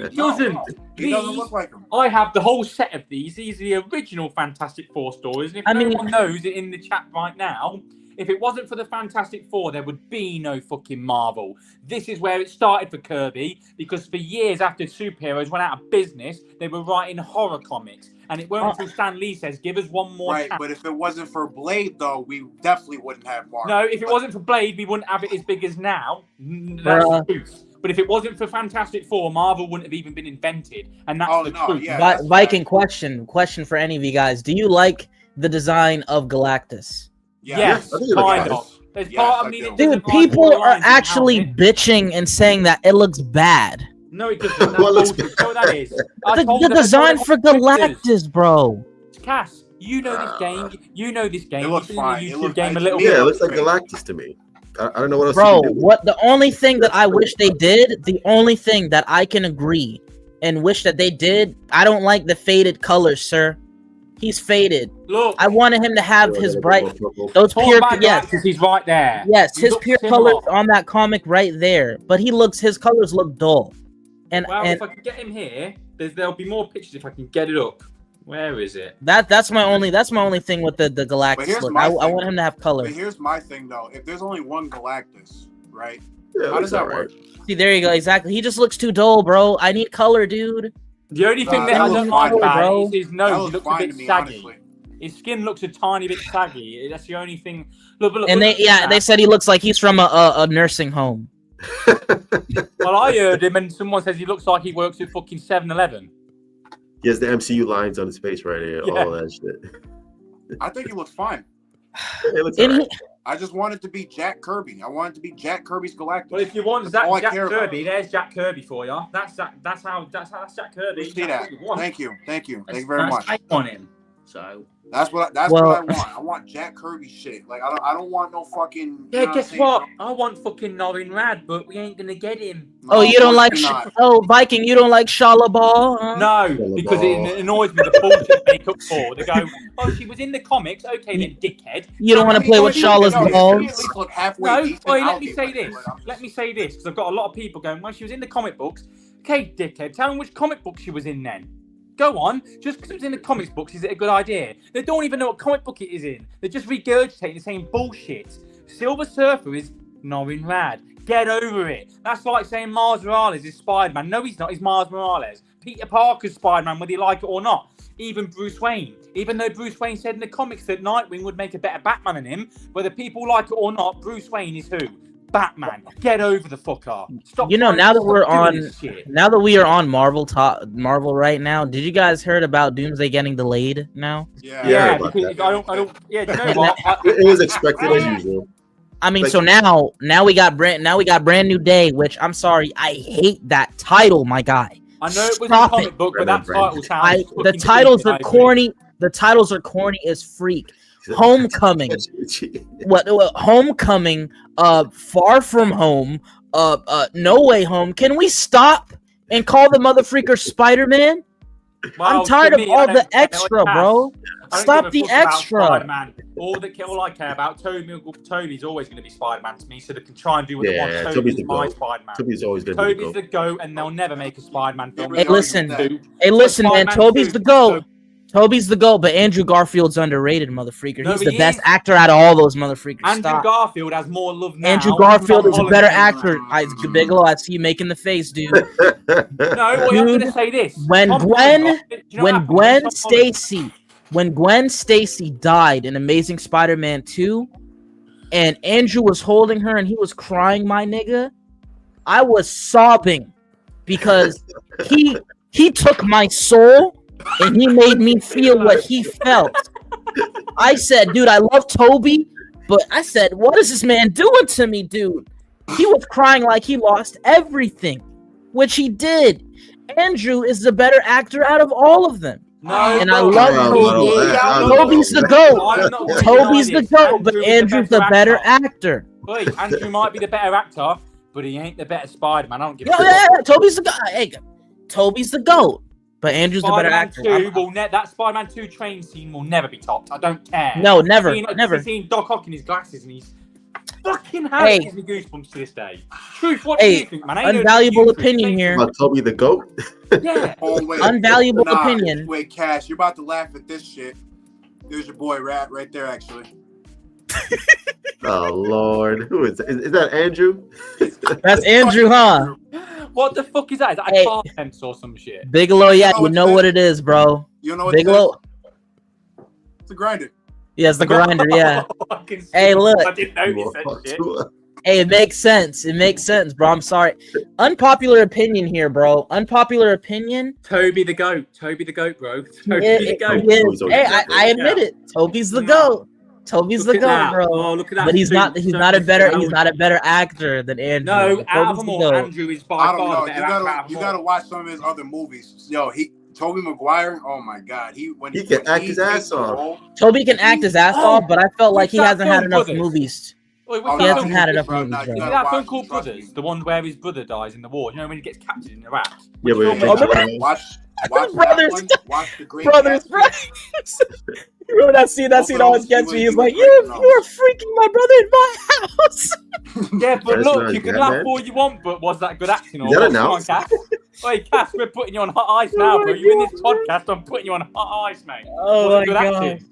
He doesn't. He doesn't look like him. I have the whole set of these. These are the original Fantastic Four stories. And if I mean- no one knows it in the chat right now, if it wasn't for the Fantastic Four, there would be no fucking Marvel. This is where it started for Kirby, because for years after superheroes went out of business, they were writing horror comics. And it weren't until Stan Lee says, give us one more Right, chance. but if it wasn't for Blade, though, we definitely wouldn't have Marvel. No, if it wasn't for Blade, we wouldn't have it as big as now. That's the truth. But if it wasn't for Fantastic Four, Marvel wouldn't have even been invented. And that's the truth. Yeah, that's Viking right. question for any of you guys. Do you like the design of Galactus? Yes, I think it looks kind nice. of. There's Yes, part of I me do. that Dude, doesn't like people all the are lines in actually Howard. bitching and saying that it looks bad. No, it doesn't. That's What looks bullshit. You know what that is? I The, told the them that's design what for it was. Galactus, bro. Cass, you know this game. You know this game. It looks You've been in fine. the It YouTube looks- game a to little me, bit. Yeah, it looks looks like great. Galactus to me. I don't know what else. Bro, you can do. what the only thing that I wish they did, the only thing that I can agree and wish that they did, I don't like the faded colors, sir. He's faded. Look, I wanted him to have his bright, those talk pure, about yes, because he's right there. yes, He his looks pure similar. colors on that comic right there. But his colors look dull. And Well, and if I can get him here, there'll be more pictures if I can get it up. Where is it? that's my only thing with the But Galactus here's look. my I thing. want him to have color. But here's my thing though: if there's only one Galactus, right? Yeah, How does that it's work? See, there you go. Exactly. He just looks too dull, bro. I need color, dude. The only thing that that I looks don't like fine, about bro. it is his That nose. He looks looks a fine bit to me, saggy. honestly. His skin looks a tiny bit saggy. That's the only thing. Look, And they said he looks like he's from a nursing home. Well, I heard him, and someone says he looks like he works at fucking 7-Eleven. He has the MCU lines on his face right here. Yeah. All that shit. I think he looks fine. It looks And alright. I just want it to be Jack Kirby. I want it to be Jack Kirby's Galactus. Well, if you want That's all I Jack care about. Kirby, there's Jack Kirby for you. That's Jack Kirby. You see that? That's what you want. Thank you very That's much. I want him. So That's what I want. I want Jack Kirby shit. Like I don't want no fucking. yeah, you know guess I'm what? saying? I want fucking Norin Rad, but we ain't gonna get him. Oh, you don't like unfortunately not. oh Viking? You don't like Shalabal? Huh? No, because it annoys me the bullshit they make up for. They go, oh, she was in the comics. Okay, then, dickhead. You don't want to play with Shala's No, balls? he at least look halfway No, decent. wait, I'll let me give say it, this. but I'm Let me say this, because I've got a lot of people going, well, she was in the comic books. Okay, dickhead, tell them which comic book she was in then. Go on. Just because it was in the comic books, is it a good idea? They don't even know what comic book it is in. They're just regurgitating the same bullshit. Silver Surfer is Norin Rad. Get over it. That's like saying Miles Morales is Spider-Man. No, he's not. He's Miles Morales. Peter Parker's Spider-Man, whether you like it or not. Even Bruce Wayne. Even though Bruce Wayne said in the comics that Nightwing would make a better Batman than him, whether people like it or not, Bruce Wayne is who? Batman. Get over the fucker. Stop. You know, now that we're doing on, this shit. now that we are on Marvel right now, did you guys heard about Doomsday getting delayed now? Yeah. Yeah, Yeah, about because that. I don't. Yeah, do you know what? It was expected as usual. I mean, Like- so now we got brand new day, which I'm sorry, I hate that title, my guy. I know it was Stop a comic it. book, but that Brandon. title sounds. The fucking titles stupid, are I agree. corny. The titles are corny as freak. Homecoming. What? Homecoming. Far from home. No Way Home. Can we stop and call the mother freaker Spider-Man? Well, I'm tired to of me, all I the don't care extra, what bro. I don't Stop give a the fuck about extra. Spider-Man. All I care about, Toby's always going to be Spider-Man to me, so they can try and do what they want. Yeah, Toby's Toby's the my GOAT. Spider-Man. Toby's always gonna be Toby's the the GOAT, and they'll never make a Spider-Man film. Hey, listen. Two. Hey, listen, man. Spider-Man Toby's 2, the GOAT. so- Toby's the GOAT, but Andrew Garfield's underrated, mother freaker. No, He's he the best is. actor out of all those mother freakers. Andrew Stop. Garfield has more love now. Andrew Garfield than is a Tom better Holland. actor. Bigelow, I see you making the face, dude. No, well, I'm going to Dude, say this. when Tom Gwen- Holland- do you know when what happened? Gwen Tom Holland- Stacy, when Gwen Stacy died in Amazing Spider-Man 2, and Andrew was holding her and he was crying, my nigga, I was sobbing because he took my soul and he made me feel what he felt. I said, dude, I love Toby, but I said, what is this man doing to me, dude? He was crying like he lost everything, which he did. Andrew is the better actor out of all of them. No, And I bro. love Toby. Toby's the GOAT. I'm not Toby's the denying GOAT, but is Andrew's the better actor. Wait, Andrew might be the better actor, but he ain't the better Spider-Man. I don't give a Yeah, fuck. yeah, Toby's the GOAT. Hey, Toby's the GOAT, but Andrew's the better actor. Spider-Man 2 that Spider-Man 2 train scene will never be topped. I don't care. No, never, I've never. seen Doc Ock in his glasses and he's fucking hell. Hey. It gives me goosebumps to this day. Truth, what do Hey, you think, man? I ain't unvaluable heard of you, opinion Truth. here. About Toby the GOAT. Yeah. Oh, wait. Unvaluable Nah, opinion. Wait, Cash, you're about to laugh at this shit. There's your boy Rat right there, actually. Oh Lord, who is that? Is that Andrew? That's Andrew, huh? What the fuck is that? Is that a Hey. car fence or some shit? Bigelow, yeah, Oh, you it's know that- what it is, bro. You know what Bigelow, it's a grinder. yes, the grinder, yeah. I can see Hey, it. look. I didn't notice that shit. Hey, it makes sense. It makes sense, bro. I'm sorry. Unpopular opinion here, bro. Unpopular opinion. Toby the goat. Toby the goat, bro. Toby Yeah, the goat. Hey, I admit it. Toby's the No. GOAT. Toby's Look the at GOAT, that. bro. Oh, look at that. But he's not. suit. He's not a better actor than Andrew. No, But out of Toby's them the all, GOAT. Andrew is by I don't far know. the better actor out of You them gotta all. watch some of his other movies. Yo, Toby Maguire. Oh my God, He can act his ass takes the off. role, Toby can act his ass Oh, off, but I felt like what's he that hasn't had film, enough Brothers? movies. Wait, He hasn't had enough bro, movies, nah, bro. you Is gotta that watch film it, called trust Brothers? me. The one where his brother dies in the war. You know when he gets captured in Iraq? Yeah, Which but film is that? Watch Brothers. that one. Watch the Great Brothers, Gatsby. bro. You remember that scene? That Both scene of always those, gets me. he He's was like, great in you those. are freaking my brother in my house. Yeah, but That's look, not you can that laugh bad. all you want, but was that good acting? Or Is that what? Come on, announced? Cass. Wait, Cass, we're putting you on hot ice Oh now, my bro. You're in this God. podcast. I'm putting you on hot ice, mate. Oh Was my it good god. acting?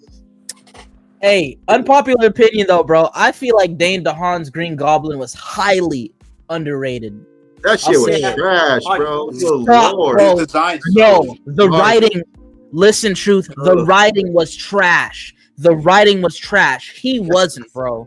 Hey, unpopular opinion though, bro. I feel like Dane DeHaan's Green Goblin was highly underrated. That shit I'll was say it. trash, bro. Good Stop, lord. bro. His design No, sucks. the Right. writing. Listen, truth. The Ugh. writing was trash. The writing was trash. He wasn't, bro.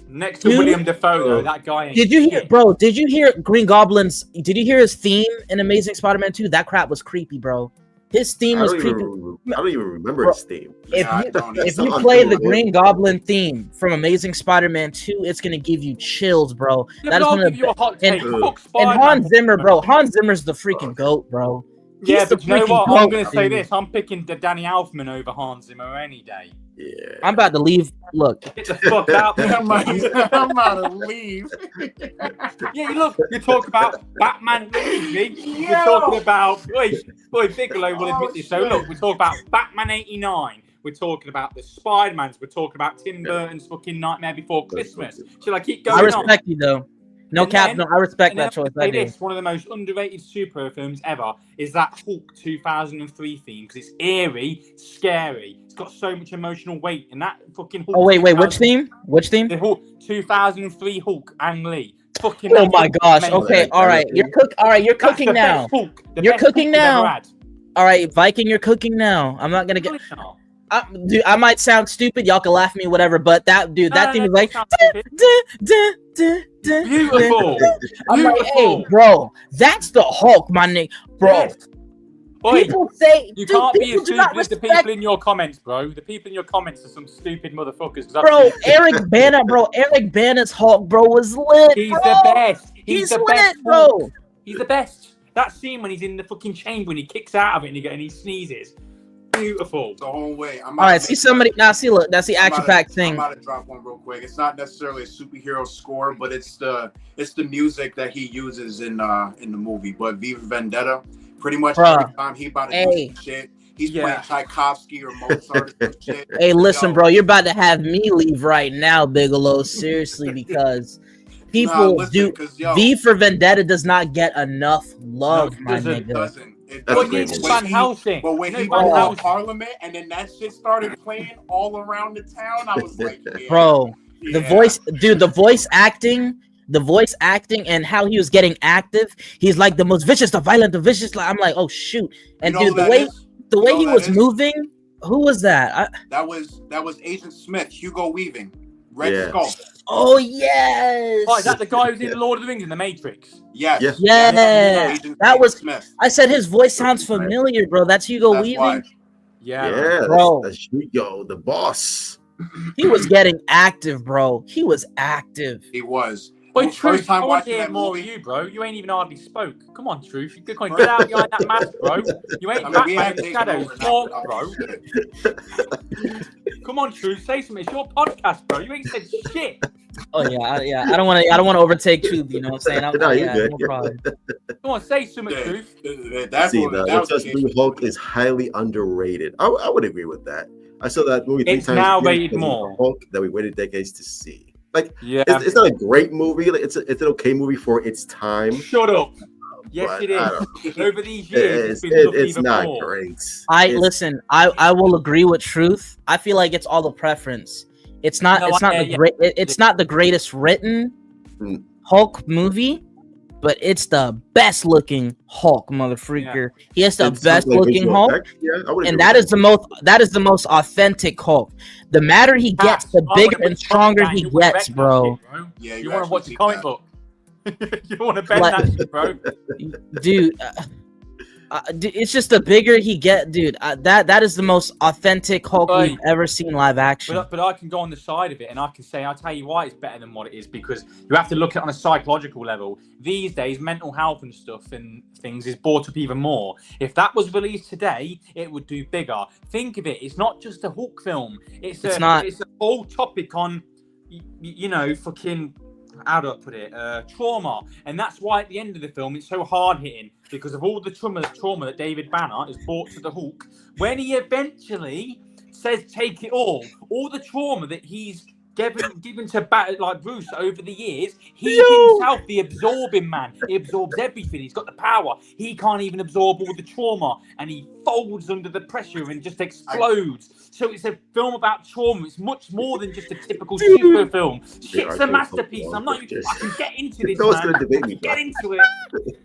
Next to Dude. William Dafoe, though, Oh. that guy ain't Did you hear, shit. bro? Did you hear Green Goblin's? Did you hear his theme in Amazing Spider-Man 2? That crap was creepy, bro. His theme I was don't, creepy. even, I don't even remember Bro, his theme. If Yeah, I you don't. if It's you not play the good. Green Goblin theme from Amazing Spider-Man 2, it's gonna give you chills, bro. Yeah, That but is I'll one of give you the a hot and- take. Ugh. Fuck and Spider-Man. Hans Zimmer, bro. Hans Zimmer's the freaking goat, bro. Yeah, He's the but you know freaking what? I'm goat, going to say dude. this. I'm picking the Danny Elfman over Hans Zimmer any day. Yeah. I'm about to leave. Look, Get the fuck out there. I'm about to leave. Yeah, look, you talk about Batman movie. We're talking about Bigelow will admit this. So look, we talk about Batman '89. We're talking about the Spider-Mans. We're talking about Tim Burton's fucking Nightmare Before Christmas. Shall I keep going I on? respect you though. No And cap, then- no, I respect And then that choice. I'll I say do. this: one of the most underrated superhero films ever is that Hulk 2003 theme because it's eerie, scary. It's got so much emotional weight, and that fucking Hulk. Oh wait, which 2000 theme? Which theme? The Hulk 2003 Hulk Ang Lee. Fucking. Oh my gosh. amazing. Okay, all right. You're That's cooking the now. best Hulk. The You're best cooking Hulk we've ever now. had. All right, Viking, you're cooking now. I'm not gonna get. No, it's not. Dude, I might sound stupid. Y'all can laugh at me, whatever. But that dude, that theme is like. don't sound stupid. Beautiful. I'm like, hey, Beautiful. bro, that's the Hulk, my nigga, bro. Yes. Oi, People say, you dude, can't be people as do not stupid as the respect, people in your comments, bro. The people in your comments are some stupid motherfuckers. 'cause I've bro. seen it. Eric Bana, bro. Eric Bana's Hulk, bro, was lit. He's bro. the best. He's the lit, best, bro. Hulk. He's the best. That scene when he's in the fucking chamber and he kicks out of it and he sneezes. Beautiful. The whole way. All right, see somebody now. See, look, that's the action pack I'm thing. about to drop one real quick. It's not necessarily a superhero score, but it's the music that he uses in the movie. But V for Vendetta, pretty much Bruh. every time he about to do some shit, he's playing Tchaikovsky or Mozart or some shit. Hey, listen, Yo, bro, you're about to have me leave right now, Bigelow. Seriously, because people listen, do. 'cause, yo, V for Vendetta does not get enough love, it my doesn't. It nigga. doesn't. It That's But doesn't. great neither is movie. Van Helsing. But when No, he Van went Helsing. to Parliament and then that shit started playing all around the town, I was like, yeah, Bro, the yeah. voice, dude, the voice acting, and how he was getting active. He's like the most vicious, the violent, the vicious. Like, I'm like, oh shoot! And You know dude, who the that way is? the You way know he who was that is? moving, who was that? That was Agent Smith, Hugo Weaving, Red Yeah. Skull. Oh yes, Oh, is that the guy who's in Lord of the Rings in the Matrix? Yes. Yeah. Yes. Agent That was- Smith. I said his voice sounds familiar, bro. That's Hugo That's Weaving. why. Yeah. Bro. That's Hugo, the boss. He was getting active, bro. He was active. He was. Wait, First Truth, I time want to watching hear that more of movie. you, bro. You ain't even hardly spoke. Come on, Truth. You come on, get out behind that mask, bro. You ain't I mean, we Batman have in the taken shadows. over now. Talk, Oh, bro. shit. Come on, Truth. Say something. It's your podcast, bro. You ain't said shit. Oh yeah. I don't want to overtake truth. You know what I'm saying? No, you're yeah, good. no You're problem. Come on, say something, Yeah. Truth. That's See, what the that was Just the Blue issue. Hulk is highly underrated. I would agree with that. I saw that movie 3 It's times. now again rated because of the more. Hulk that we waited decades to see. Like, Yeah. it's not a great movie. Like, it's an okay movie for its time. Shut up. Yes, but it I is. don't know. Over these years, It's, it's been loved it's even not more. great. Listen. I will agree with truth. I feel like it's all the preference. It's not. No, it's not yeah, the yeah. great. It's not the greatest written Mm. Hulk movie, but it's the best looking Hulk, motherfreaker. He has the It's best something like looking visual Hulk. effects. Yeah, I would And agree that with is the most authentic Hulk. The madder he gets, the bigger and stronger he gets, bro. Yeah, You want to actually watch the see comic that. book? You want to bend Like- that shit, bro? Dude, it's just the bigger he get, dude. That is the most authentic Hulk Right. we've ever seen live action. But I can go on the side of it and I can say, I'll tell you why it's better than what it is, because you have to look at it on a psychological level. These days, mental health and stuff and things is brought up even more. If that was released today, it would do bigger. Think of it. It's not just a Hulk film. It's not. It's a whole topic on you know, fucking, how do I put it? Trauma. And that's why at the end of the film it's so hard hitting, because of all the trauma that David Banner has brought to the Hulk. When he eventually says take it all the trauma that he's given to like Bruce over the years, he himself, the absorbing man, he absorbs everything. He's got the power. He can't even absorb all the trauma, and he folds under the pressure and just explodes. So it's a film about trauma. It's much more than just a typical super film. Shit's a masterpiece. I can get into this, man. Get into it.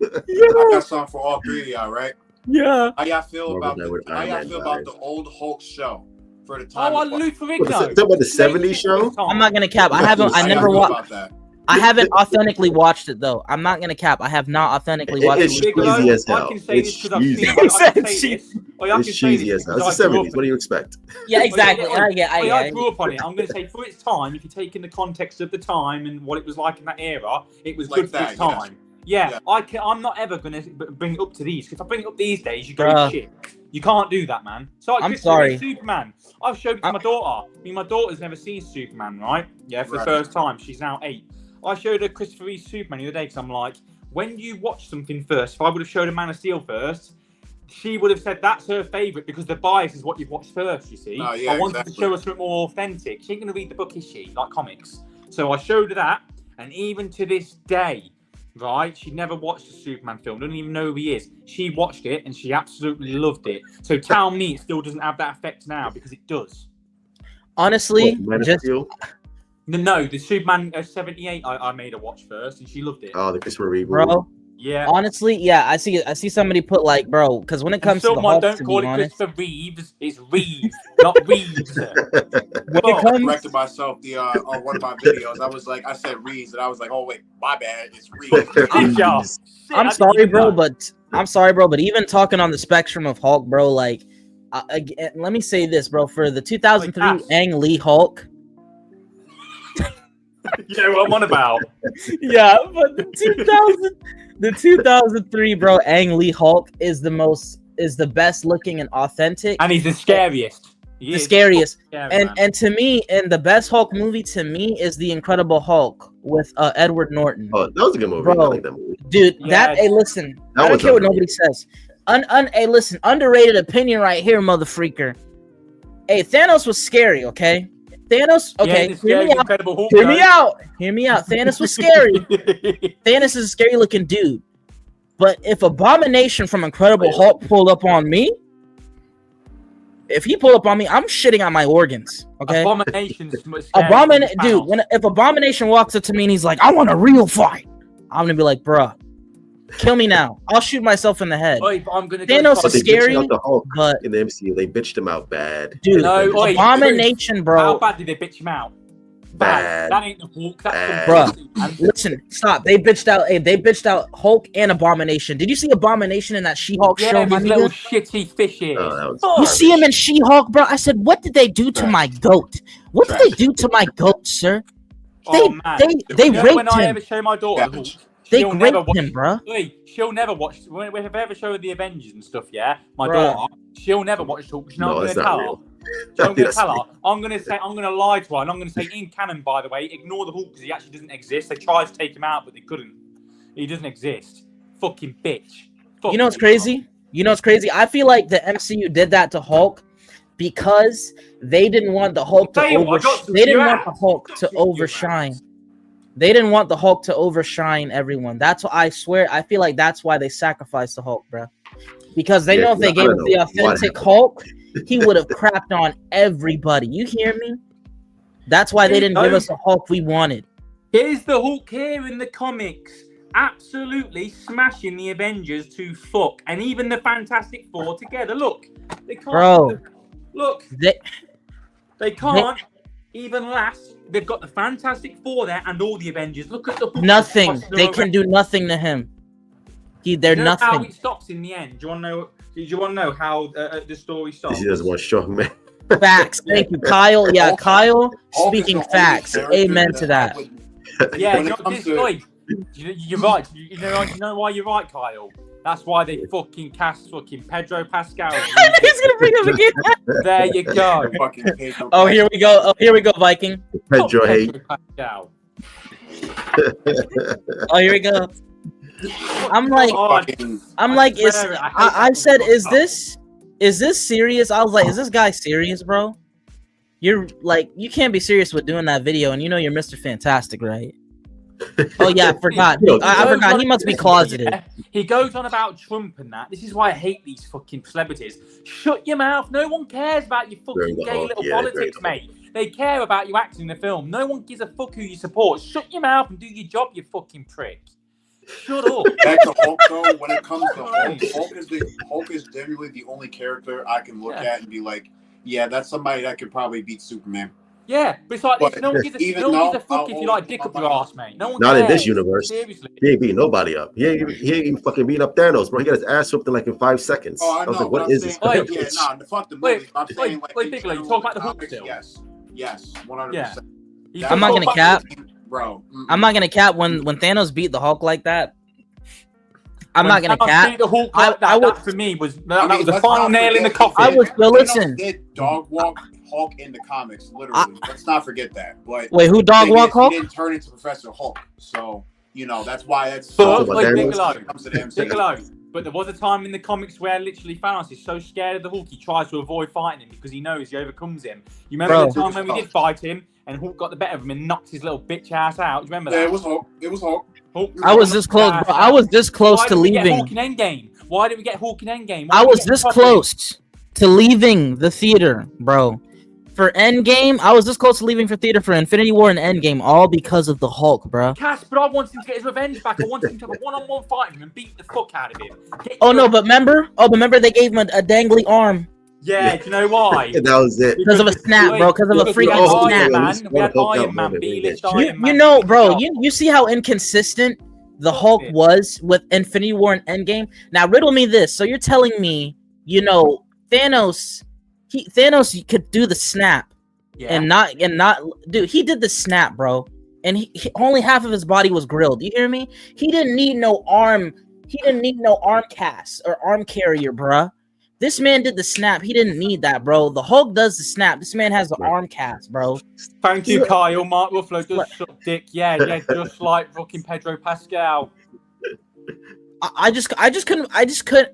I got something for all three of y'all, right? Yeah. How y'all feel about the old Hulk show? For the time. Oh, Lou Ferrigno. Talking about the '70s show. I'm not gonna cap. I never watched. I haven't authentically watched it though. I'm not gonna cap. I have not authentically watched it. It's cheesy as hell. It's cheesy as hell. It's the '70s. What do you expect? Yeah, exactly. I grew up on it. I'm gonna say for its time, if you take in the context of the time and what it was like in that era, it was good for its time. Yeah. I'm not ever gonna bring it up to these. If I bring it up these days, you go shit. You can't do that, man. So I'm sorry. Superman. I've showed it to my daughter. I mean, my daughter's never seen Superman, right? Yeah, for the first time. She's now 8. I showed her Christopher Reeve's Superman the other day because I'm like, when you watch something first, if I would have showed her Man of Steel first, she would have said that's her favourite because the bias is what you've watched first, you see. I wanted to show her something more authentic. She ain't going to read the book, is she? Like comics. So I showed her that, and even to this day, right, she never watched the Superman film, doesn't even know who he is. She watched it and she absolutely loved it. So tell me it still doesn't have that effect now, because it does. Honestly, no, the Superman 78 I made her watch first and she loved it. Oh, the Christopher Reeve, bro. Yeah. Honestly, yeah, I see somebody put like, bro, because when it comes to the Hulk, don't call it Christopher Reeves, it's Reeves, not Reeves. I corrected myself on one of my videos. I said Reeves, and I was like, oh wait, my bad, it's Reeves. I'm sorry, bro, but even talking on the spectrum of Hulk, bro, like, let me say this, bro, for the 2003 Ang Lee Hulk. You know what I'm on about. Yeah, but the 2003 bro Ang Lee Hulk is the best looking and authentic, and he's the scariest. Scariest. And to me, and the best Hulk movie to me is The Incredible Hulk with Edward Norton. Oh, that was a good movie. Bro, I like that movie. Dude, hey, listen, I don't care what nobody says. Hey, listen, underrated opinion right here, mother freaker. Hey, Thanos was scary, okay? Thanos, okay, hear me out. Thanos was scary. Thanos is a scary looking dude. But if Abomination from Incredible Hulk pulled up on me, if I'm shitting on my organs. Okay. If Abomination walks up to me and he's like, I want a real fight, I'm gonna be like, bruh, kill me now. I'll shoot myself in the head. Thanos is scary, but in the MCU they bitched him out bad. Dude, Abomination, bro. How bad did they bitch him out? Bad. That ain't the Hulk. Bro, listen, stop. They bitched out Hulk and Abomination. Did you see Abomination in that She-Hulk show? Yeah, little shitty fishes. You see him in She-Hulk, bro? I said, what did they do to my goat? What did they do to my goat, sir? They raped him. When I ever show my daughter Hulk, they raped him, bro. She'll never watch. When we ever show the Avengers and stuff, yeah, my daughter, she'll never watch Hulk. You know what I'm gonna tell her? I'm gonna tell her. I'm gonna lie to her, and I'm gonna say, in canon, by the way, ignore the Hulk because he actually doesn't exist. They tried to take him out, but they couldn't. He doesn't exist. Fucking bitch. You know what's crazy? I feel like the MCU did that to Hulk because they didn't want the Hulk to overshine. They didn't want the Hulk to overshine everyone. That's what I swear. I feel like that's why they sacrificed the Hulk, bro. Because they know if they gave him the authentic Hulk, he would have crapped on everybody. You hear me? That's why they didn't give us the Hulk we wanted. Here's the Hulk here in the comics. Absolutely smashing the Avengers to fuck. And even the Fantastic Four together. Look. They can't. Bro. Look. They can't even last. They've got the Fantastic Four there and all the Avengers. Look at the Hulk. Nothing. They can do nothing to him. They're nothing. How it stops in the end? Do you want to know how the story stops? He doesn't want strong man. Facts. Thank you, Kyle. Yeah, Kyle. Speaking facts. Amen to that. Yeah, You're right. You know why you're right, Kyle? That's why they fucking cast fucking Pedro Pascal. He's gonna bring him again. There you go. Fucking Pedro Oh, here we go. Oh, here we go, Viking. Pedro Fuck hate. Pedro Pascal. Oh, here we go. I'm like, fucking, I said, is this serious? I was like, is this guy serious, bro? You're like, you can't be serious with doing that video, and you know you're Mr. Fantastic, right? Oh yeah, I forgot. I forgot. He must be closeted. Yeah. He goes on about Trump and that. This is why I hate these fucking celebrities. Shut your mouth. No one cares about your fucking gay little politics, mate. They care about you acting in the film. No one gives a fuck who you support. Shut your mouth and do your job, you fucking prick. Shut up. Back to Hulk though. When it comes to Hulk is generally the only character I can look at and be like, yeah, that's somebody that could probably beat Superman. Yeah, but it's like this. No one gives a fuck if you like dick up your ass, mate. No one Not cares. in this universe. Seriously. He ain't beating nobody up. He ain't even fucking beating up Thanos, bro. He got his ass whooped in like in 5 seconds. Oh, I know. was like, what is this? Wait, Yeah, nah, fuck the movie. I'm saying wait, Piccolo, you talk about the Hulk still? Yes, 100%. Yeah. I'm not gonna cap, bro. I'm not gonna cap when Thanos beat the Hulk like that. I'm not gonna cap. The Hulk that for me was that was the final nail in the coffin. I was still listen. Did dog walk Hulk in the comics, literally. Let's not forget that. But wait, who dog walk Hulk? He didn't turn into Professor Hulk, so that's why that's. But Piccolo. But there was a time in the comics where literally Thanos is so scared of the Hulk he tries to avoid fighting him because he knows he overcomes him. You remember the time when we did fight him and Hulk got the better of him and knocked his little bitch ass out? Do you remember that? Yeah, it was Hulk. I was this close, bro. I was this close to leaving. Why did we get Hulk in Endgame? I was this close to leaving the theater, bro. For Endgame, I was this close to leaving for theater for Infinity War and Endgame, all because of the Hulk, bro. Cass, but I wanted him to get his revenge back. I wanted him to have a one-on-one fight with him and beat the fuck out of him. But remember they gave him a dangly arm. Yeah, do you know why? That was it. Because of a snap, bro. Because of a freaking snap. We had Iron Man, B-list Iron Man. You know, bro, you see how inconsistent the Hulk was with Infinity War and Endgame? Now, riddle me this. So you're telling me, Thanos could do the snap and not dude, he did the snap, bro. And he only half of his body was grilled. You hear me? He didn't need no arm cast or arm carrier, bruh. This man did the snap. He didn't need that, bro. The Hulk does the snap. This man has the arm cast, bro. Thank you, Kyle. Mark Ruffalo does suck dick. Yeah, just like fucking Pedro Pascal. I just couldn't.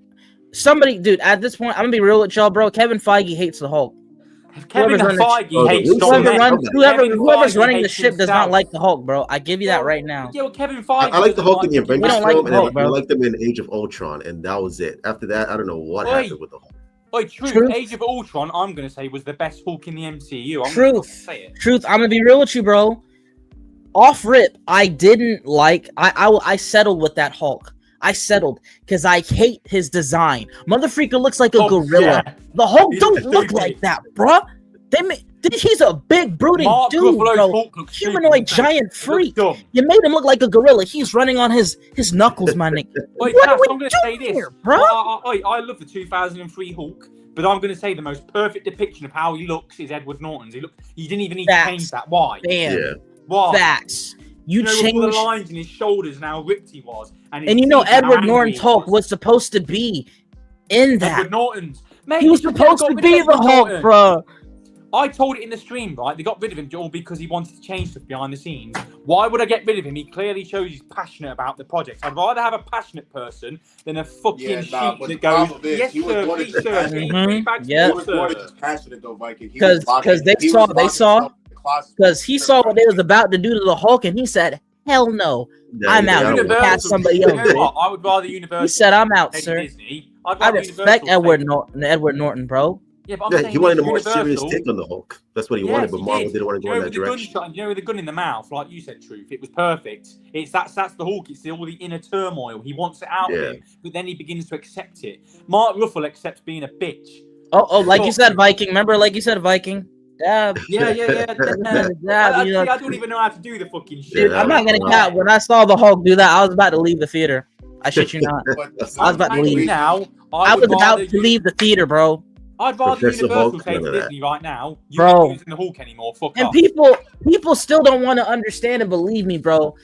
Somebody, dude, at this point, I'm gonna be real with y'all, bro. Kevin Feige hates the Hulk. Kevin Feige hates whoever's running the ship does not like the Hulk, bro. I give you that right now. Yeah, well, Kevin Feige. I like the Hulk in the Avengers film, and I bro. liked him in Age of Ultron, and that was it. After that, I don't know what happened with the Hulk. Truth. Age of Ultron, I'm gonna say was the best Hulk in the MCU. Truth. I'm gonna be real with you, bro. Off rip, I didn't like. I settled with that Hulk. I settled because I hate his design. Motherfreaker looks like a gorilla. Yeah. The Hulk don't look like that, bruh. He's a big brooding dude, bro. Humanoid giant freak. You made him look like a gorilla. He's running on his knuckles, my nigga. Wait, Cass, I'm gonna say this, here, bro. I love the 2003 Hulk, but I'm gonna say the most perfect depiction of how he looks is Edward Norton's. You didn't even need to change that. Why? Damn. Yeah. Why? Facts. You changed all the lines in his shoulders and how ripped he was. And Edward Norton's Hulk was supposed to be in that. Edward Norton's. Mate, he was supposed to be the Hulk, bro. I told it in the stream, right? They got rid of him all because he wanted to change stuff behind the scenes. Why would I get rid of him? He clearly shows he's passionate about the project. I'd rather have a passionate person than a fucking sheep that goes, yes, sir, please, sir. Yeah. He was passionate, though, Viking. Because he saw what they was about to do to the Hulk, and he said, "Hell no, I'm out. Cast somebody else." I would rather Universal. He said, "I'm out, sir." I respect Edward Norton, bro. Yeah, but he wanted a more serious take on the Hulk. That's what he wanted, but Marvel didn't want to go in that direction. With the gun in the mouth, like you said, Truth. It was perfect. That's the Hulk. It's all the inner turmoil. He wants it out of him, but then he begins to accept it. Mark Ruffalo accepts being a bitch. Oh, like you said, Viking. Remember, like you said, Viking. Dab. Yeah. I don't even know how to do the fucking shit. Dude, I'm not gonna cap. When I saw the Hulk do that, I was about to leave the theater. I shit you not. I was about to leave. I was about to leave the theater, bro. I'd rather Universal say to Disney right now, you're not using the Hulk anymore. Fuck and off. People still don't want to understand and believe me, bro.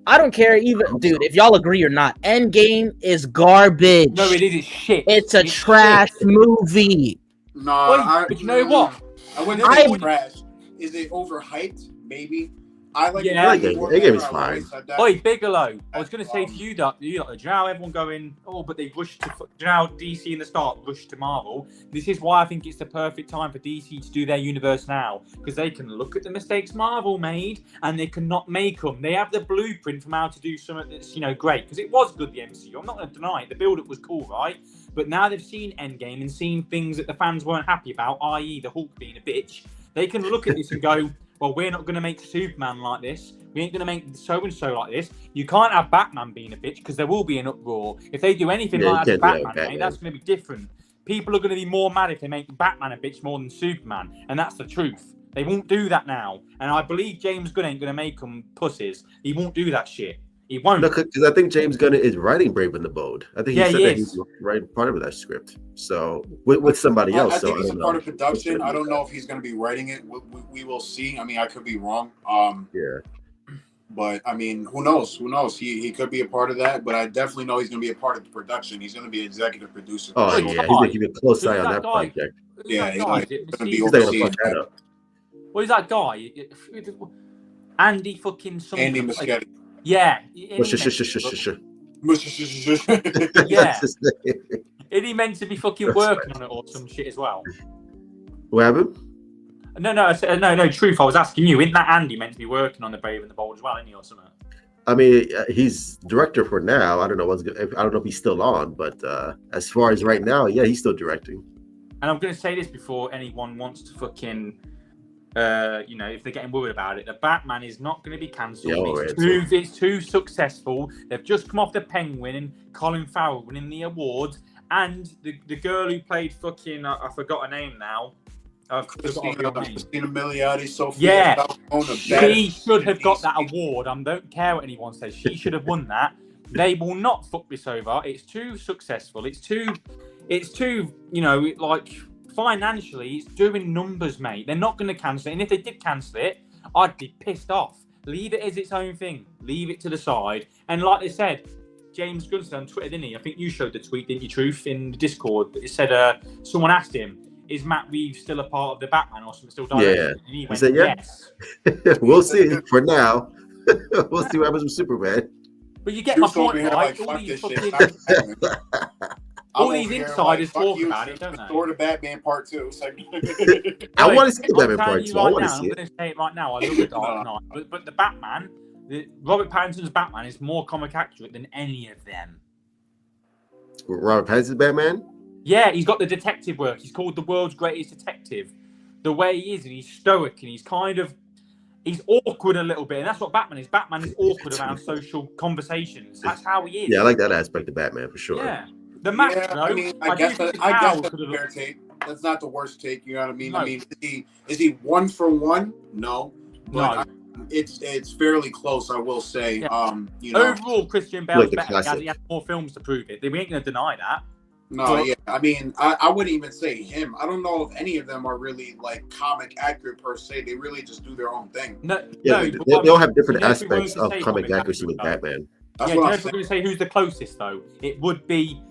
I don't care even, dude. If y'all agree or not, Endgame is garbage. No, it is. It's shit. It's a trash movie. No, but you know what? I wouldn't say it's trash. Is it overhyped? Maybe. I like Endgame is fine. Oi, Bigelow, I was going to say to you that, you know how everyone going, oh, but they rushed to, you know how DC in the start rushed to Marvel? This is why I think it's the perfect time for DC to do their universe now, because they can look at the mistakes Marvel made and they cannot make them. They have the blueprint from how to do something that's, you know, great, because it was good, the MCU. I'm not going to deny it. The build-up was cool, right? But now they've seen Endgame and seen things that the fans weren't happy about, i.e. the Hulk being a bitch. They can look at this and go, well, we're not going to make Superman like this. We ain't going to make so-and-so like this. You can't have Batman being a bitch because there will be an uproar. If they do anything like that to Batman, mate, that's going to be different. People are going to be more mad if they make Batman a bitch more than Superman. And that's the truth. They won't do that now. And I believe James Gunn ain't going to make them pussies. He won't do that shit. He won't. No, because I think James Gunn is writing Brave and the Bold. I think he said that he's writing part of that script. So with somebody else. I think he's a part of production. I don't know if he's going to be writing it. We will see. I mean, I could be wrong. But I mean, who knows? Who knows? He could be a part of that. But I definitely know he's going to be a part of the production. He's going to be an executive producer. Oh yeah, he's going to keep a close eye on that project. Yeah, he's going to be overseeing that. What is that guy? Andy fucking something. Andy Muschietti. Yeah. Yeah. Is he meant to be fucking working on it or some shit as well? What happened? No, truth. I was asking you. Isn't that Andy meant to be working on the Brave and the Bold as well, isn't he, or something? I mean, he's director for now. I don't know if he's still on, but as far as right now, yeah, he's still directing. And I'm going to say this before anyone wants to fucking. If they're getting worried about it, the Batman is not going to be cancelled. It's too successful. They've just come off the Penguin and Colin Farrell winning the awards, and the girl who played fucking I forgot her name now. Christina Milioti, Sophia. Yeah, she should have got that award. I don't care what anyone says. She should have won that. They will not fuck this over. It's too successful. It's too. Financially, it's doing numbers, mate. They're not going to cancel it. And if they did cancel it, I'd be pissed off. Leave it as its own thing. Leave it to the side. And like they said, James Gunn said on Twitter, didn't he? I think you showed the tweet, didn't you, Truth, in the Discord. It said someone asked him, is Matt Reeves still a part of the Batman or something? Still directing? Yeah. And he went, said, yes. We'll see. For now. We'll see what happens with Superman. But you get my point, right? All these insiders talk about it, don't they? Thor to Batman Part 2. I want to see the Batman Part 2. I want to see it. I'm going to say it right now. I love the Dark Knight. But the Batman, Robert Pattinson's Batman is more comic accurate than any of them. Robert Pattinson's Batman? Yeah, he's got the detective work. He's called the world's greatest detective. The way he is, and he's stoic, and he's awkward a little bit, and that's what Batman is. Batman is awkward around social conversations. That's how he is. Yeah, I like that aspect of Batman for sure. Yeah. The match, I guess that's a fair take. That's not the worst take. You know what I mean? No. I mean, is he 1 for 1? No. But no. It's fairly close, I will say. Yeah. Overall, Christian Bale's better. He has more films to prove it. We ain't going to deny that. No, yeah. I mean, I wouldn't even say him. I don't know if any of them are really like comic accurate per se. They really just do their own thing. They all have different aspects of comic accuracy with Batman. That's what I'm going to say who's the closest, though? It would be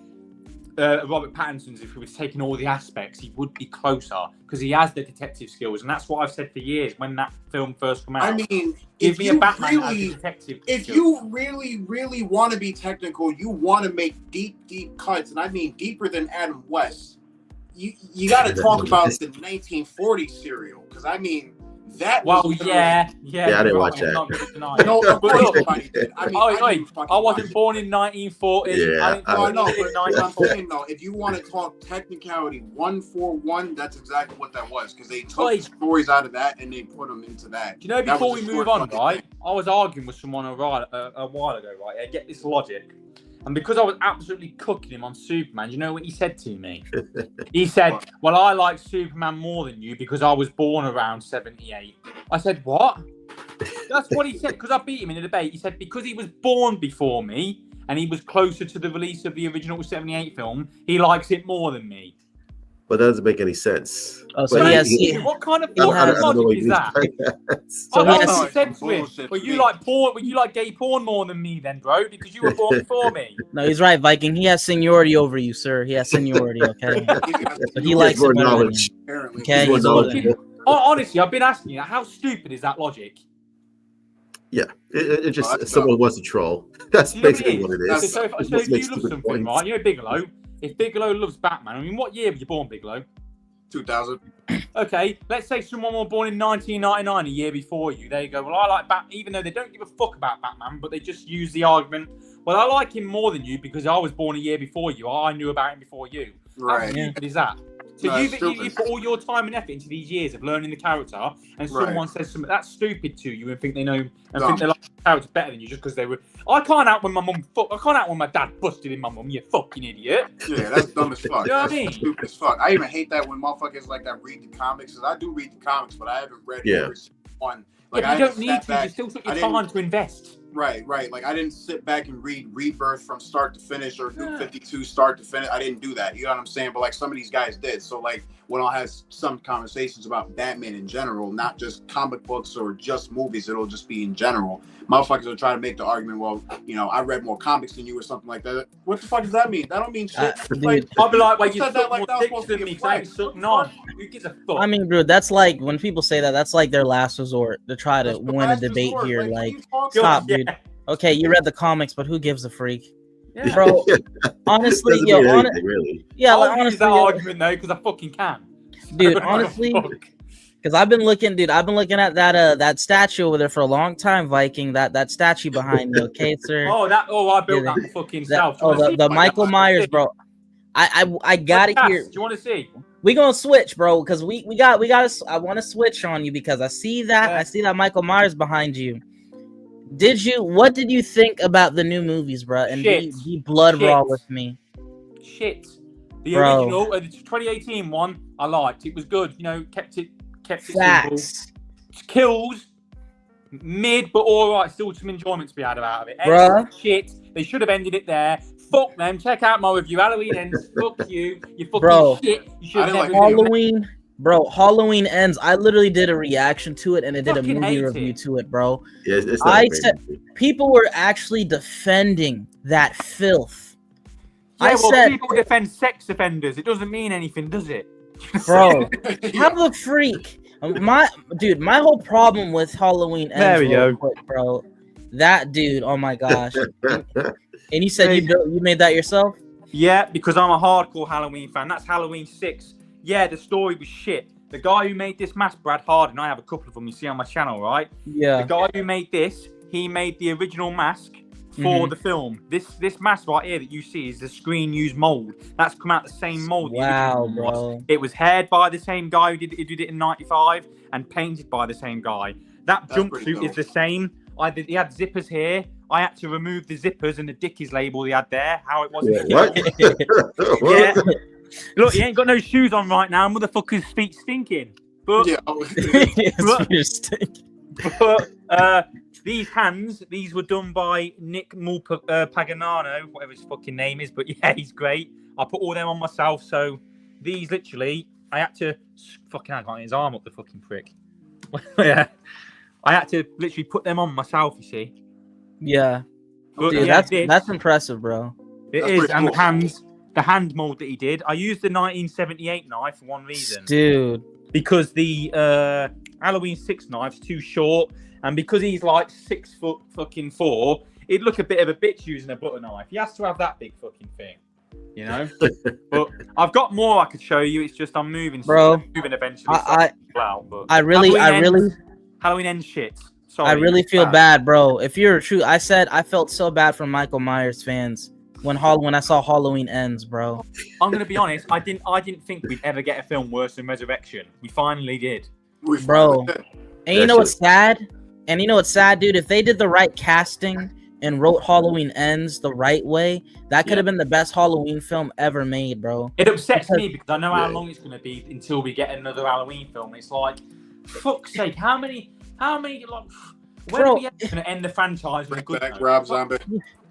Robert Pattinson's. If he was taking all the aspects, he would be closer because he has the detective skills, and that's what I've said for years when that film first came out. I mean, give me a Batman as a detective. If you really, really want to be technical, you want to make deep cuts, and I mean deeper than Adam West. You got to talk about the 1940s serial because I mean. I didn't watch that. No, of course nobody did. I mean, I wasn't born in 1940. Yeah, I know, but I'm saying though, if you want to talk technicality, 1 for 1, that's exactly what that was because they took stories out of that and they put them into that. Do you know? Before we move on, right? I was arguing with someone a while ago, right? I get this logic. And because I was absolutely cooking him on Superman, you know what he said to me? He said, well, I like Superman more than you because I was born around 78. I said, what? That's what he said, because I beat him in a debate. He said, because he was born before me and he was closer to the release of the original 78 film, he likes it more than me. but that doesn't make any sense. Oh, so But he has. What kind of I don't fucking know what logic he is means that? by that. So he I has- don't Some make sense to him. bullshit But to you me. like porn. But you like gay porn more than me, then, bro, because you were born before me. No, he's right, Viking. He has seniority over you, sir. He has seniority. Okay. So he likes more it better than knowledge. you. Apparently. Okay, more he's older than you. Honestly, I've been asking you, how stupid is that logic? Yeah, it just that's someone wants to troll. That's Do you know basically what it So, is. so if, Just so if make you love stupid something, points. right? You know Bigelow. If Bigelow loves Batman, I mean, what year were you born, Bigelow? 2000. Okay, let's say someone was born in 1999, a year before you. There you go. Well, I like Batman, even though they don't give a fuck about Batman, but they just use the argument. Well, I like him more than you because I was born a year before you. I knew about him before you. How Right. stupid is that? So No, you it's you stupid. put all your time and effort into these years of learning the character, and someone Right. says something that's stupid to you and think they know and Dumb. think they like the character better than you just because they were. I can't out when my mum. I can't out when my dad busted in my mum. You fucking idiot. Yeah, that's dumb as fuck. You know what I That's mean? stupid as fuck. I even hate that when motherfuckers like that read the comics. Cause I do read the comics, but I haven't read every single one. Like Yeah, but I you don't just need sat to. back- You still took I your didn't- time to invest. Right. Like I didn't sit back and read Rebirth from start to finish or New Yeah. 52 start to finish. I didn't do that. You know what I'm saying? But like some of these guys did. So like when I'll have some conversations about Batman in general, not just comic books or just movies, it'll just be in general. Motherfuckers will try to make the argument, well, you know, I read more comics than you or something like that. What the fuck does that mean? That don't mean shit. Dude. Like, I'll be like, well, Who you said that suck like more that was dicks supposed to than be me a because I ain't flex? suck none. Who gives a fuck? I mean, bro, that's like when people say that. That's like their last resort to try to that's the win a last debate resort. here. What Like, are you talking stop, about? dude. Okay, you read the comics, but who gives a freak, Yeah. bro? Honestly, Doesn't yo, mean hon- anything, really. yeah, I'll like, use honestly, that yo, argument though because I fucking can. dude, honestly, Fuck. because I've been looking, dude. I've been looking at that statue over there for a long time, Viking. That statue behind you, okay, sir? I built Yeah, that fucking That- self. Do you oh, wanna see? the my Michael God. Myers, bro. I gotta Cass, hear. Do you want to see? We gonna switch, bro, because we got I want to switch on you because I see that Yeah. I see that Michael Myers behind you. What did you think about the new movies, bro? And be blood raw Shit. with me, Shit. The Bro. original, the 2018 one, I liked. It was good. You know, kept it simple. facts, Kills, mid, but all right. Still some enjoyment to be had out of it. Bruh. Ends, shit. They should have ended it there. Fuck them. Check out my review. Halloween ends. Fuck you. You fucking Bro. shit. You should I have didn't never like done Halloween, bro. Halloween ends. I literally did a reaction to it and I did a Fucking movie hate review it. to it, bro. Yeah, it's not I a great said- movie. People were actually defending that filth, Yeah, I well, said- people defend sex offenders. It doesn't mean anything, does it? bro. Yeah. How the freak? My whole problem with Halloween ends, There we real go. quick, bro. That dude, oh my gosh. And you said you made that yourself? Yeah, because I'm a hardcore Halloween fan. That's Halloween 6. Yeah, the story was shit. The guy who made this mask, Brad Harden, I have a couple of them you see on my channel, right? Yeah. The guy who made this, he made the original mask for the film. This mask right here that you see is the screen used mold. That's come out the same mold. the Wow, original one was. bro. It was haired by the same guy who did it in '95 and painted by the same guy. That That's pretty jumpsuit is dope. the same. He had zippers here. I had to remove the zippers and the Dickies label he had there. How it was. in the What? film. Yeah. Look, he ain't got no shoes on right now. Motherfucker's feet stinking. But Yeah. It's your stink. these hands, these were done by Nick Paganano, whatever his fucking name is. But yeah, he's great. I put all them on myself. So these literally, I had to fucking I can't get his arm up the fucking prick. Yeah, I had to literally put them on myself. You see, Yeah. but Dude, yeah, that's impressive, bro. it That's is. pretty And cool. the hand mold that he did, I used the 1978 knife for one reason. Dude. Because the Halloween 6 knife's too short, and because he's like 6 foot fucking 4, he'd look a bit of a bitch using a butter knife. He has to have that big fucking thing, you know. But I've got more I could show you. It's just I'm moving, Bro, I'm moving eventually. I But I really Halloween ends shit. Sorry, I really feel bad. bad, bro. If you're true, I said I felt so bad for Michael Myers fans when I saw Halloween Ends, bro. I'm gonna be honest. I didn't think we'd ever get a film worse than Resurrection. We finally did. Bro. And you That know what's shit- sad? And you know what's sad, dude? If they did the right casting and wrote Halloween Ends the right way, that could have been the best Halloween film ever made, bro. It upsets Because- me because I know how Yeah. long it's going to be until we get another Halloween film. It's like, fuck's sake, how many? Like, When Bro, are we ever going to end the franchise with a Bring good back note? Rob Zombie.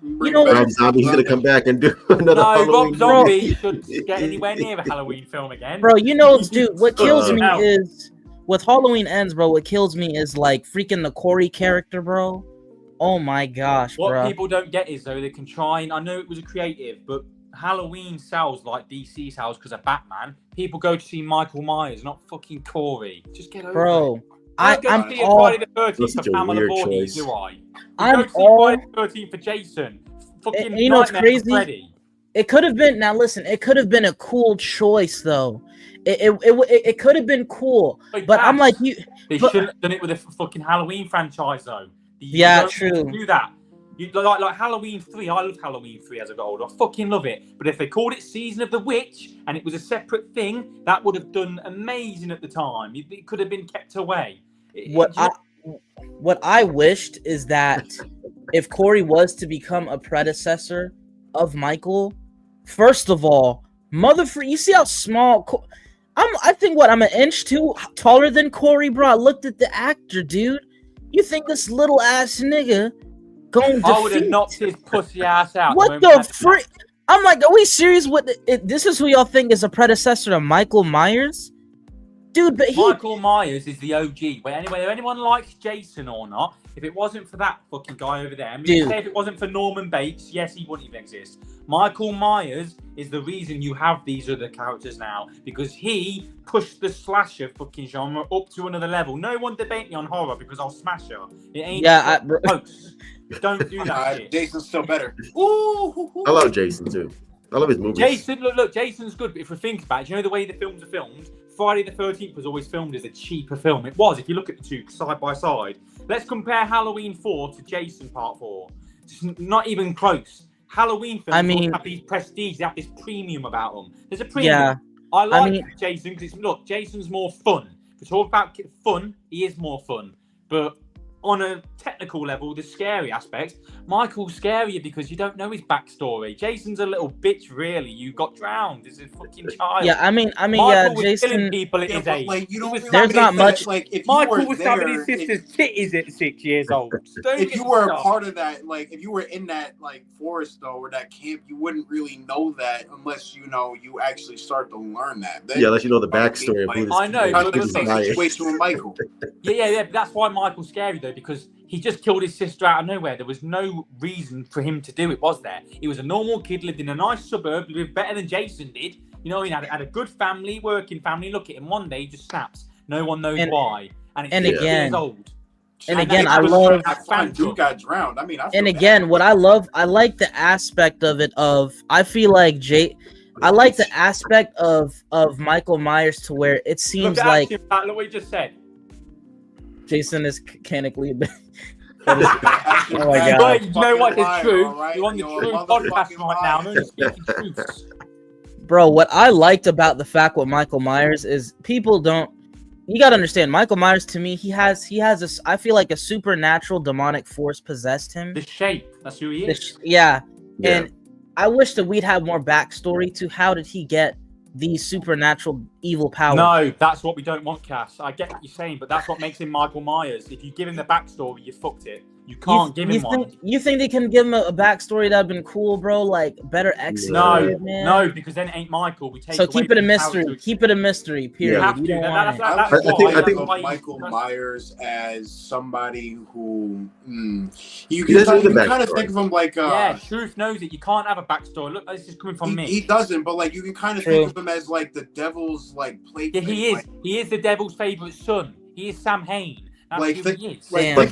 Bring know- back Rob Zombie's gonna come back and do another No, Halloween Rob Zombie movie. shouldn't get anywhere near a Halloween film again. Bro, dude, what kills me Out. is with Halloween Ends, bro. What kills me is like freaking the Corey character, bro. Oh my gosh, What bro. people don't get is though they can try and I know it was a creative, but Halloween sells like DC sells because of Batman. People go to see Michael Myers, not fucking Corey. Just get over it. Bro, I'm go see all Friday the 13th That's for such a Pamela weird Voorhees, choice. do I? You I'm go see all- Friday the 13th for Jason. Fucking And you know what's Nightmare for crazy? Freddy. It could have been now. Listen, it could have been a cool choice though. It could have been cool, but I'm like you. They but- shouldn't have done it with a fucking Halloween franchise though. You Yeah, don't true. Do that. You like Halloween 3. I love Halloween 3 as I got older. I fucking love it. But if they called it Season of the Witch and it was a separate thing, that would have done amazing at the time. It could have been kept away. What I wished is that if Corey was to become a predecessor of Michael, first of all, you see how small I think I'm an inch taller than Corey, bro. I looked at the actor, dude. You think this little ass nigga going to I would have knocked his pussy ass out. What the frick? I'm like, are we serious? This is who y'all think is a predecessor to Michael Myers? Dude, but Michael Myers is the OG. Whether anyone likes Jason or not, if it wasn't for that fucking guy over there, say if it wasn't for Norman Bates, yes, he wouldn't even exist. Michael Myers is the reason you have these other characters now, because he pushed the slasher fucking genre up to another level. No one debate me on horror because I'll smash her. It ain't close. Don't do that shit. Jason's still better. I love Jason too. I love his movies. Jason, look, Jason's good, but if we think about it, you know the way the films are filmed? Friday the 13th was always filmed as a cheaper film. It was, if you look at the two side by side. Let's compare Halloween 4 to Jason Part 4. It's not even close. Halloween films have these prestige, they have this premium about them. There's a premium. Yeah. I like Jason because Jason's more fun. If we talk about fun, he is more fun. But on a technical level, the scary aspect, Michael's scarier because you don't know his backstory. Jason's a little bitch, really. You got drowned as a fucking child. Yeah, Michael was Jason killing people at his age. Like, you don't there's not much. Like, if Michael was stabbing his sister's titties at 6 years old. If you were a part of that, like, if you were in that, like, forest, though, or that camp, you wouldn't really know that unless, you actually start to learn that. Then, unless you know the backstory of who this I know. kind of the same situation with Michael. Yeah. But that's why Michael's scary, though, because he just killed his sister out of nowhere. There was no reason for him to do it, was there? He was a normal kid, lived in a nice suburb, lived better than Jason did. He had a good family, working family. Look at him, one day he just snaps. No one knows why. And it's years old. And again, I love that dude got drowned. I mean, what I love, I like the aspect of it. I feel like I like the aspect of Michael Myers to where it seems like look what he just said. Jason is mechanically. Oh my God! But you know what? It's true. Right? You're on the true podcast right now. I'm only speaking truths. Bro, what I liked about the fact with Michael Myers is people don't. You gotta understand, Michael Myers to me, he has this. I feel like a supernatural demonic force possessed him. The shape. That's who he is. Yeah, and I wish that we'd have more backstory to how did he get these supernatural evil powers. No, that's what we don't want, Cass. I get what you're saying, but that's what makes him Michael Myers. If you give him the backstory, you fucked it. You can't give him one. You think they can give him a backstory that'd been cool, bro? Like better executed, man? No, because then it ain't Michael. We take so keep it a mystery. Keep it a mystery. Period. I think of Michael Myers as somebody who you kind of think of him like truth knows it. You can't have a backstory. Look, this is coming from me. He doesn't, but like you can kind of think of him as like the devil's like play. Yeah, he is. Like, he is the devil's favorite son. He is Sam Hain. Think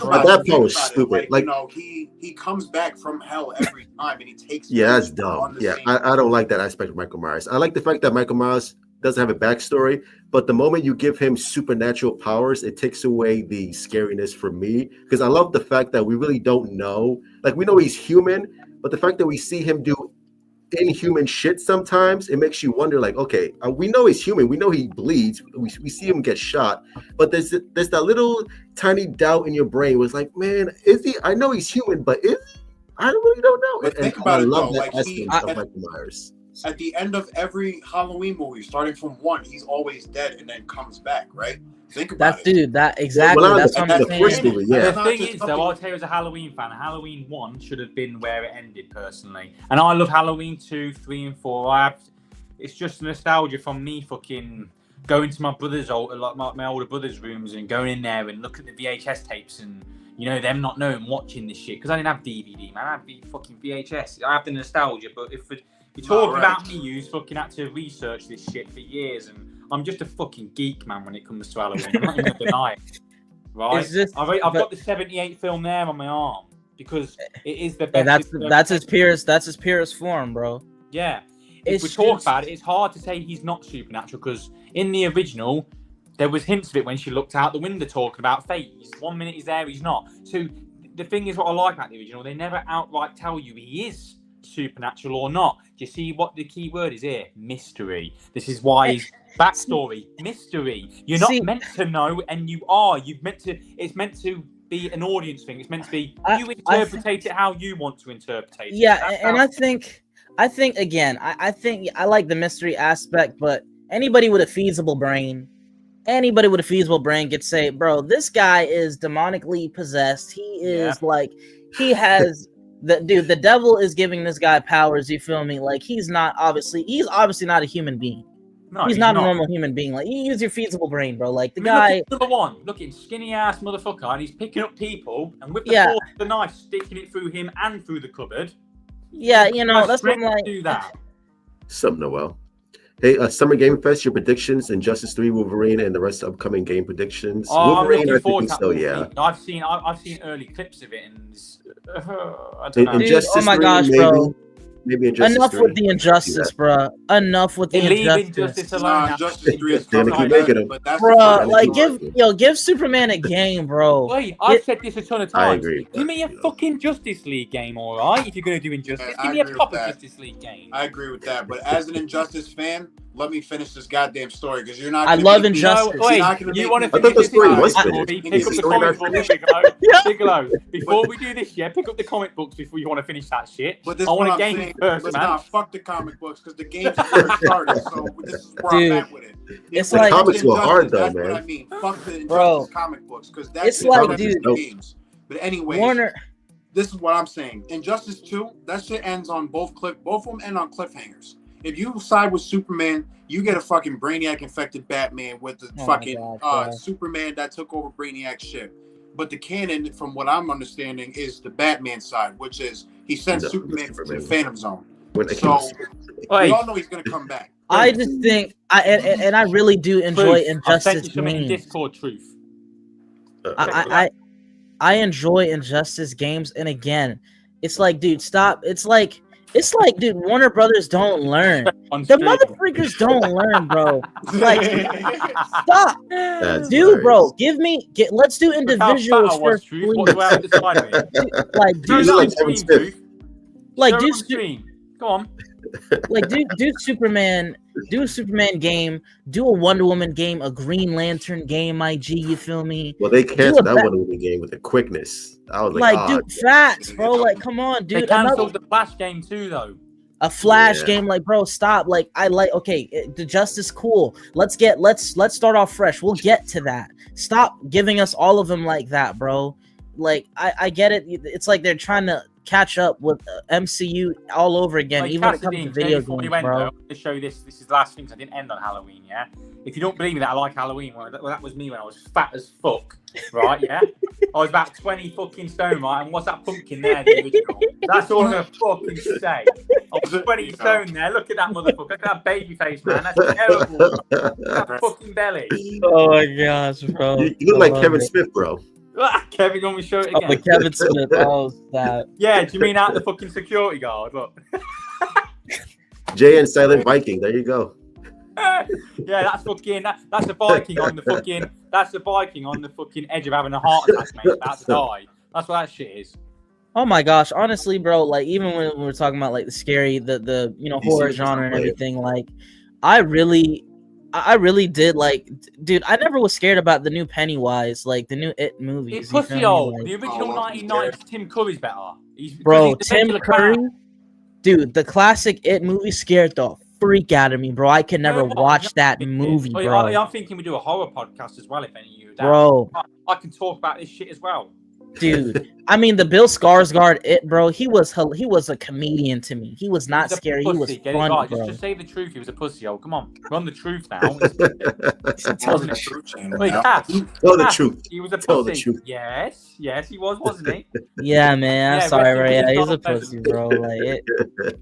about that part was stupid. Like he comes back from hell every time, and he takes. Yeah, that's dumb. Yeah, I don't like that aspect of Michael Myers. I like the fact that Michael Myers doesn't have a backstory, but the moment you give him supernatural powers, it takes away the scariness for me. Because I love the fact that we really don't know. Like we know he's human, but the fact that we see him do inhuman shit sometimes, it makes you wonder, like, okay, we know he's human, we know he bleeds, we see him get shot, but there's that little tiny doubt in your brain where it's like, man, is he? I know he's human, but is he? I really don't know. But think about it though, like Michael Myers. At the end of every Halloween movie, starting from 1, he's always dead and then comes back, right? Think about That's it. dude. That exactly. Well, that's what I'm the first saying. movie, yeah. The thing is, though, I'll tell you as a Halloween fan, Halloween 1 should have been where it ended, personally. And I love Halloween 2, 3, and 4. It's just nostalgia from me fucking going to my brother's my older brother's rooms and going in there and looking at the VHS tapes and, you know, them not knowing watching this shit. Because I didn't have DVD, man. I had fucking VHS. I have the nostalgia, but if you're talking about me, you fucking had to research this shit for years, and I'm just a fucking geek, man, when it comes to Halloween. I'm not even gonna deny it. Right? I've got the 78 film there on my arm because it is the best. That's his purest form, bro. Yeah. If we talk about it, it's hard to say he's not supernatural because in the original, there was hints of it when she looked out the window talking about fate. 1 minute he's there, he's not. So the thing is, what I like about the original, they never outright tell you he is supernatural or not. Do you see what the key word is here? Mystery. This is why his backstory, mystery. You're not meant to know, and you are. It's meant to be an audience thing. It's meant to be you interpret it how you want to interpret it. Yeah, and I think again, I think I like the mystery aspect, but anybody with a feasible brain could say, bro, this guy is demonically possessed. He is he has the devil is giving this guy powers, you feel me? Like he's obviously not a human being. No, he's not a normal human being. Like you use your feasible brain, bro. Like the guy look at skinny ass motherfucker, and he's picking up people and with the force of the knife sticking it through him and through the cupboard. Yeah, you know, that's what I'm like. Do that. Something Noel. Hey, Summer Game Fest, your predictions, Injustice 3, Wolverine, and the rest of upcoming game predictions. Wolverine, I'm looking forward to that. Yeah. I've seen early clips of it, and I don't know. Injustice oh my 3, gosh, bro. Maybe Injustice Enough 3. with the injustice, bro. Enough with the Injustice alone. Injustice 3 is give Superman a game, bro. Wait, I've said this a ton of times. I agree. Give me a fucking Justice League game, all right? If you're going to do Injustice, give me a proper Justice League game. I agree with that, but as an Injustice fan, let me finish this goddamn story because you're not. I love Injustice. Wait, you want to finish this story? Pick up the comic books, Bigelow. Before we do this, pick up the comic books before you want to finish that shit. But this I want a game first, man. Fuck the comic books because the game's already started. So this is where I'm at with it. It's like comics were hard though, that's man. what I mean. Fuck the Injustice comic books because that's it's like, dude, games. But anyway, Warner. This is what I'm saying. Injustice 2, that shit ends on both of them end on cliffhangers. If you side with Superman, you get a fucking Brainiac infected Batman with the Superman that took over Brainiac's ship. But the canon, from what I'm understanding, is the Batman side, which is he sends Superman to the Phantom Zone. So we all know he's gonna come back. I just think I really do enjoy Injustice games. Discord truth. I enjoy Injustice games, and again, it's like, dude, stop. It's like, dude, Warner Brothers don't learn. The motherfuckers don't learn, bro. Like, stop, dude, bro. Let's do individuals first, please. Like, dude, go on. Like, do Superman, do a Superman game, do a Wonder Woman game, a Green Lantern game, IG, you feel me? Well, they canceled that Wonder Woman game with the quickness. I was like, dude, facts, bro. Like, come on, dude. They canceled the Flash game too, though. A Flash game, like, bro, stop. Like, the Justice, cool. Let's start off fresh. We'll get to that. Stop giving us all of them like that, bro. Like, I get it. It's like they're trying to catch up with MCU all over again, even when it comes to video games, bro. To show you this is the last thing. I didn't end on Halloween, yeah. If you don't believe me that I like Halloween, well, that was me when I was fat as fuck, right? Yeah, I was about 20 fucking stone, right? And what's that pumpkin there? The original. That's all I'm gonna fucking say. I was 20 stone there. Look at that motherfucker. Look at that baby face, man. That's terrible. That fucking belly. Oh my gosh, bro. You look like Kevin Smith, bro. Kevin, you want me to show it again? Oh, Kevin Smith. Oh, that. Yeah, do you mean out the fucking security guard? Look. Jay and Silent Viking. There you go. Yeah, that's fucking. That's a Viking on the fucking. That's the Viking on the fucking edge of having a heart attack, mate. About to die. That's what that shit is. Oh my gosh, honestly, bro. Like, even when we were talking about like the scary, the horror genre and everything, like, I really did, like, dude, I never was scared about the new Pennywise, like the new It movies. It's pussy old. Like, the original 1990s Tim Curry's better. Tim Curry, dude, the classic It movie scared the freak out of me, bro. I could never You know what? watch that movie, bro. I'm thinking we do a horror podcast as well, if any of you. Bro. I can talk about this shit as well. Dude, I mean, the Bill Skarsgård, bro, he was a comedian to me. He was not scary. He was funny, bro. Just say the truth. He was a pussy. Oh, come on, run the truth now. Tell the truth. Tell the truth. He was a pussy. Tell the truth. Yes, he was, wasn't he? Yeah, man. I'm sorry, bro. Yeah, he's a Donald pussy, bro. Like,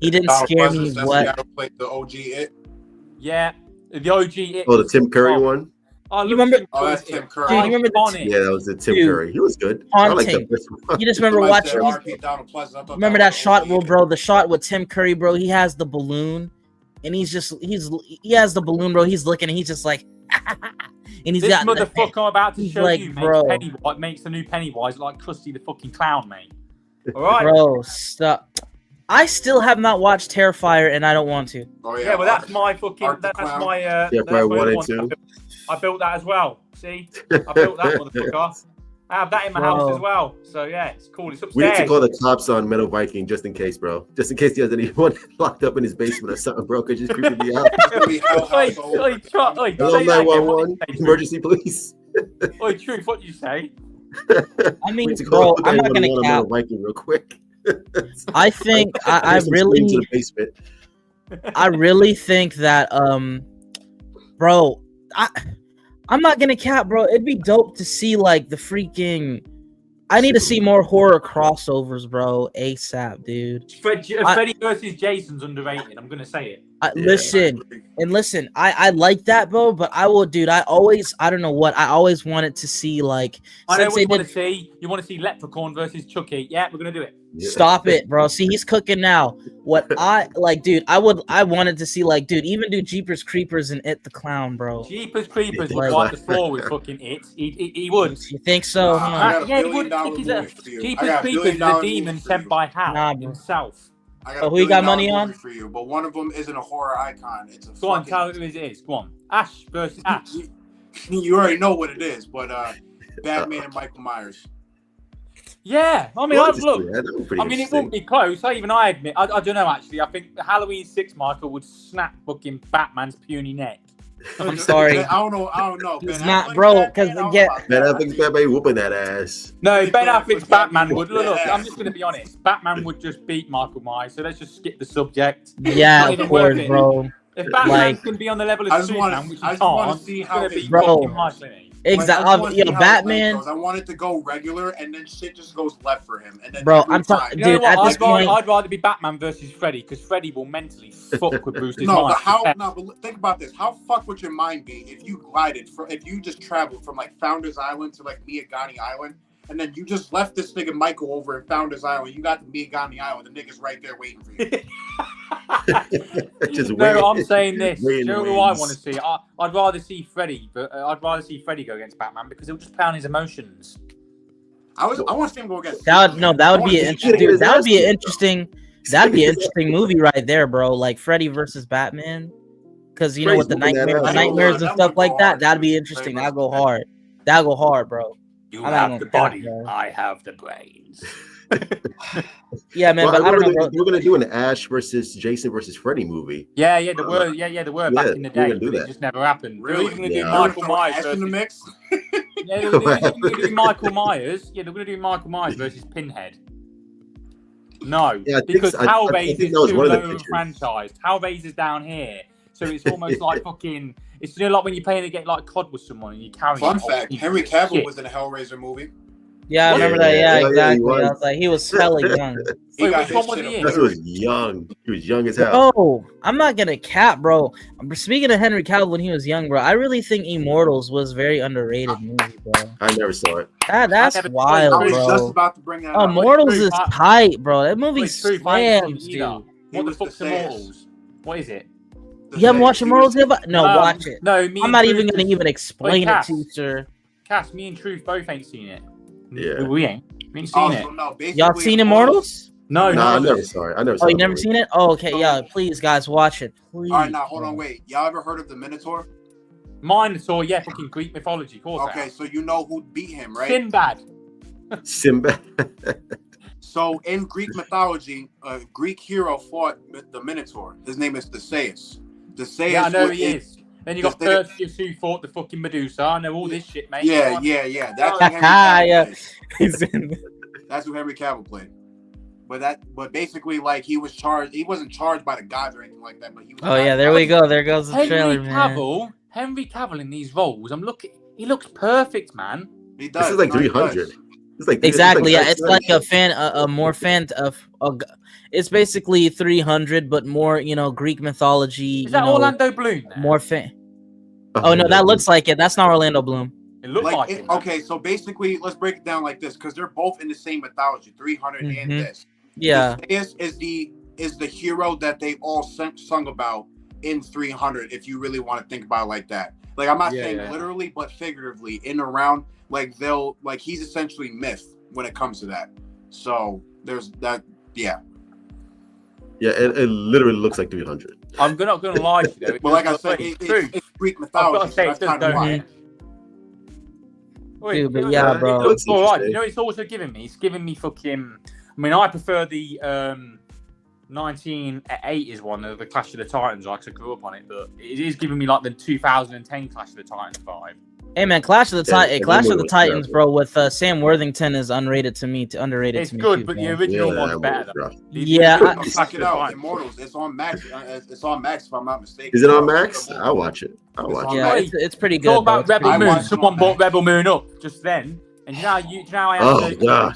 he didn't scare me. What? The OG It. Yeah, the OG It. Oh, the Tim Curry one. Oh, you remember? Oh, that's Tim Curry. Dude, you remember Yeah, that was the Tim Curry. He was good. I like that. You just remember watching. Remember that shot, bro? The shot with Tim Curry, bro. He has the balloon, and he has the balloon, bro. He's looking, and he's just like, and he's this got motherfucker I'm about to show like, you, bro. makes the new Pennywise like Krusty the fucking Clown, mate. All right, bro. Stop. I still have not watched Terrifier, and I don't want to. Oh yeah, well, that's my fucking. That's my. Terrifier 1 and 2. I built that as well. See, I built that motherfucker. I have that in my house as well. So yeah, it's cool. It's upstairs. We need to call the cops on Metal Viking just in case, bro. Just in case he has anyone locked up in his basement or something, bro. Could just creeping me out. Hello, 911. Emergency police. Oi, Truth, what did you say? I mean, bro, I'm not gonna cap. Viking real quick. I think I really think that bro, I'm not gonna cap, bro. It'd be dope to see like the freaking. I need to see more horror crossovers, bro. ASAP, dude. Freddy versus Jason's underrated. I'm gonna say it. Listen, I like that, bro. But I don't know what. I always wanted to see like. I know what you want to see. You want to see Leprechaun versus Chucky? Yeah, we're gonna do it. Stop it, bro. See, he's cooking now. What I like, dude. I wanted to see like, dude. Even do Jeepers Creepers and It the Clown, bro. Jeepers Creepers would wipe the floor with fucking It. He would. You think so? Yeah, he would. Jeepers Creepers is a demon sent by Hal himself. Who you got money on? For you, but one of them isn't a horror icon. It's a. Go on, tell who it is. Go on. Ash versus Ash. You already know what it is, but Batman and Michael Myers. Yeah, I mean, it wouldn't be close. I admit, I don't know. Actually, I think Halloween 6 Michael would snap fucking Batman's puny neck. I'm sorry. I don't know. It's not, bro. Because Ben Affleck's Batman whooping that ass. No, Ben Affleck's Batman would. Look, I'm just going to be honest. Batman would just beat Michael Myers. So let's just skip the subject. Yeah, of course, bro. If Batman can be on the level of Superman, which he can't, see how it's bro. Exactly. Batman. I want it to go regular, and then shit just goes left for him. And then bro, I'm talking. Dude, at this point, I'd rather be Batman versus Freddy because Freddy will mentally fuck with Bruce's mind. But think about this. How fuck would your mind be if you glided if you just traveled from like Founders Island to like Miyagani Island, and then you just left this nigga Michael over in Founders Island. You got to Miyagani Island. The nigga's right there waiting for you. I'm saying this. You know who I want to see? I'd rather see Freddy, but I'd rather see Freddy go against Batman because it'll just play on his emotions. I want to see him go against. That would be interesting. That'd be an interesting movie right there, bro. Like Freddy versus Batman, because you know with the nightmares and stuff like that. That'd be interesting. That'd go hard. Bro. You have the body. I have the brains. Yeah, man. But I don't know, bro. We're gonna do an Ash versus Jason versus Freddy movie. Yeah, there were back in the day. It just never happened. Really? They're even gonna do Michael Myers in the mix. Yeah, they're gonna do Michael Myers. Yeah, they're gonna do Michael Myers versus Pinhead. No, because Hellraiser is too low franchised. Hellraiser is down here, so it's almost like fucking. It's like when you're playing to get like COD with someone and you carry. Fun fact: Henry Cavill was in a Hellraiser movie. Yeah, I remember that. Yeah, exactly. I was like, he was hella young. Which one was he in? He was young. He was young as hell. Oh, I'm not gonna cap, bro. Speaking of Henry Cavill when he was young, bro, I really think Immortals was a very underrated movie, bro. I never saw it. That's wild, bro. I was just about to bring that up. Immortals is tight, bro. That movie slams, dude. What the fuck's Immortals? What is it? You haven't watched Immortals yet? No, watch it. No, I'm not even gonna explain it to you, sir. Cass, me and Truth both ain't seen it. Yeah, we ain't seen it. No, y'all seen Immortals? No, I never saw it. Oh, you never seen it? Oh, okay. Yeah, please, guys, watch it. Please. All right, now hold on, wait. Y'all ever heard of the Minotaur? Minotaur, yeah, fucking Greek mythology, of course. Okay, so you know who beat him, right? Sinbad. So in Greek mythology, a Greek hero fought the Minotaur. His name is Theseus. To say Yeah, I know what he is. Then you got Perseus who fought the fucking Medusa. I know all this shit, mate. Yeah. That's who Henry Cavill Yeah. played. He's in. That's who Henry Cavill played. But basically, like, he was charged. He wasn't charged by the gods or anything like that. But he was. Oh yeah, there we go. There goes the trailer, man. Henry Cavill in these roles. I'm looking. He looks perfect, man. He does. This is like 300. It's like Exactly. Yeah, it's like a It's basically 300, but more, Greek mythology. Is that Orlando Bloom? There? More fan. Oh no, that looks like it. That's not Orlando Bloom. It looks like it. Okay, so basically, let's break it down like this, because they're both in the same mythology, 300 and this. Yeah. This is the hero that they all sung about in 300. If you really want to think about it like that, like I'm not saying literally, but figuratively, in and around, like he's essentially myth when it comes to that. So there's that. Yeah. Yeah, it literally looks like 300. I'm not gonna lie to you. Well, like I said, it's Greek mythology. So that's kind of why. Dude, but yeah, bro. It looks all right. You know, it's also giving me. It's giving me fucking. I mean, I prefer the 1980s one, the Clash of the Titans. I grew up on it, but it is giving me like the 2010 Clash of the Titans vibe. Hey man, Clash of the Titans, bro, with Sam Worthington is underrated to me. It's good, but the original one's better. Yeah, check it out. Immortals. It's on Max. It's on Max, if I'm not mistaken. Is it on Max? I'll watch it. Yeah, it's pretty good. Talk about Rebel Moon. Someone brought Rebel Moon up just then. And now I have bro.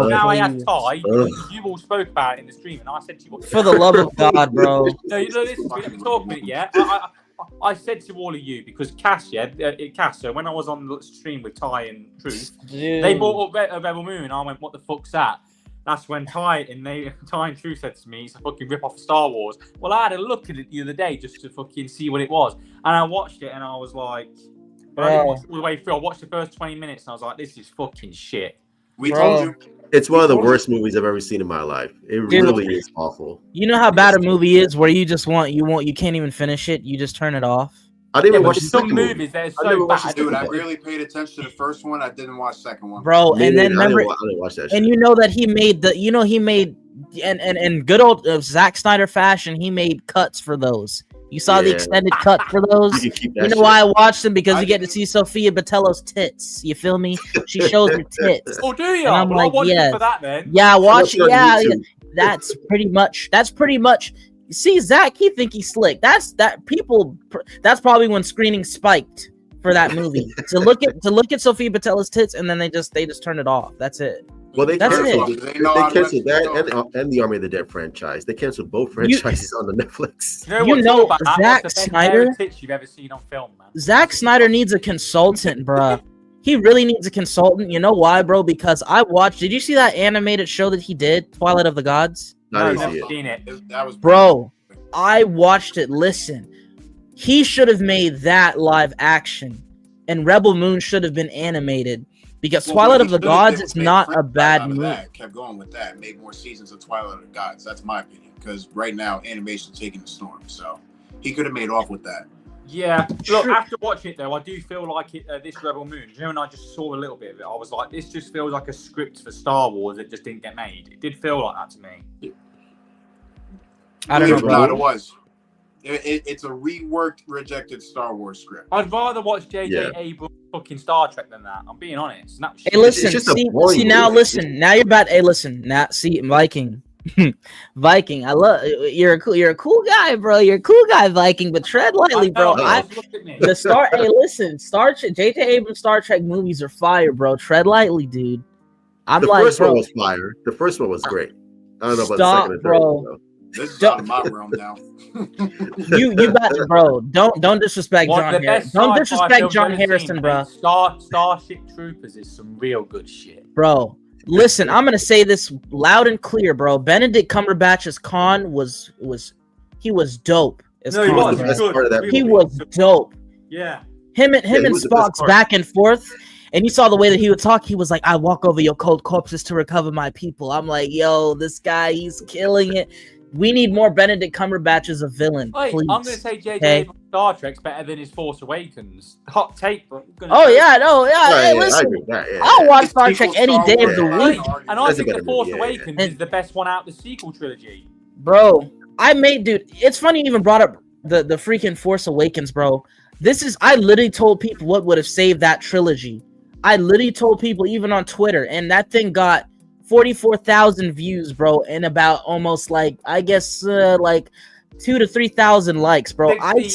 Now I have Ty. You all spoke about it in the stream, and I said to you, for the love of God, bro. No, listen, let me talk a minute, yeah. I said to all of you, because Cass, so when I was on the stream with Ty and Truth, they brought up Rebel Moon, and I went, "What the fuck's that?" That's when Ty and Truth said to me, "It's a fucking rip off of Star Wars." Well, I had a look at it the other day just to fucking see what it was, and I watched it, and I was like. But I didn't watch it all the way through. I watched the first 20 minutes and I was like, this is fucking shit. We told you. It's one of the worst movies I've ever seen in my life. It really is awful. You know how bad a movie is where you can't even finish it. You just turn it off. I didn't even watch the second movies that are so bad. Dude, I really paid attention to the first one. I didn't watch the second one. Bro, and then remember, I didn't watch that shit. And you know that he made and good old Zack Snyder fashion, he made cuts for those. You saw the extended cut for those. You know why I watched them? Because you get to see Sophia Batello's tits. You feel me? She shows her tits. Oh, do you? And I'm like, yeah, for that then. Yeah, watch it. Yeah, that's pretty much. See, Zach, he think he's slick. That's probably when screening spiked for that movie. to look at Sophia Batello's tits, and then they just turn it off. That's it. Well, they canceled that and the Army of the Dead franchise. They canceled both franchises on the Netflix. You know Zack Snyder. You've ever seen on film, man. Zack Snyder needs a consultant, bruh. He really needs a consultant. You know why, bro? Because I watched. Did you see that animated show that he did, Twilight of the Gods? No, I've never seen it. Bro, I watched it. Listen, he should have made that live action, and Rebel Moon should have been animated. Because Twilight of the Gods is not a bad movie. Kept going with that. Made more seasons of Twilight of the Gods. That's my opinion. Because right now, animation's taking the storm. So he could have made off with that. Yeah. Look, after watching it, though, I do feel like this Rebel Moon, you know, when I just saw a little bit of it, I was like, this just feels like a script for Star Wars that just didn't get made. It did feel like that to me. I don't know, bro. It was. It's a reworked, rejected Star Wars script. I'd rather watch J.J. Abrams' fucking Star Trek than that. I'm being honest. Hey, listen. See now, listen. Now you're about. Hey, listen. Now, see, Viking. Viking. I love you're a cool guy, bro. You're a cool guy, Viking. But tread lightly, bro. Hey, listen. J.J. Abrams' Star Trek movies are fire, bro. Tread lightly, dude. The first one was fire. The first one was great. I don't know about the second and third, bro. This is out of my realm now. you got it, bro. Don't disrespect John Harrison. Don't disrespect John Harrison, bro. Starship Troopers is some real good shit, bro. Listen, I'm gonna say this loud and clear, bro. Benedict Cumberbatch's Khan was dope. He was dope. Yeah. Him and Spock's back and forth. And you saw the way that he would talk. He was like, I walk over your cold corpses to recover my people. I'm like, yo, this guy, he's killing it. We need more Benedict Cumberbatch as a villain. Wait, please. I'm going to say J.J. Star Trek's better than his Force Awakens. Hot take. Hey, listen. I'll watch Star Trek any day of the week. And I think the Force Awakens is the best one out of the sequel trilogy. Bro, it's funny you even brought up the freaking Force Awakens, bro. I literally told people what would have saved that trilogy. I literally told people even on Twitter, and that thing got 44,000 views, bro, and about almost like I guess like 2,000 to 3,000 likes, bro. I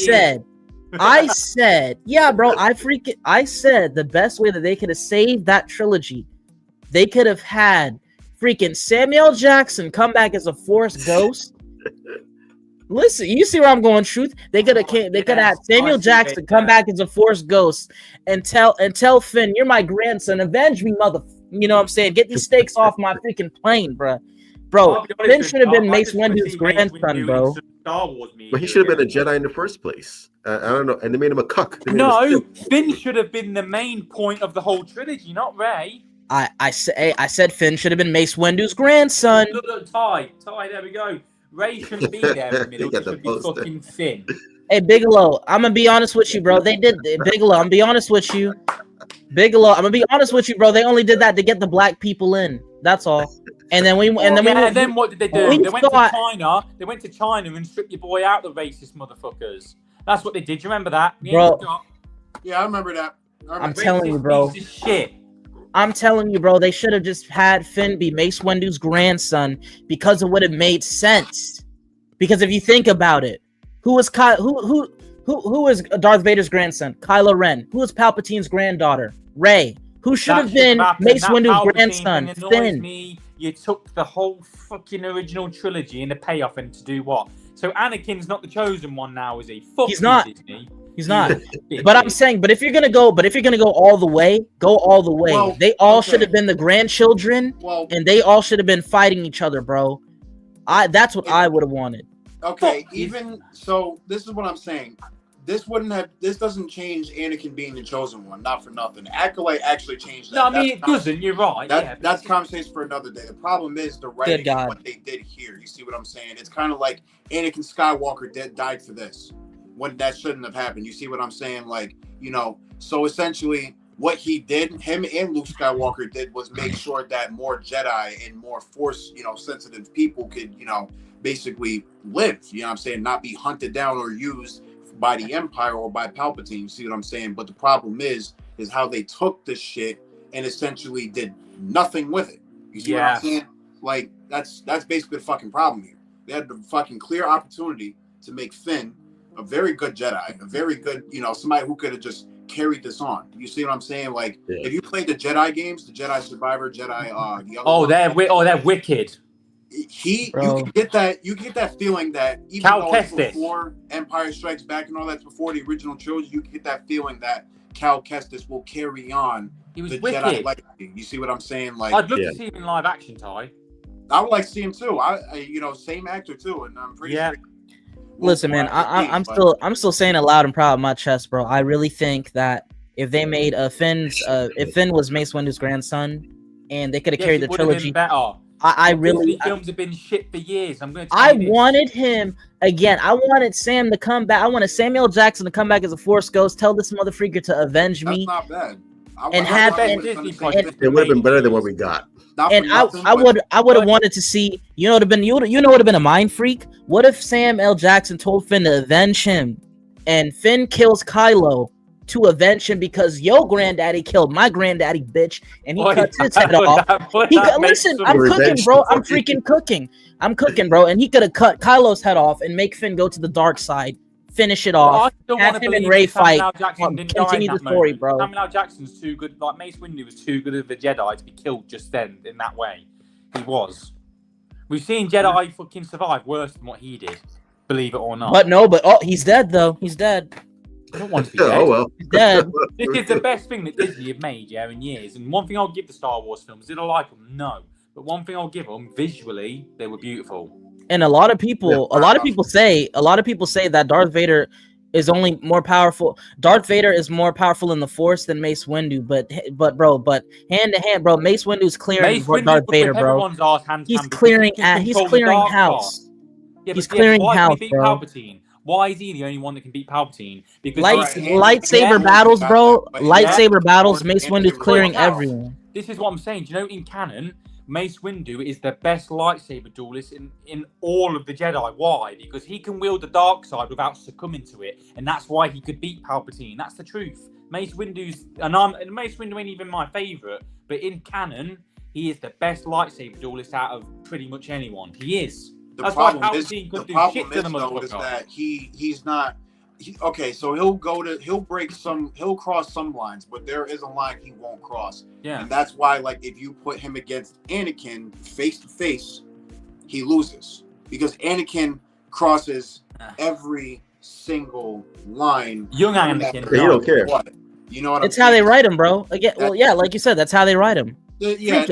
said, yeah, bro. I said the best way that they could have saved that trilogy, they could have had freaking Samuel Jackson come back as a Force ghost. Listen, you see where I'm going, Truth. They could have had Samuel Jackson come back as a Force ghost and tell Finn, "You're my grandson. Avenge me, mother." You know what I'm saying? Get these stakes off my freaking plane, bro. Bro, Finn should have been Mace Windu's grandson, bro. Star Wars But he should have been a Jedi in the first place. I don't know, and they made him a cuck. No, Finn should have been the main point of the whole trilogy, not Rey. I said Finn should have been Mace Windu's grandson. Look, Ty, there we go. Rey shouldn't be there in the middle. It should be fucking Finn. Hey, Bigelow, I'm gonna be honest with you, bro. Bigelow, I'm gonna be honest with you. Bigelow, I'm gonna be honest with you, bro. They only did that to get the black people in. That's all. And then then what did they do? They went to China. They went to China and stripped your boy out, the racist motherfuckers. That's what they did. You remember that, bro? Yeah, I remember that. I'm telling you, bro. Shit. I'm telling you, bro, they should have just had Finn be Mace Windu's grandson because it would have made sense. Because if you think about it, who is Darth Vader's grandson? Kylo Ren. Who is Palpatine's granddaughter? Rey. Who should have been Mace Windu's grandson? Finn. You took the whole fucking original trilogy and the payoff and to do what? So Anakin's not the chosen one now, is he? Fuck He's not. Disney. He's not. But I'm saying, but if you're gonna go all the way, go all the way. Well, they all should have been the grandchildren, and they all should have been fighting each other, bro. That's what I would have wanted. Okay, even so, this is what I'm saying. This doesn't change Anakin being the chosen one, not for nothing. Acolyte actually changed that. No, I mean it doesn't. You're right. That's conversation for another day. The problem is the writing and what they did here. You see what I'm saying? It's kind of like Anakin Skywalker died for this. When that shouldn't have happened. You see what I'm saying? Like, so essentially what he did, him and Luke Skywalker did, was make sure that more Jedi and more Force, sensitive people could, basically live, you know what I'm saying? Not be hunted down or used by the Empire or by Palpatine. You see what I'm saying? But the problem is how they took this shit and essentially did nothing with it. You see what I'm saying? Like, that's basically the fucking problem here. They had the fucking clear opportunity to make Finn a very good Jedi, a very good, somebody who could have just carried this on. You see what I'm saying? Like, if you played the Jedi games, the Jedi Survivor, Jedi, the other they're wicked. You can get that feeling that even though it's before Empire Strikes Back and all that's before the original trilogy, you can get that feeling that Cal Kestis will carry on the wicked. Jedi legacy. You see what I'm saying? Like, I'd love to see him in live action, Ty. I would like to see him too. Same actor too, and I'm pretty sure. Listen, man, I'm still saying it loud and proud in my chest, bro. I really think that if they made if Finn was Mace Windu's grandson, and they could have carried the trilogy, I really films have been shit for years. Wanted him again. I wanted Sam to come back. I wanted Samuel Jackson to come back as a Force ghost. Tell this motherfreaker to avenge me. That's not bad. It would have been better than what we got. And I would have wanted to see, would have been a mind freak. What if Sam L. Jackson told Finn to avenge him, and Finn kills Kylo to avenge him because your granddaddy killed my granddaddy, bitch, and he cuts his head off. Listen, I'm cooking, bro. I'm freaking cooking. I'm cooking, bro, and he could have cut Kylo's head off and make Finn go to the dark side. Finish it off. Have him and Rey fight. Continue the story, bro. Samuel L. Jackson's too good. Like, Mace Windu was too good of a Jedi to be killed just then in that way. He was. We've seen Jedi fucking survive worse than what he did. Believe it or not. But he's dead though. He's dead. I don't want to be dead. Oh well. He's dead. This is the best thing that Disney have made, in years. And one thing I'll give the Star Wars films, did I like them? No. But one thing I'll give them, visually, they were beautiful. And a lot of people say that Darth Vader is only more powerful. Darth Vader is more powerful in the Force than Mace Windu, but hand to hand, bro, Mace Windu's clearing Darth Vader, bro. He's clearing house. Yeah, he's clearing house, bro. Palpatine? Why is he the only one that can beat Palpatine? Because lightsaber battles, bro. Lightsaber battles. Mace Windu's clearing everyone. this is what I'm saying. Do you know, in canon, Mace Windu is the best lightsaber duelist in all of the Jedi. Why? Because he can wield the dark side without succumbing to it, and that's why he could beat Palpatine. That's the truth. Mace Windu ain't even my favorite, but in canon, he is the best lightsaber duelist out of pretty much anyone. He is. That's why Palpatine couldn't do shit to the motherfucker. Is that he's not. Okay, so he'll cross some lines, but there is a line he won't cross. Yeah. And that's why, like, if you put him against Anakin face to face, he loses. Because Anakin crosses every single line. Young Anakin. You don't care. You know what It's how they write him, bro. Again, well, yeah, like you said, that's how they write him. Yeah,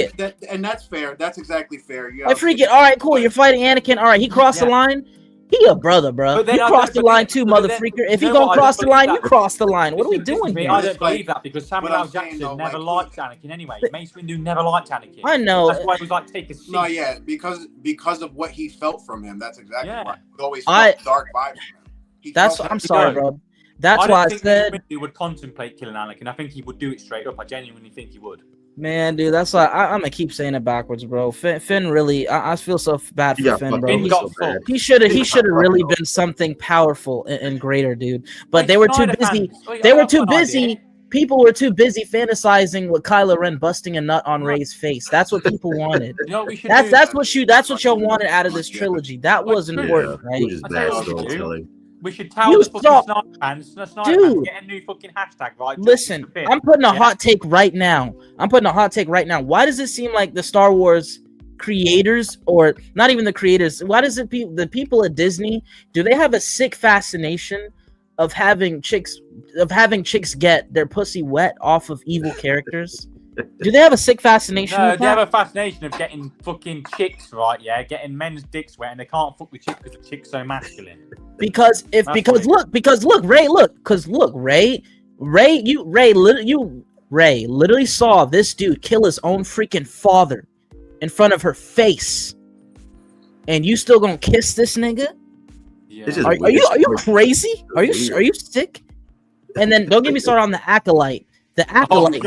and that's fair. That's exactly fair. I freak it. All right, cool. You're fighting Anakin. All right, he crossed the line. He a brother, bro. You crossed the line too, mother freaker. If you gonna cross the line, you cross the line. What are we doing here? I don't believe that because Samuel L. Jackson never liked Anakin anyway. Mace Windu never liked Anakin. I know. That's why he was like, take a seat. No, yeah, because of what he felt from him. That's exactly why. He always felt dark vibes from him. I'm sorry, bro. That's why I said Windu would contemplate killing Anakin. I think he would do it straight up. I genuinely think he would. Man, dude, that's why I'm gonna keep saying it backwards, bro. Finn really, I feel so bad for Finn, bro. He should have really been something powerful and greater, dude. But they were too busy. They were too busy. People were too busy fantasizing with Kylo Ren busting a nut on Rey's face. That's what people wanted. That's what y'all wanted out of this trilogy. That was important, right? We should tell the fucking fans, dude, get a new fucking hashtag, right? Listen, I'm putting a hot take right now. Why does it seem like the Star Wars creators, or not even the creators, why does it the people at Disney, do they have a sick fascination of having chicks get their pussy wet off of evil characters? Do they have a sick fascination? No, they have a fascination of getting fucking chicks, right? Yeah, getting men's dicks wet, and they can't fuck with chicks because the chick's so masculine. Because Ray literally saw this dude kill his own freaking father in front of her face, and you still gonna kiss this nigga? Yeah. Are you crazy? Are you sick? And then don't get me started on the acolyte. The acolyte,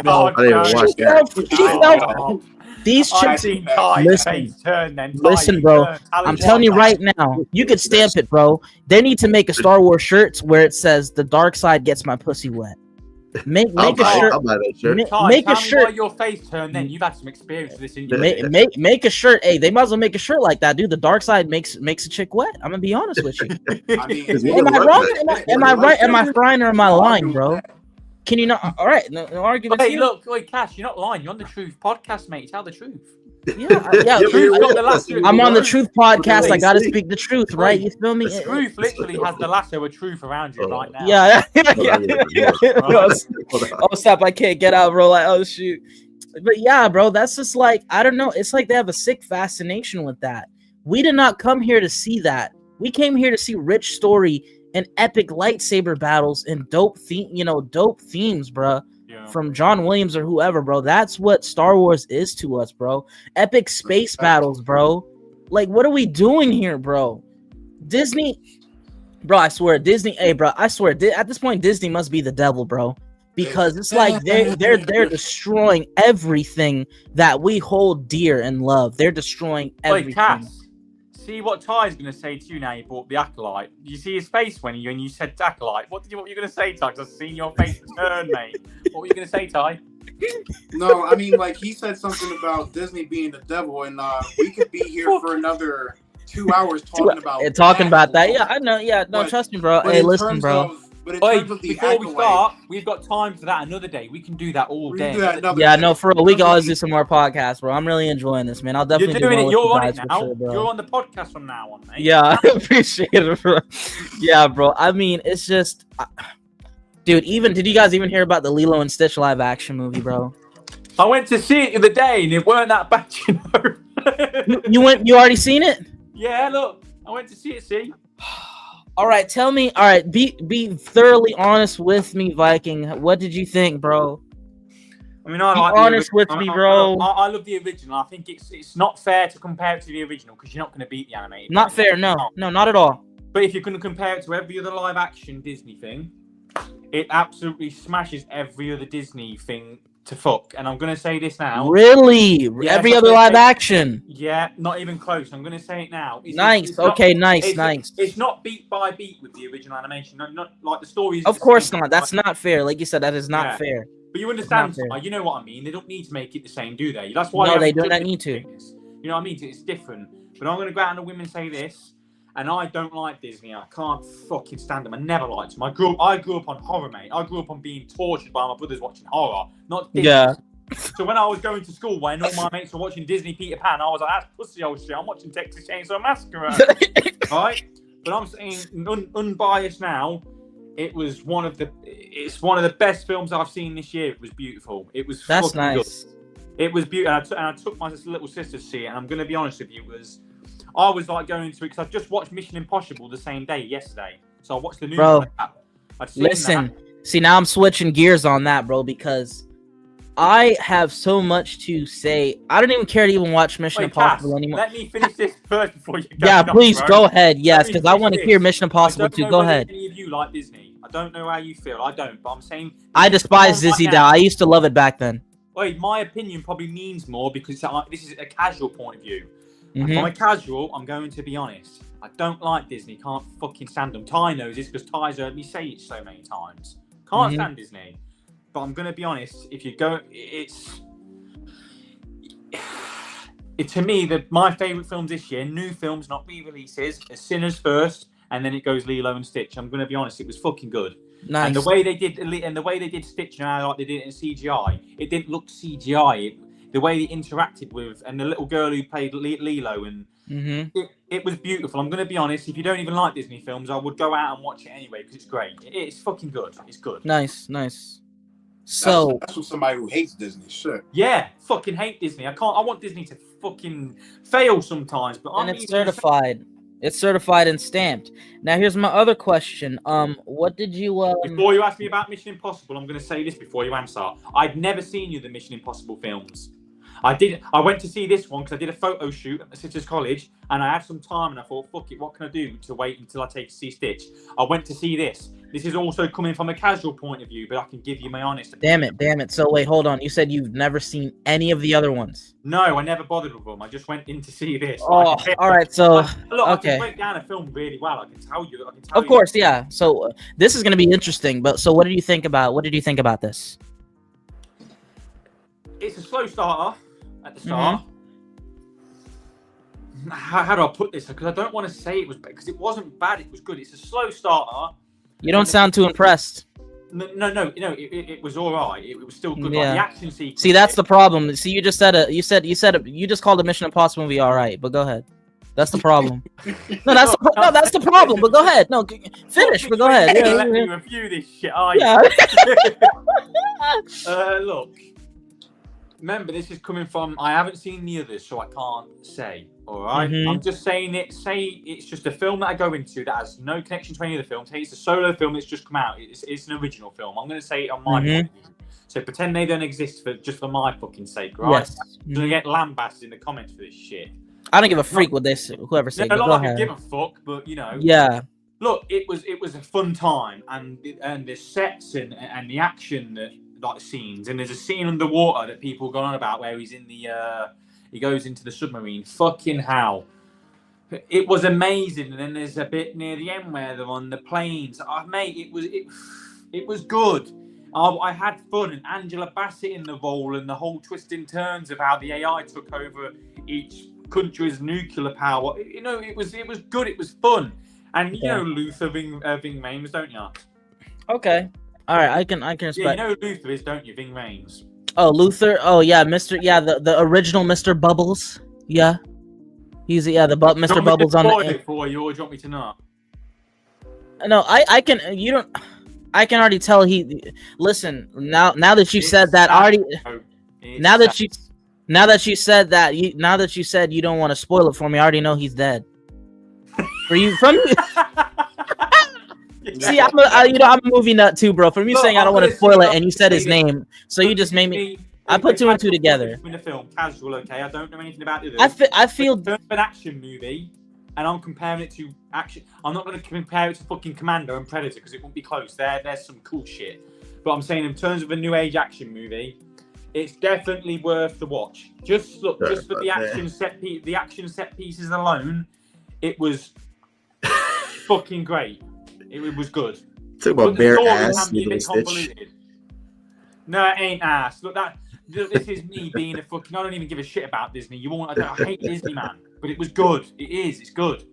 these chicks. Listen, bro. I'm telling you right now, you could stamp it, bro. They need to make a Star Wars shirt where it says "The dark side gets my pussy wet." Make a shirt. Make a shirt. Why your face turned. Then you've had some experience with this. Make a shirt. Hey, they might as well make a shirt like that, dude. The dark side makes a chick wet. I'm gonna be honest with you. Am I wrong? Am I right? Am I frying or am I lying, bro? Can you not? All right, no argument. Hey, look, Cash, you're not lying. You're on the Truth podcast, mate. Tell the truth. Yeah. I'm on the Truth podcast. I gotta speak the truth, right? You feel me? The Truth literally has the lasso of truth around you right now. Yeah. Oh, stop! I can't get out, bro. Like, oh shoot. But yeah, bro, that's just like, I don't know. It's like they have a sick fascination with that. We did not come here to see that. We came here to see rich story and epic lightsaber battles and dope themes, bro. Yeah. From John Williams or whoever, bro. That's what Star Wars is to us, bro. Epic space battles, bro. Like, what are we doing here, bro? Disney, bro, I swear, Disney, hey, bro, I swear, at this point, Disney must be the devil, bro. Because it's like they're destroying everything that we hold dear and love. They're destroying everything. Wait, Cass, see what Ty's going to say to you now you bought the Acolyte. You see his face when you said Acolyte. What were you going to say, Ty? Because I've seen your face turn, mate. What were you going to say, Ty? No, I mean, like, he said something about Disney being the devil, and we could be here for another 2 hours talking about that. Yeah, I know. Yeah, no, trust me, bro. Hey, listen, bro. Before we start, we've got time for that another day. We can do that all day. For real. We can always do some more podcasts, bro. I'm really enjoying this, man. I'll definitely do it. You're on it now. Sure, you're on the podcast from now on, mate. Yeah, I appreciate it, bro. Yeah, bro. I mean, it's just, dude. Did you guys even hear about the Lilo and Stitch live action movie, bro? I went to see it the other day, and it weren't that bad, you know. You already seen it? Yeah, look, I went to see it. See. All right, tell me. All right, be thoroughly honest with me, Viking. What did you think, bro? I mean, I like honest with me, bro. I love the original. I think it's not fair to compare it to the original because you're not going to beat the animated. Not fair, no, not at all. But if you're going to compare it to every other live action Disney thing, it absolutely smashes every other Disney thing to fuck, and I'm gonna say this now. Really? Yes, Every I'm other gonna live say- action? Yeah, not even close. I'm gonna say it now. Nice. not- Okay, nice, it's, nice. It's not beat by beat with the original animation. Not like the story is. Of the course same, not. That's right? not fair. Like you said, that is not Yeah. fair. But you not understand, fair. you know what I mean. They don't need to make it the same, do they? That's why. No, they do have not need to. things. You know what I mean? It's different. But I'm gonna go out on a whim and say this. And I don't like Disney. I can't fucking stand them. I never liked them. I grew up on horror, mate. I grew up on being tortured by my brothers watching horror, not Disney. Yeah. So when I was going to school, when all my mates were watching Disney Peter Pan, I was like, "That's pussy old shit." I'm watching Texas Chainsaw Massacre, right? But I'm saying, unbiased now, it's one of the best films I've seen this year. It was beautiful. It was. That's nice. Good. It was beautiful, and I took my little sister to see it. And I'm going to be honest with you, I was like going into it because I just watched Mission Impossible the same day yesterday. So I watched the new one. Listen, see, now I'm switching gears on that, bro, because I have so much to say. I don't even care to even watch Mission Impossible anymore. Let me finish this first before you go. Yeah, please go ahead. Yes, because I want to hear Mission Impossible too. Go ahead. Any of you like Disney? I don't know how you feel. I don't, but I'm saying I despise Disney now. I used to love it back then. Wait, my opinion probably means more because this is a casual point of view. Mm-hmm. From a casual, I'm going to be honest. I don't like Disney. Can't fucking stand them. Ty knows this because Ty's heard me say it so many times. Can't stand Disney. But I'm going to be honest. If you go, to me, my favourite films this year, new films, not re-releases, are Sinners first, and then it goes Lilo and Stitch. I'm going to be honest. It was fucking good. Nice. And the way they did Stitch, like they did it in CGI, it didn't look CGI. The way they interacted with, and the little girl who played Lilo, and it was beautiful. I'm going to be honest. If you don't even like Disney films, I would go out and watch it anyway because it's great. It's fucking good. It's good. Nice. So that's what somebody who hates Disney. Shit. Yeah, fucking hate Disney. I want Disney to fucking fail sometimes. But and it's certified. It's certified and stamped. Now here's my other question. What did you Before you ask me about Mission Impossible, I'm going to say this before you answer. I'd never seen the Mission Impossible films. I went to see this one because I did a photo shoot at my sister's college, and I had some time, and I thought, fuck it, what can I do to wait until I take to see Stitch? I went to see this. This is also coming from a casual point of view, but I can give you my honest opinion. Damn it. So wait, hold on. You said you've never seen any of the other ones? No, I never bothered with them. I just went in to see this. Oh, all right. So look, okay. I can break down a film really well. I can tell you. Of course, yeah. So this is going to be interesting. But so, what did you think about this? It's a slow starter at the start. How do I put this? Because I don't want to say it was bad, because it wasn't bad. It was good. It's a slow starter. You don't sound too impressed. No. It was all right. It was still good. Yeah. Like the action sequence. See, that's the problem. See, you just said it. You just called the Mission Impossible movie all right. But go ahead. That's the problem. That's the problem. But go ahead. No, finish. But go ahead. Yeah, let me review this shit. Look. Remember, this is coming from. I haven't seen the others, so I can't say. All right, I'm just saying it. Say it's just a film that I go into that has no connection to any of the films. Hey, it's a solo film that's just come out. It's an original film. I'm going to say it on my point of view. So pretend they don't exist for my fucking sake, right? Yes. I'm gonna get lambasted in the comments for this shit. I don't give a freak what this whoever said. No, Go I ahead. don't give a fuck, but you know. Yeah. Look, it was a fun time, and the sets and the action that. Like scenes, and there's a scene underwater that people go on about where he's in the he goes into the submarine. Fucking hell, it was amazing. And then there's a bit near the end where they're on the planes. Mate, it was good. I had fun, and Angela Bassett in the role, and the whole twist and turns of how the AI took over each country's nuclear power. You know, it was good. It was fun, and you know Luther Ving Rhames, don't you? Okay. All right, I can respect. Yeah, you know who Luther is, don't you? Ving Rhames. Oh, Luther. Oh, yeah, Mr. Yeah, the original Mr. Bubbles. Yeah, he's Mr. Bubbles on the. It for you, or do you want me to not? No, I can. You don't. I can already tell he. Listen, now that you said that, already. Now that you said that, you said you don't want to spoil it for me, I already know he's dead. For you, from. See, I'm a movie nut too, bro. From you saying I don't want to spoil it, and you said his name, so you just made me. I put two and two together. In the film, casual, okay. I don't know anything about it. I feel an action movie, and I'm comparing it to action. I'm not going to compare it to fucking Commando and Predator because it won't be close. There's some cool shit, but I'm saying in terms of a new age action movie, It's definitely worth the watch. Just look, just for the action set pieces alone, it was fucking great. It was good. Talk about bare ass. No, it ain't ass. Look, this is me being a fucking. I don't even give a shit about Disney. I hate Disney, man. But it was good. It's good.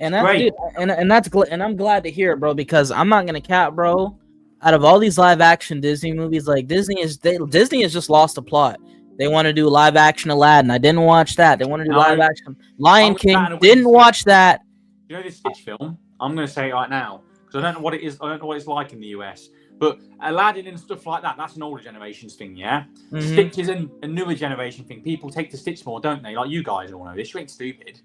And that's dude, and I'm glad to hear it, bro. Because I'm not gonna cap, bro. Out of all these live action Disney movies, like Disney has just lost a plot. They want to do live action Aladdin. I didn't watch that. They want to do live action Lion King. Didn't watch that. You know this Stitch film? I'm gonna say it right now because I don't know what it is. I don't know what it's like in the US. But Aladdin and stuff like that, that's an older generation's thing, yeah? Mm-hmm. Stitch is a newer generation thing. People take to Stitch more, don't they? Like, you guys all know this. You ain't stupid.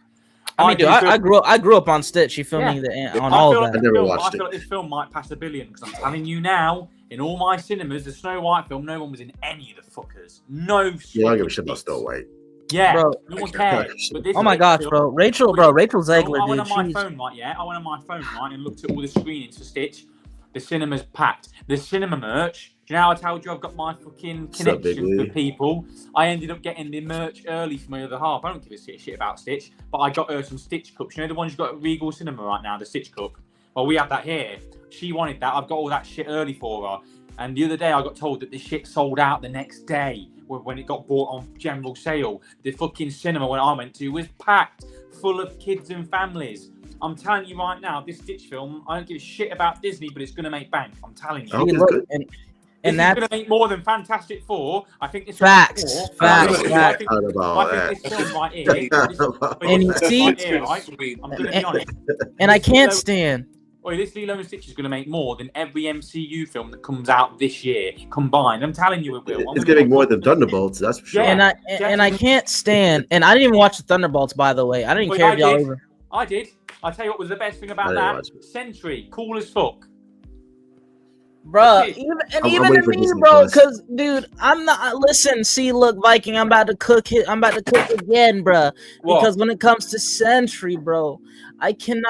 I mean, dude, I grew up on Stitch. You feel me? On all of that. I never watched it. I feel like this film might pass $1 billion because I'm telling you now, in all my cinemas, the Snow White film, no one was in any of the fuckers. No. You don't give a shit about Snow White. Yeah, bro, no one cares. Oh my gosh, bro. Rachel Zegler, dude. I went on my phone, right, and looked at all the screenings for Stitch. The cinema's packed. The cinema merch. Do you know how I told you I've got my fucking connections with people? I ended up getting the merch early for my other half. I don't give a shit about Stitch, but I got her some Stitch cups. You know the ones you got at Regal Cinema right now, the Stitch cup? Well, we have that here. She wanted that. I've got all that shit early for her. And the other day I got told that the shit sold out the next day when it got bought on general sale. The fucking cinema when I went to was packed, full of kids and families. I'm telling you right now, this Stitch film, I don't give a shit about Disney, but it's going to make bank. I'm telling you. Okay, and that's going to make more than Fantastic Four. I think this facts. I think this film right here. And you see, I'm going to be honest. And I can't stand. This Lilo and Stitch is going to make more than every MCU film that comes out this year combined. I'm telling you, it will. It's getting more than Thunderbolts, that's for sure. Yeah, and I can't stand. And I didn't even watch the Thunderbolts, by the way. I didn't care if y'all ever. I did. I'll tell you what was the best thing about that. Sentry, cool as fuck. Bro, even to me, bro, because, dude, I'm not, listen, see, look, Viking, I'm about to cook it again, bro. Because when it comes to Sentry, bro, I can't.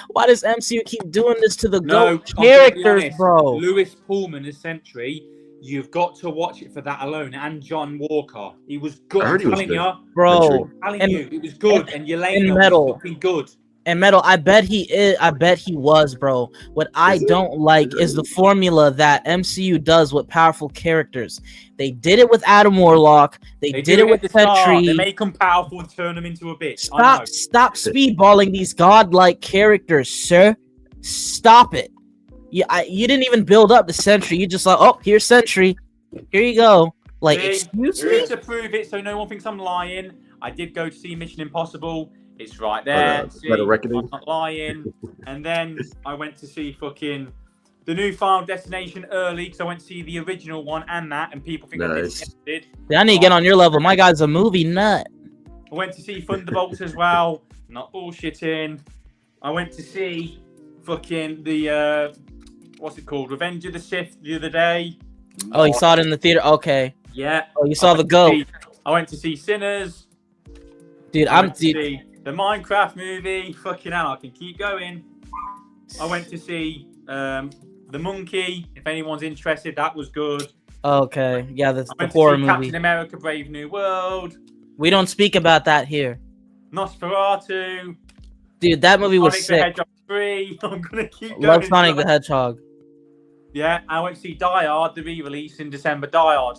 Why does MCU keep doing this to the GOAT characters, bro? Lewis Pullman is Sentry. You've got to watch it for that alone. And John Walker. He was good. I'm telling you. Bro. It was good. And Yelena was fucking good. And Metal, I bet he is. I bet he was, bro. What I don't like is the formula that MCU does with powerful characters. They did it with Adam Warlock. They did it with Sentry. They make them powerful and turn them into a bitch. Stop speedballing these godlike characters, sir. Stop it. You didn't even build up the Sentry. You just like, oh, here's Sentry. Here you go. Like, excuse me? To prove it so no one thinks I'm lying, I did go to see Mission Impossible. It's right there. I'm not lying. And then I went to see fucking the new Final Destination early because I went to see the original one and that, and people think I did. I need to get on your level. My guy's a movie nut. I went to see Thunderbolts as well. Not bullshitting. I went to see fucking the what's it called? Revenge of the Sith the other day. Oh, you saw it in the theater? Okay. Yeah. Oh, you saw the GOAT. I went to see Sinners. Dude, the Minecraft movie. Fucking hell, I can keep going. I went to see The Monkey. If anyone's interested, that was good. Okay. Yeah, that's the horror movie. Captain America: Brave New World. We don't speak about that here. Nosferatu. Dude, that movie was sick. The Hedgehog 3. I'm gonna keep going. Love Sonic the Hedgehog. Yeah, I went to see Die Hard, the re-release in December. Die Hard.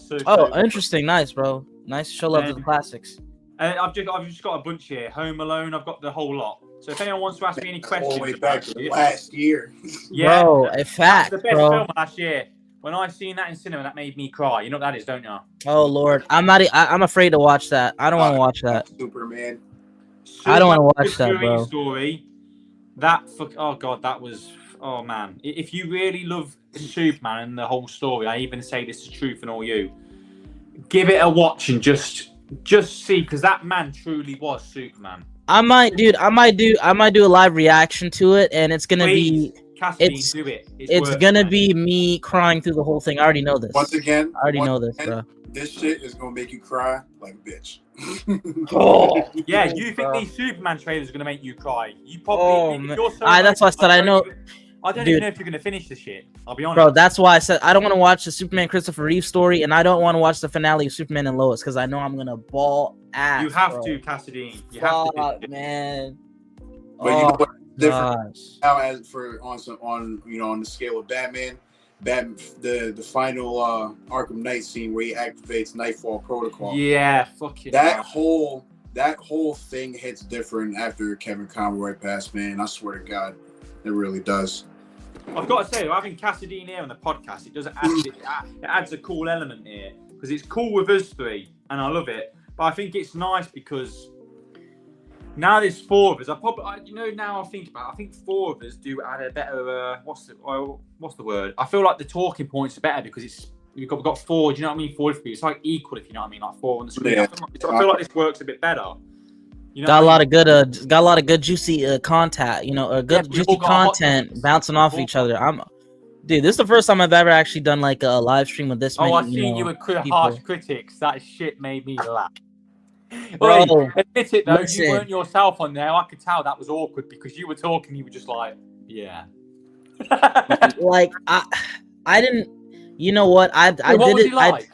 Interesting. Nice, bro. Nice show love to the classics. And I've just got a bunch here. Home Alone. I've got the whole lot. So if anyone wants to ask me any questions, all the way back to last year. Yeah, bro, a fact, that's the best film last year. When I seen that in cinema, that made me cry. You know what that is, don't you? Oh Lord, I'm afraid to watch that. I don't want to watch that. Superman. I don't want to watch that, bro. Story. Oh god, that was. Oh man, if you really love Superman and the whole story, I even say this is truth and all you. Give it a watch and just see, because that man truly was Superman. I might do a live reaction to it, and it's gonna be. It's gonna be me crying through the whole thing. I already know this. Once again, I already know this, bro. This shit is gonna make you cry like a bitch. Yeah, you think these Superman trailers are gonna make you cry? You probably. That's why I said I know. I don't even know if you're gonna finish this shit. I'll be honest, bro. That's why I said I don't want to watch the Superman Christopher Reeve story, and I don't want to watch the finale of Superman and Lois because I know I'm gonna ball ass. You have bro. to, Cassidy. You have to, man. But you know what? Different Gosh. now as for on the scale of Batman, the final Arkham Knight scene where he activates Nightfall Protocol. Yeah, fucking that whole thing hits different after Kevin Conroy passed, man. I swear to God, it really does. I've got to say, having Cassidy here on the podcast, it adds a cool element here because it's cool with us three, and I love it. But I think it's nice because now there's four of us. Now I think about it, I think four of us do add a better. What's the word? I feel like the talking points are better because we've got four. Do you know what I mean? Four for you. It's like equal, if you know what I mean, like four on the screen. Yeah. I feel like this works a bit better. You know, got a lot of good juicy content. Juicy content bouncing off each other. Dude, this is the first time I've ever actually done like a live stream with this many. I seen you with harsh critics. That shit made me laugh. Bro, admit it though, listen. you weren't yourself on there. I could tell that was awkward because you were talking. You were just like, yeah. Like I didn't. You know what? I did it. Like?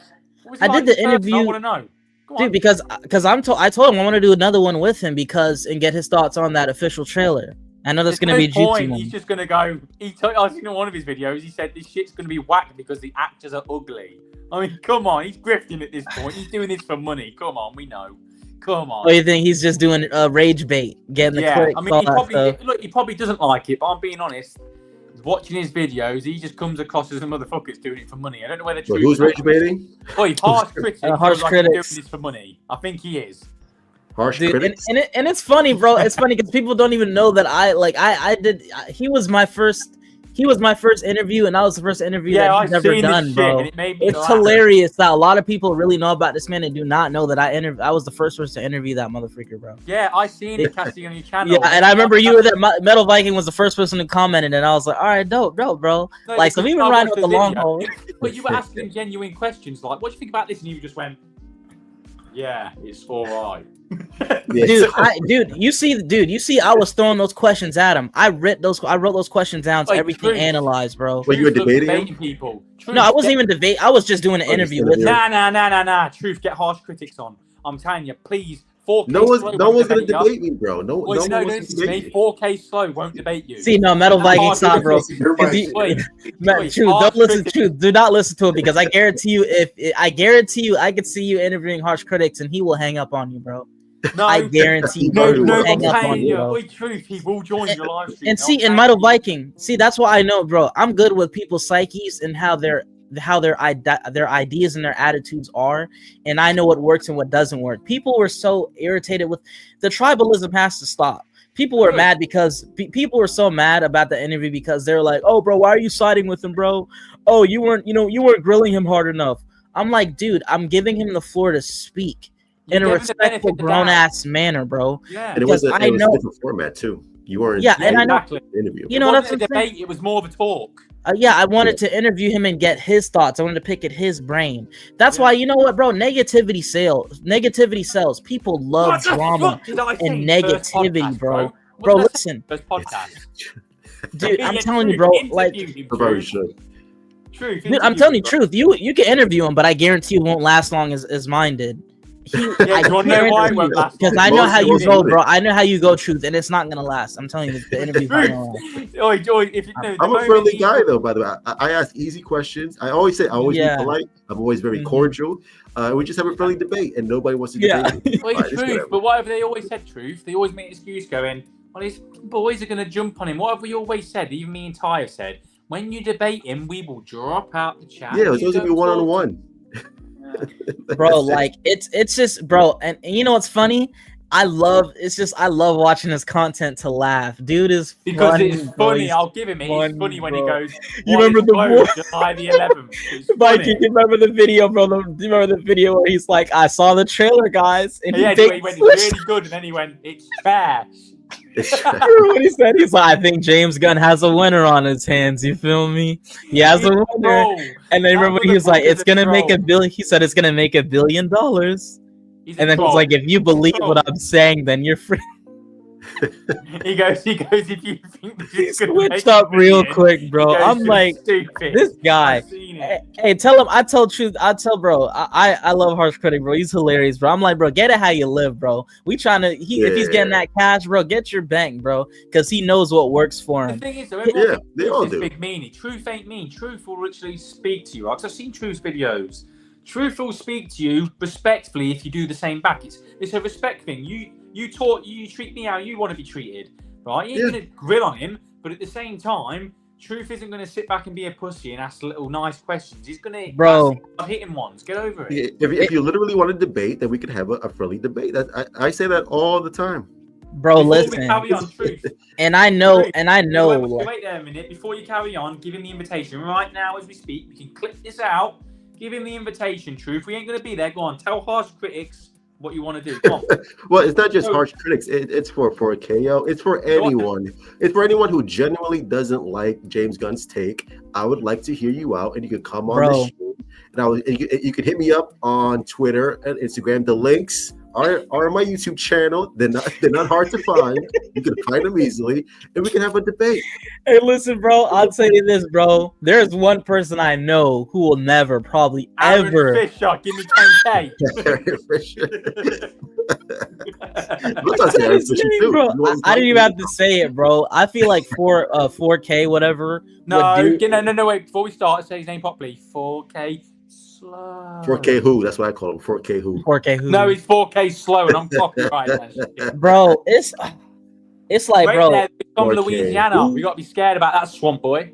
I did the interview. I want to know. Dude, because I told him I want to do another one with him and get his thoughts on that official trailer. I know that's going to be a juicy one. He's just going to go. I seen in one of his videos. He said this shit's going to be whacked because the actors are ugly. I mean, come on, he's grifting at this point. He's doing this for money. Come on, we know. Come on. Oh, you think he's just doing rage bait, getting the clicks? I mean, he probably doesn't like it, but I'm being honest. Watching his videos, he just comes across as a motherfucker that's doing it for money. I don't know whether So who's rage baiting? Oh, he's harsh critics. Harsh like critics. He's doing this for money. I think he is. Harsh Dude, critics? and it's funny, bro. It's funny because people don't even know that he was my first interview, and that was the first interview that he's ever done, bro. It's hilarious that a lot of people really know about this man and do not know that I was the first person to interview that motherfucker, bro. Yeah, I seen it casting on your channel. Yeah, and I remember you were there. Metal Viking was the first person who commented, and I was like, all right, dope, bro. No, like, so we've been riding with the long haul. But you were asking genuine questions, like, what do you think about this? And you just went, yeah, it's all right. Dude, you see, I was throwing those questions at him. I wrote those questions down to everything analyzed, bro. Were you were debating people? No, I wasn't even debating. I was just doing an interview with him. Nah. Truth, get harsh critics on. I'm telling you, please. 4K no one's gonna debate me, bro. No one's gonna debate me. 4K slow won't debate you. See, no, Metal Viking stop, bro. Truth, don't listen to Truth. Do not listen to it because I guarantee you, I could see you interviewing harsh critics and he will hang up on you, bro. No, I guarantee you, no, hang up on you, bro. Truth, he will join your live stream. And see, in Metal Viking, that's why I know, bro. I'm good with people's psyches and how their ideas and their attitudes are, and I know what works and what doesn't work. People were so irritated with the tribalism has to stop. People were mad because people were so mad about the interview because they're like, "Oh, bro, why are you siding with him, bro? Oh, you weren't grilling him hard enough." I'm like, dude, I'm giving him the floor to speak in a respectful, grown-ass manner, bro. Yeah, and it was a different format too. You weren't. Yeah, and exactly. I know. Interview. You know, that's a debate. It was more of a talk. I wanted to interview him and get his thoughts. I wanted to pick at his brain. That's why, you know what, bro? Negativity sells. People love drama and negativity, bro. Bro, listen. Dude, I'm telling you, bro. Like, Truth. Dude, I'm telling you, truth. You can interview him, but I guarantee it won't last long as mine did. Because I know how you go, bro. I know how you go, truth, and it's not gonna last. I'm telling you, the interview's not gonna last. I'm a friendly guy, though. By the way, I ask easy questions. I always be polite. I'm always very cordial. We just have a friendly debate, and nobody wants to debate me. Truth, but whatever they always said, truth. They always make an excuse going, "Well, these boys are gonna jump on him." What have we always said? Even me and Ty have said, when you debate him, we will drop out the chat. Yeah, it's supposed to be one-on-one. Bro, like it's just, bro, and you know what's funny? I love watching his content to laugh. Dude is because it's funny. I'll give him it. It's funny when he goes. You remember July the 11th? Viking, you remember the video, bro? Do you remember the video where he's like, "I saw the trailer, guys," and he went, "It's really good," and then he went, "It's trash." Remember what he said? He's like, "I think James Gunn has a winner on his hands." You feel me? He has a winner. And then remember he was like, "It's gonna make $1 billion." He said, "It's gonna make $1 billion." And then he's like, "If you believe what I'm saying, then you're free." He goes, if you think this He is gonna switched make up you real billion, quick, bro. he goes, I'm "You're like, stupid. this guy. I've seen it. Hey, tell him. I tell truth. I tell bro. I love Harsh Critic, bro. He's hilarious, bro. I'm like, bro, get it how you live, bro. We trying to. If he's getting that cash, bro, get your bank, bro, because he knows what works for The him. thing is, though, everyone thinks they all Truth do. is big meanie. Truth ain't mean. Truth will literally speak to you. Because I've seen Truth's videos. Truth will speak to you respectfully if you do the same back. It's a respect thing. You treat me how you want to be treated, right? You ain't gonna grill on him, but at the same time, Truth isn't gonna sit back and be a pussy and ask little nice questions. He's gonna hit him once. Get over it. If you literally want to debate, then we can have a friendly debate. I say that all the time. Bro, Before listen. we carry on, Truth. And I know. Wait there a minute. Before you carry on, give him the invitation right now as we speak. We can clip this out. Give him the invitation, Truth. We ain't gonna be there. Go on, tell Harsh Critics what you want to do. Come on. Well, it's not just Harsh Critics. It's for KO. It's for anyone. It's for anyone who genuinely doesn't like James Gunn's take. I would like to hear you out, and you could come on the show. And you could hit me up on Twitter and Instagram. The links are on my YouTube channel. They're not hard to find. You can find them easily, and we can have a debate. Hey, listen, bro. I'll tell you this, bro. There's one person I know who will never, probably Aaron ever. Fisher, give me 10K. Aaron Fisher. Bro, I didn't even have to say it, bro. I feel like 4K, whatever. No, wait. Before we start, say his name properly. 4K slow. 4K who? That's what I call him. 4K who? 4K who? No, he's 4K slow, and I'm copyright. Bro, it's like, right bro. There, from Louisiana, we got to be scared about that swamp boy.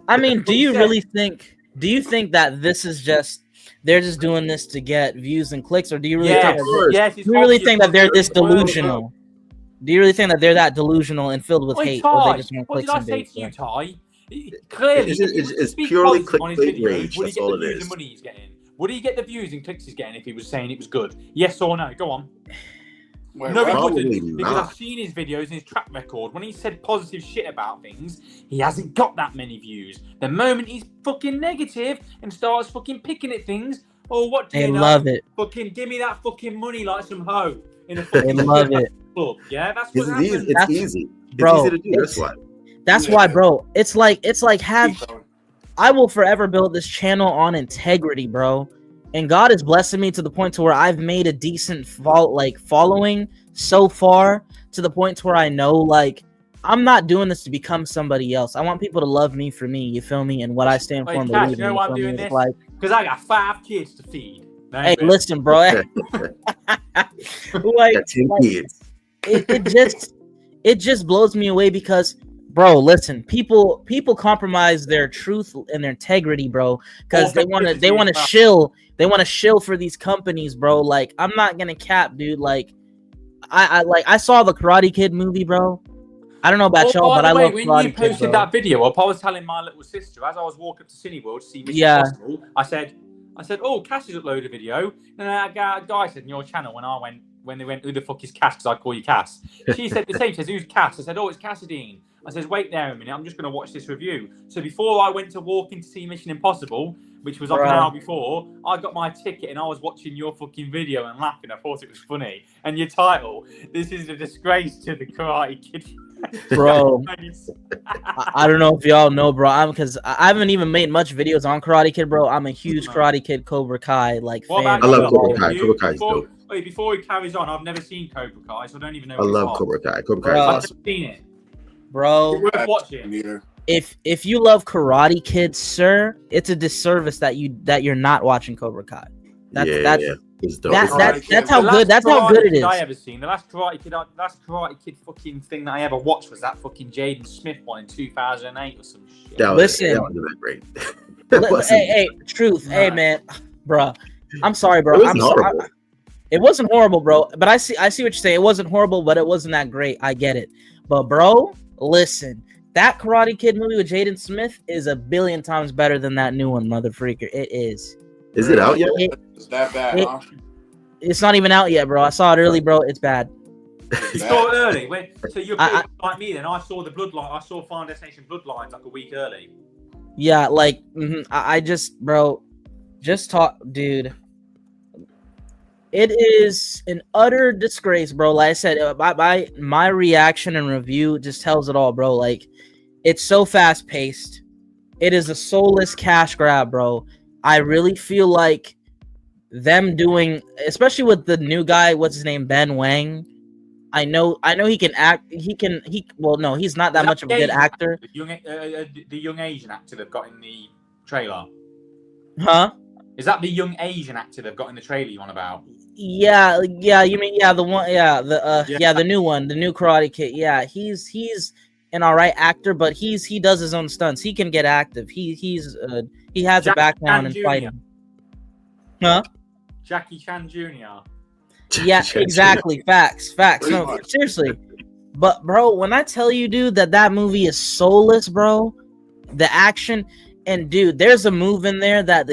I mean, do you really think? Do you think that this is just they're just doing this to get views and clicks, or do you really think that they're this delusional? Do you really think that they're that delusional and filled with hate, or they just want clicks and views? What did I say to you, Ty? Clearly, it's purely clickbait rage. Would he That's get all the it views is. and money he's getting? Would he get the views and clicks he's getting if he was saying it was good? Yes or no? Go on. No, he wouldn't, because I've seen his videos and his track record. When he said positive shit about things, he hasn't got that many views. The moment he's fucking negative and starts fucking picking at things, what do you know? Love it. Fucking give me that fucking money like some hoe in a fucking love it. club. Yeah, that's what happens. It's easy. Bro, it's easy to do. That's why. That's why, bro. It's like I will forever build this channel on integrity, bro. And God is blessing me to the point to where I've made a decent following so far, to the point to where I know, like, I'm not doing this to become somebody else. I want people to love me for me, you feel me, and what I stand for and believe in. You know why I'm doing this? Because I got 5 kids to feed. Hey, listen, bro. It just blows me away because, bro, listen, people compromise their truth and their integrity, bro, because they want to shill for these companies, bro. Like, I'm not gonna cap, dude. Like, I saw the Karate Kid movie, bro. I don't know about y'all, but I love Karate Kid. When you posted that video up, I was telling my little sister as I was walking up to Cineworld to see Mission Impossible. I said, oh, Cass has uploaded a video, and a guy said in your channel when they went, who the fuck is Cass? Because I call you Cass. She said the same. She says, who's Cass? I said, oh, it's Cassadine. I says, wait there a minute. I'm just going to watch this review. So before I went to walk in to see Mission Impossible, which was like an hour before, I got my ticket and I was watching your fucking video and laughing. I thought it was funny. And your title, this is a disgrace to the Karate Kid. Bro, I don't know if y'all know, bro. Because I haven't even made much videos on Karate Kid, bro. I'm a huge Karate Kid Cobra Kai fan. I love Cobra Kai. Cobra Kai is dope. Wait, before he carries on, I've never seen Cobra Kai, so I don't even know. I love Cobra Kai. Cobra Kai is awesome. I've seen it, bro. It's worth watching. If you love Karate Kid, sir, it's a disservice that you're not watching Cobra Kai. That's how good it is. I ever seen the last Karate Kid fucking thing that I ever watched was that fucking Jaden Smith one in 2008 or some shit. Listen, that wasn't great. hey, truth, hey man, bro. I'm sorry, bro. It wasn't horrible, bro. But I see what you're saying. It wasn't horrible, but it wasn't that great. I get it. But bro, listen, that Karate Kid movie with Jaden Smith is a billion times better than that new one, mother freaker. It is. Is it out yet? It's that bad, huh? It's not even out yet, bro. I saw it early, bro. It's bad. You saw it early? So you're like me then. I saw the Bloodline. I saw Final Destination Bloodlines like a week early. Yeah, like, I just, bro, just talk, dude. It is an utter disgrace, bro. Like I said, my reaction and review just tells it all, bro. Like, it's so fast paced. It is a soulless cash grab, bro. I really feel like them doing, especially with the new guy, what's his name, Ben Wang. I know he can act. Well, no, he's not that much of a good actor. The young Asian actor they've got in the trailer. Huh? Is that the young Asian actor they've got in the trailer you on about? Yeah. You mean the one? The new one, the new Karate Kid. Yeah, he's an alright actor, but he does his own stunts. He can get active. He has a background in fighting. Huh? Jackie Chan Jr. Yeah, exactly. Facts. No, seriously. But bro, when I tell you, dude, that movie is soulless, bro, the action, and dude, there's a move in there that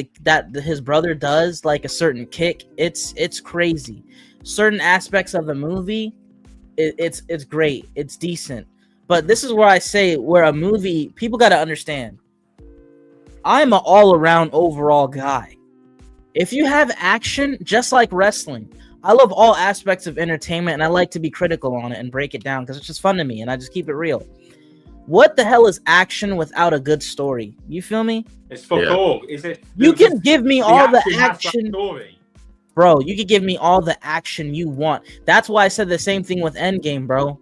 his brother does, like a certain kick. It's crazy. Certain aspects of the movie, it's great. It's decent. But this is where I say, where a movie, people got to understand. I'm an all-around overall guy. If you have action, just like wrestling, I love all aspects of entertainment, and I like to be critical on it and break it down because it's just fun to me, and I just keep it real. What the hell is action without a good story? You feel me? It's fuck all. Is it? You can give me all the action, story. bro. You can give me all the action you want. That's why I said the same thing with Endgame, bro.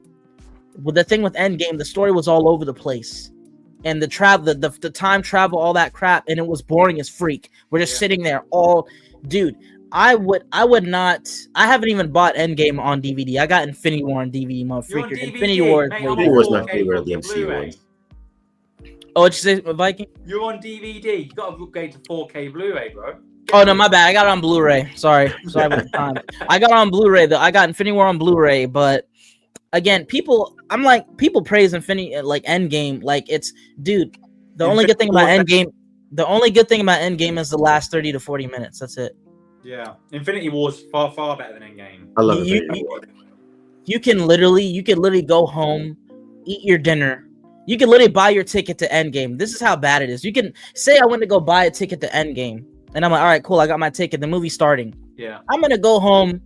With the thing with Endgame, the story was all over the place, and the time travel, all that crap, and it was boring as freak. We're just sitting there all, dude. I would not. I haven't even bought Endgame on DVD. I got Infinity War on DVD, motherfucker. Infinity War. Infinity War is my favorite of the MCU ones. Oh, what you say, Viking? You're on DVD. You got to upgrade to 4K Blu-ray, bro. Oh no, my bad. I got it on Blu-ray. Sorry with the time. I got it on Blu-ray though. I got Infinity War on Blu-ray, but again, people praise Infinity like Endgame, like it's, dude. The only good thing about Endgame is the last 30 to 40 minutes. That's it. Yeah, Infinity War's far better than Endgame. I love Infinity War. You can literally go home, eat your dinner. You can literally buy your ticket to Endgame. This is how bad it is. You can say I went to go buy a ticket to Endgame, and I'm like, all right, cool, I got my ticket. The movie's starting. Yeah. I'm gonna go home,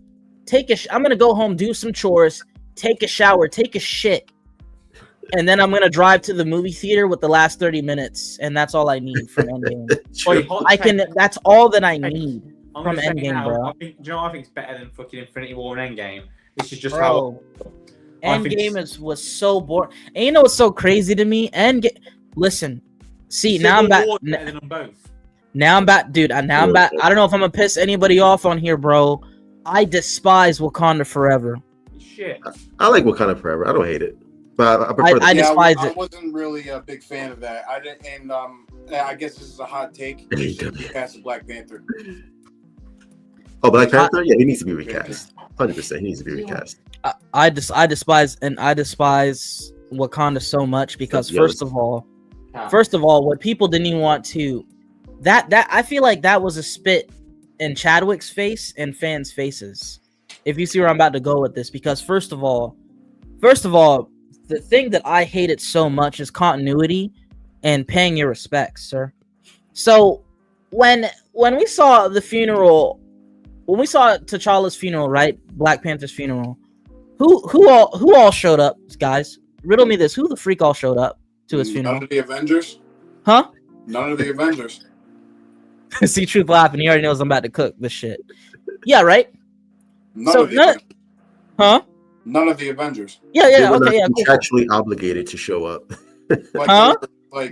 do some chores, take a shower, take a shit, and then I'm gonna drive to the movie theater with the last 30 minutes, and that's all I need from Endgame. That's all that I need from Endgame, bro. I think it's better than fucking Infinity War and Endgame. This is just how Endgame was so boring. And you know what's so crazy to me? Listen, see, now I'm back. Now I'm back, dude. Now I'm back. I don't know if I'm gonna piss anybody off on here, bro. I despise Wakanda Forever. Shit. I like Wakanda Forever. I don't hate it, but I prefer. I despise it. I wasn't really a big fan of that. I didn't, and I guess this is a hot take. Past the Black Panther. Oh, Black Panther? Yeah, he needs to be recast. 100%, he needs to be recast. I despise Wakanda so much because first of all, what people didn't even want to that I feel like that was a spit in Chadwick's face and fans' faces. If you see where I'm about to go with this, because first of all, the thing that I hated so much is continuity and paying your respects, sir. So when we saw the funeral. When we saw T'Challa's funeral, right? Black Panther's funeral. Who all showed up, guys? Riddle me this. Who the freak all showed up to his funeral? None of the Avengers. Huh? None of the Avengers. See, Truth laughing. He already knows I'm about to cook this shit. Yeah, right? None of the Avengers. Huh? None of the Avengers. Yeah, they were okay, not contractually obligated to show up. Huh?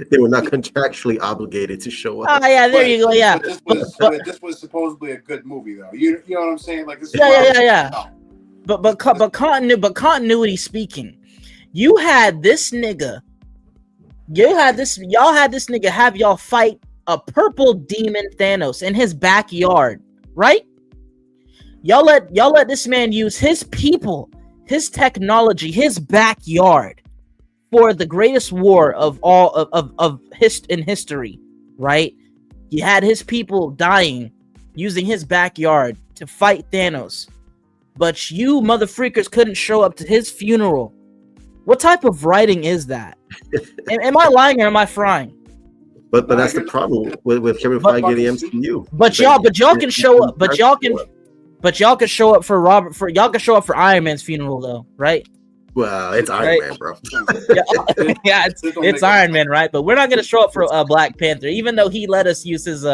They were not contractually obligated to show up. Oh yeah, there you go. Yeah, but this was supposedly a good movie, though. You know what I'm saying? Like this. Yeah. But continuity speaking, y'all had this nigga have y'all fight a purple demon Thanos in his backyard, right? Y'all let this man use his people, his technology, his backyard for the greatest war of all in history, right? You had his people dying using his backyard to fight Thanos, but you motherfreakers couldn't show up to his funeral. What type of writing is that? Am I lying or am I frying? But that's the problem with Kevin Feige and the MCU. But y'all can show up. But But y'all could show up for y'all could show up for Iron Man's funeral though, right? Well, it's Iron Man, bro. Yeah, it's Iron Man, right? But we're not gonna show up for Black Panther, even though he let us use his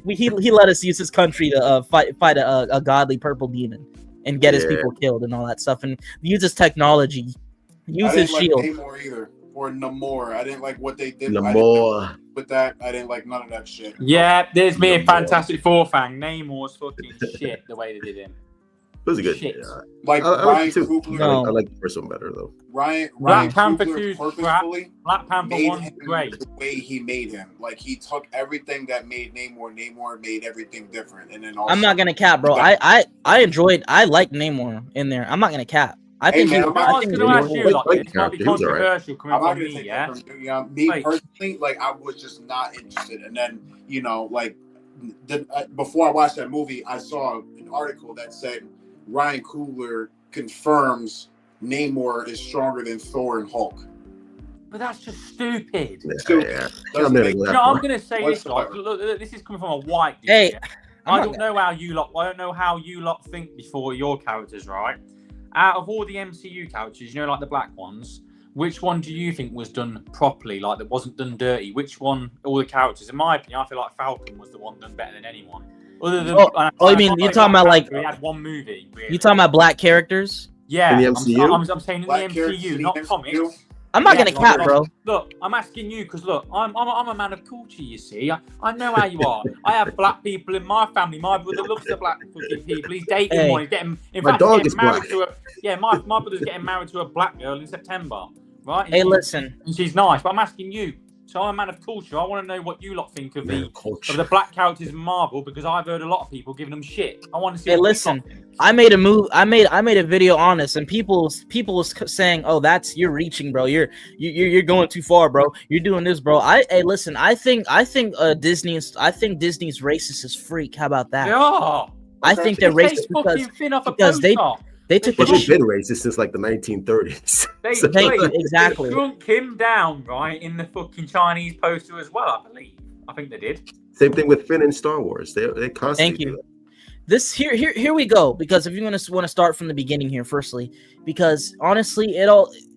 he let us use his country to fight a godly purple demon and get his people killed and all that stuff, and use his technology, use his shield. Namor either, or Namor. I didn't like what they did. Namor. With that, I didn't like none of that shit. Yeah, there's me a Fantastic Four fan. Namor's fucking shit the way they did him. It was a good. Like Ryan Coogler. I like the first one better though. Black Panther Coogler 2's purposefully. Black Panther 1's great. The way he made him, like he took everything that made Namor. Namor made everything different, and then also, I'm not gonna cap, bro. I like Namor in there. I'm not gonna cap. I think I was going to ask you, like, this might be controversial coming from me, yeah? Me personally, like, I was just not interested. And then, you know, like, before I watched that movie, I saw an article that said Ryan Coogler confirms Namor is stronger than Thor and Hulk. But that's just stupid. Yeah. I'm going to say this, like, look, this is coming from a white dude. Hey, I don't know how you lot think before your characters, right? Out of all the MCU characters, you know, like the black ones, which one do you think was done properly, like that wasn't done dirty? Which one, all the characters? In my opinion, I feel like Falcon was the one done better than anyone. Other than, you mean you're talking about like we had one movie? Really. You talking about black characters? Yeah, in the MCU? I'm saying in the MCU, not comics. I'm not gonna cap, bro. Look, I'm asking you because look, I'm a man of culture. You see, I know how you are. I have black people in my family. My brother loves the black people. He's dating one. He's getting, in fact, he's getting married to a. My brother's getting married to a black girl in September, right? Hey, listen, and she's nice, but I'm asking you. So I'm a man of culture. I want to know what you lot think of the black characters in Marvel because I've heard a lot of people giving them shit. I want to see. Hey, listen, I made a video on this, and people was saying, "Oh, you're reaching, bro. You're going too far, bro. You're doing this, bro." Listen. I think Disney's racist as freak. How about that? Yeah. I think they're racist because they took the shit. They've been racist since like the 1930s. Exactly. They shrunk him down, right, in the fucking Chinese poster as well, I believe. I think they did. Same thing with Finn in Star Wars. They constantly. Thank you. This here we go. Because if you want to start from the beginning here, firstly, because honestly,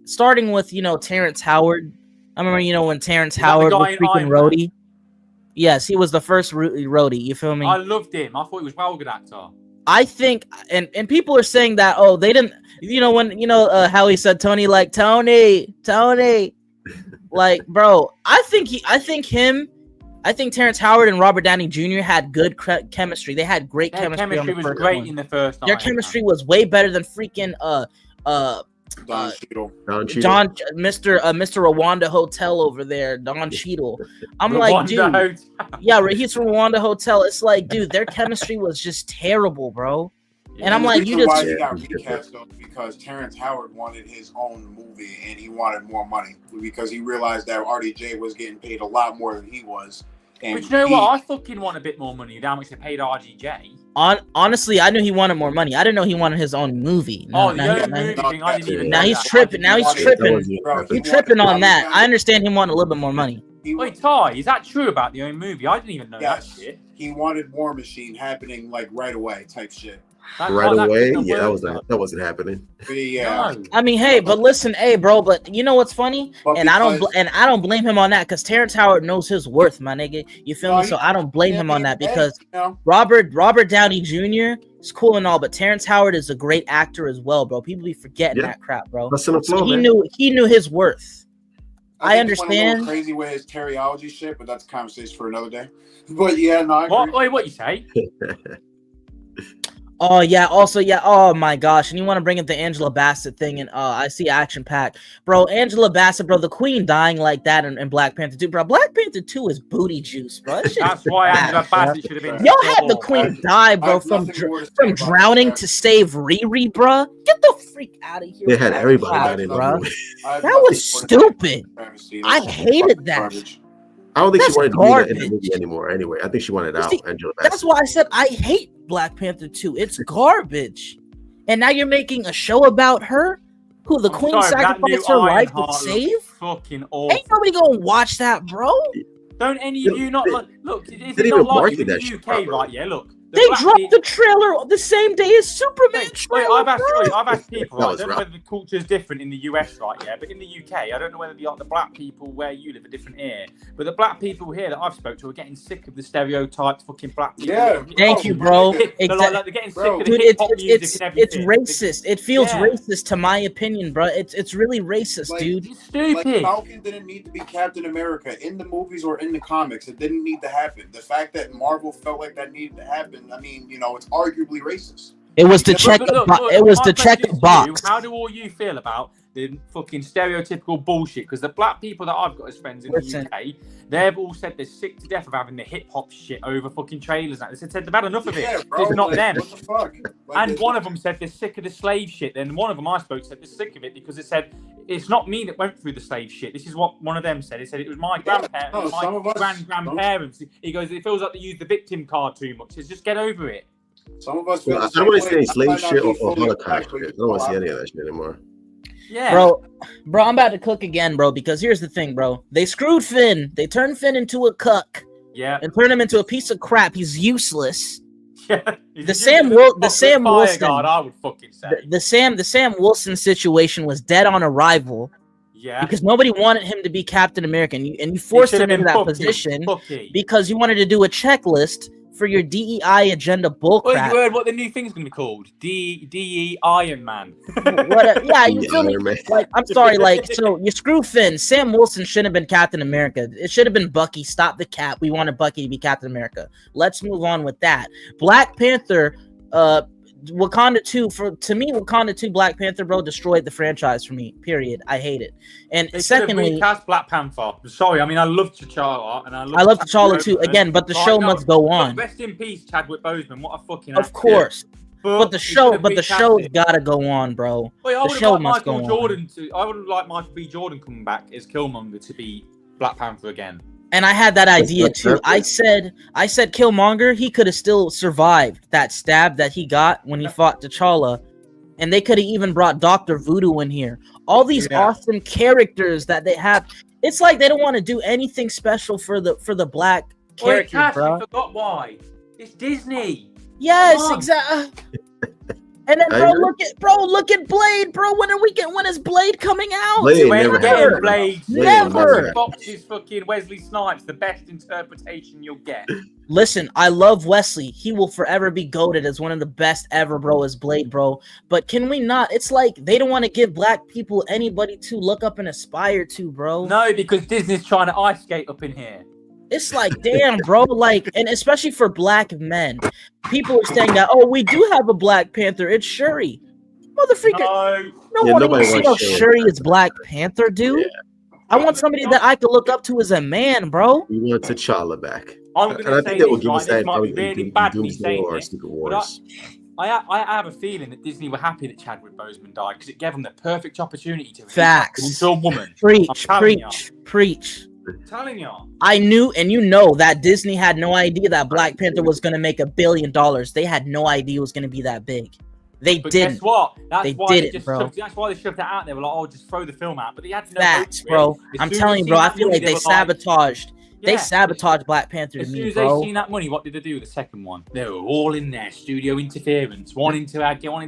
starting with Terrence Howard. I remember when Terrence Howard was freaking Rhodey. Yes, he was the first Rhodey. You feel me? I loved him. I thought he was well good actor. I think, and people are saying that, they didn't, how he said Tony, like Tony, like, bro, I think Terrence Howard and Robert Downey Jr. had good chemistry. They had great chemistry. Chemistry was great in the first time. Their chemistry was way better than freaking Don Cheadle. Mr. Rwanda Hotel over there, Don Cheadle. I'm like, dude, yeah, he's from Rwanda Hotel. It's like, dude, their chemistry was just terrible, bro. And I'm like, you just. Why he got recast though? Because Terrence Howard wanted his own movie and he wanted more money because he realized that RDJ was getting paid a lot more than he was. But you know what? I fucking want a bit more money than how much they paid RDJ. Honestly, I knew he wanted more money. I didn't know he wanted his own movie. Now he's tripping. Now he's tripping. He's tripping on that. I understand him wanting a little bit more money. Wait, Ty, is that true about the own movie? I didn't even know that shit. He wanted War Machine happening like right away type shit. Away? Yeah, that wasn't happening. Yeah. I mean, hey, but listen, hey, bro, but you know what's funny? I don't blame him on that because Terrence Howard knows his worth, my nigga. You feel me? So I don't blame him on that because Robert Downey Jr. is cool and all, but Terrence Howard is a great actor as well, bro. People be forgetting that crap, bro. So he knew his worth. I understand. Crazy with his terryology shit, but that's a conversation for another day. But yeah, no, I agree. Wait, what you say? Oh yeah, also yeah, oh my gosh, and you want to bring up the Angela Bassett thing, and I see Action Pack, bro. Angela Bassett, bro, the Queen dying like that in Black Panther 2, bro. Black Panther 2 is booty juice, bro. That's why Angela Bassett should have been. Y'all had the Queen die, bro, from drowning to save Riri, bro. Get the freak out of here. They had everybody, bro. That was stupid. I hated that. I don't think she wanted to be in the movie anymore. Anyway, I think she wanted out. Angela Bassett. That's why I said I hate Black Panther 2. It's garbage. And now you're making a show about her, who the Queen sacrificed her life to save. Fucking awful. Ain't nobody gonna watch that, bro. Don't any of you not look? Is it not like in the UK, right? Yeah, look. They dropped the trailer the same day as Superman. Wait, I've asked people. That Right? I was don't know rough. whether the culture is different in the US, right? Yeah, but in the UK, I don't know whether the black people where you live are different here. But the black people here that I've spoke to are getting sick of the stereotyped fucking black people. Yeah. Thank you, bro. They're they're getting sick of the Dude, hip hop music and it's everything. racist. It feels Yeah. racist, to my opinion, bro. It's really racist, Like, dude. It's stupid. Like, Falcon didn't need to be Captain America in the movies or in the comics. It didn't need to happen. The fact that Marvel felt like that needed to happen, I mean, you know, it's arguably racist. It was to But check. look, It was my to check question the to box. you, how do all you feel about the fucking stereotypical bullshit? Because the black people that I've got as friends in Listen. the UK, they've all said they're sick to death of having the hip hop shit over fucking trailers. Now. They said they've had enough of Yeah, it. bro, It's not like, them. What the fuck? Like, And one of them said they're sick of the slave shit. Then one of them I spoke to said they're sick of it because it said it's not me that went through the slave shit. This is what one of them said. He said it was my grandparents, no, some of us- grandparents. He goes, it feels like they use the victim card too much. Says just get over it. Some of us. Well, I don't want to see slave shit or Holocaust shit. I don't want to see any of that shit anymore. Yeah, Bro, I'm about to cook again, bro, because here's the thing, bro. They screwed Finn. They turned Finn into a cuck Yeah. and turned him into a piece of crap. He's useless. Yeah. The Sam Wilson, God, I would fucking say. the Sam Wilson situation was dead on arrival Yeah. because nobody wanted him to be Captain America, and you forced him into that position because you wanted to do a checklist for your DEI agenda Well, bullcrap. you heard what the new thing's going to be called? DE Iron Man. Yeah, you feel me? Iron Man. Like, I'm sorry, like, so you screw Finn. Sam Wilson shouldn't have been Captain America. It should have been Bucky. Stop the cap. We wanted Bucky to be Captain America. Let's move on with that. Black Panther, Wakanda 2, to me, Wakanda 2 Black Panther, bro, destroyed the franchise for me, period. I hate it. And They secondly, recast Black Panther. Sorry, I mean, I love T'Challa. And I love T'Challa too, again, but the show must go on. Rest in peace, Chadwick Boseman. What a fucking Of actor. course. But the he show, should have but the recast show's it. gotta go on, bro. Wait, I The would show have must liked go Michael on. Jordan to. I would have liked Michael B. Jordan coming back as Killmonger to be Black Panther again. And I had that idea That's too. I said Killmonger, he could have still survived that stab that he got when he fought T'Challa. And they could have even brought Dr. Voodoo in here. All these Yeah. awesome characters that they have. It's like they don't want to do anything special for the black Wait, characters, Cash, bro. you forgot why. It's Disney. Yes, Come on. exactly. And then, I bro, agree. look at Blade, bro. When is Blade coming out? Blade When never getting happened. Blade, Never. Fox's fucking Wesley Snipes, the best interpretation you'll get. Listen, I love Wesley. He will forever be goated as one of the best ever, bro, as Blade, bro. But can we not? It's like they don't want to give black people anybody to look up and aspire to, bro. No, because Disney's trying to ice skate up in here. It's like, damn, bro. Like, and especially for black men, people are saying that, oh, we do have a Black Panther. It's Shuri. Motherfucker. No. No Yeah, one nobody wants to see wants no Shuri. Shuri as Black Panther, dude. Yeah. I want somebody that I could look up to as a man, bro. We want T'Challa back. I'm And going I to say think that will this, give right? us This that might be probably really in bad me Doomsday saying or this, Secret but Wars. I have a feeling that Disney were happy that Chadwick Boseman died because it gave them the perfect opportunity to Facts. into a woman. Preach, I'm telling preach. I'm telling you. I knew, and you know that Disney had no idea that Black Panther was going to make $1 billion. They had no idea it was going to be that big. They But didn't. guess what? That's They why didn't, they just bro. that's why they shoved it out there. They were like, oh, just throw the film out. But they had no Facts, hope for bro. it. As I'm soon telling as you, bro. seen I that feel money, like they were sabotaged. They yeah. sabotaged Black Panther to As soon me, as they bro. seen that money, what did they do? The second one, they were all in there, studio interference, wanting to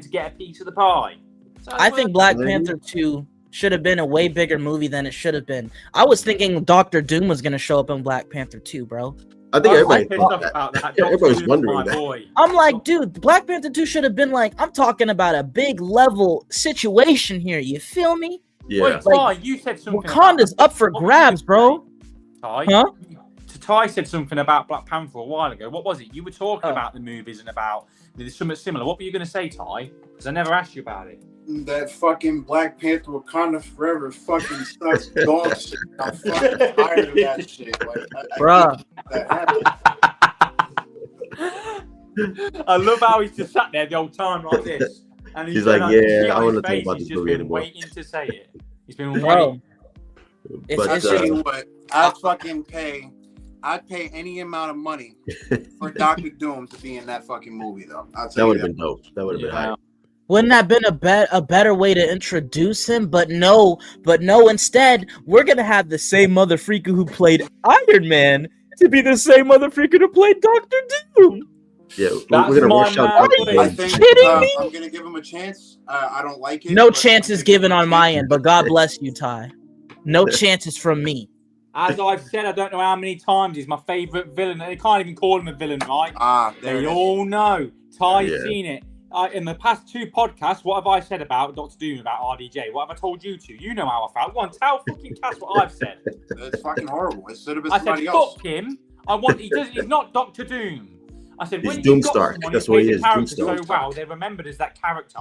get a piece of the pie. So I think Black Really? Panther 2 should have been a way bigger movie than it should have been. I was thinking Doctor Doom was going to show up in Black Panther 2, bro. I think everybody pissed thought off that. about that. Yeah, everybody's Doctor Doom, wondering my that. boy. I'm like, dude, Black Panther 2 should have been like, I'm talking about a big level situation here. You feel me? Yeah. Wait, Ty, you said something. Wakanda's up for What did grabs, you bro. say, Ty? Huh? Ty said something about Black Panther a while ago. What was it? You were talking Oh. about the movies and about there's something similar. What were you going to say, Ty? Because I never asked you about it. That fucking Black Panther Wakanda Forever fucking sucks dog shit. I'm fucking tired of that shit. Like, Bruh. that happened. I love how he's just sat there the whole time like this. And He's been like, you yeah, see I on wanna his talk face, about he's this just movie been anymore. waiting to say it. He's been Bro. waiting. It's- But I tell you uh, what, I'd pay any amount of money for Doctor Doom to be in that fucking movie, though. I'll that tell would you have been dope. That would have been Yeah. hype. Wouldn't that have been a better way to introduce him? But no, instead, we're going to have the same motherfreaker who played Iron Man to be the same motherfreaker who played Doctor Doom. Yeah, That's we're gonna my rush out. man. Doctor Are I you Doom. think kidding me? I'm gonna give him a chance. I don't like it. No but I'm chances gonna give given him a on my chance. end, but God bless you, Ty. No chances from me. As I've said, I don't know how many times, he's my favourite villain. They can't even call him a villain, right? There They it is. all know. Ty's Yeah. seen it. In the past 2 podcasts, what have I said about Doctor Doom, about RDJ? What have I told you to? You know how I felt. Go on, tell fucking Cass what I've said. It's fucking horrible. It should have been I said, somebody else. fuck him. He's not Doctor Doom. I said, He's when you've got Doomstark. someone That's who what he plays is, a character Doomstark. so well, they're remembered as that character.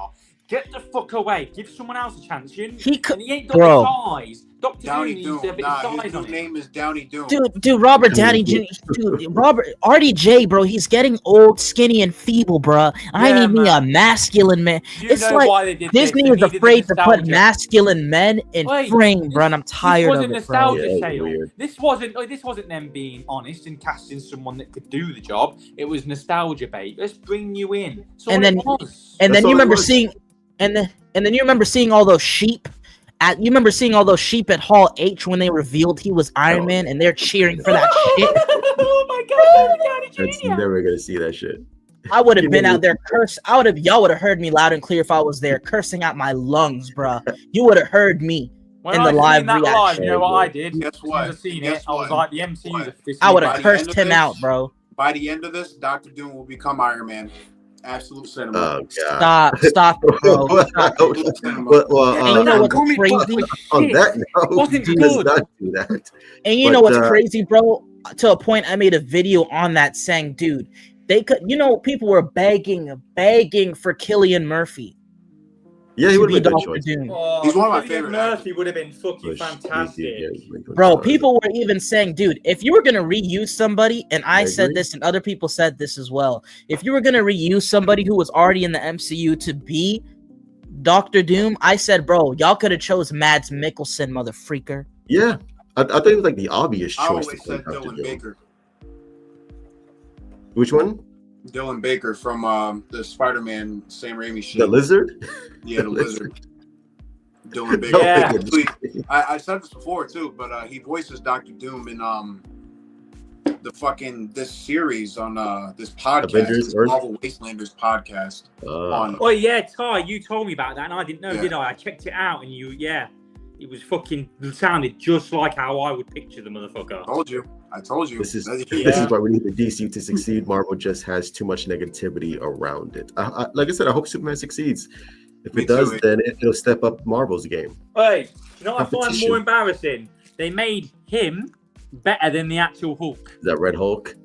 Get the fuck away. Give someone else a chance. And he ain't got Bro. the size. Doctor Downey Doom Doom. needs a bit Nah, of his size new on him. name is Downey Doom. Dude, Robert Downey Jr. Dude, Robert RDJ, bro, he's getting old, skinny, and feeble, bro. I Yeah, need me a man. masculine man. You It's know like why they did Disney this. is They needed the afraid to put nostalgia. masculine men in Wait, frame, bro, and I'm tired this of wasn't it, bro. nostalgia Yeah, sale. weird. This wasn't them being honest and casting someone that could do the job. It was nostalgia bait. Let's bring you in. That's all And then- it was. And That's then you all it remember was. seeing, and then you remember seeing all those sheep. You remember seeing all those sheep at Hall H when they revealed he was Iron Oh. Man, and they're cheering for that shit. Oh my God, Downey That's Jr. never gonna see that shit. I would have You been know- out there y'all would have heard me loud and clear if I was there, cursing out my lungs, bruh. You would have heard me. When in I the live seen that reaction. live, you know what I did? Guess As soon what? as I seen Guess it, I was what? like, the MCU. What? I would By have the cursed end of him this- out, bro. By the end of this, Dr. Doom will become Iron Man. Absolute cinema. Oh god. Stop it, bro. Stop. Absolute cinema. Well, And you know what's comic book crazy? was on shit. that note, Wasn't he good. does not do that. And you But, know what's crazy, bro? To a point, I made a video on that saying, dude, they could, people were begging for Cillian Murphy. Yeah, he to would be have been a good Dr. choice. Doom. Oh, He's one of my Cillian favorite Murphy actors. would have been fucking But fantastic. Bro, people were even saying, dude, if you were gonna reuse somebody, and I said agree. this, and other people said this as well, if you were gonna reuse somebody who was already in the MCU to be Dr. Doom, I said, bro, y'all could have chose Mads Mikkelsen, motherfreaker. Yeah, I thought it was like the obvious I choice. always to play said Dr. Dylan Doom. Baker. Which one? Dylan Baker from the Spider-Man Sam Raimi shit. The lizard? Yeah, the lizard. Dylan Baker. No, Yeah. Actually, I said this before too, but he voices Dr. Doom in this series on this podcast, Avengers this Earth? Marvel Wastelanders podcast. On Oh yeah, Ty, you told me about that, and I didn't know, Yeah. did I? I checked it out, and it was fucking sounded just like how I would picture the motherfucker. I told you. This is Yeah. this is why we need the DC to succeed. Marvel just has too much negativity around it. Like I said, I hope Superman succeeds. If Me it does, too. then it'll step up Marvel's game. Hey, you know what I find Competition. more embarrassing? They made him better than the actual Hulk. Is that Red Hulk?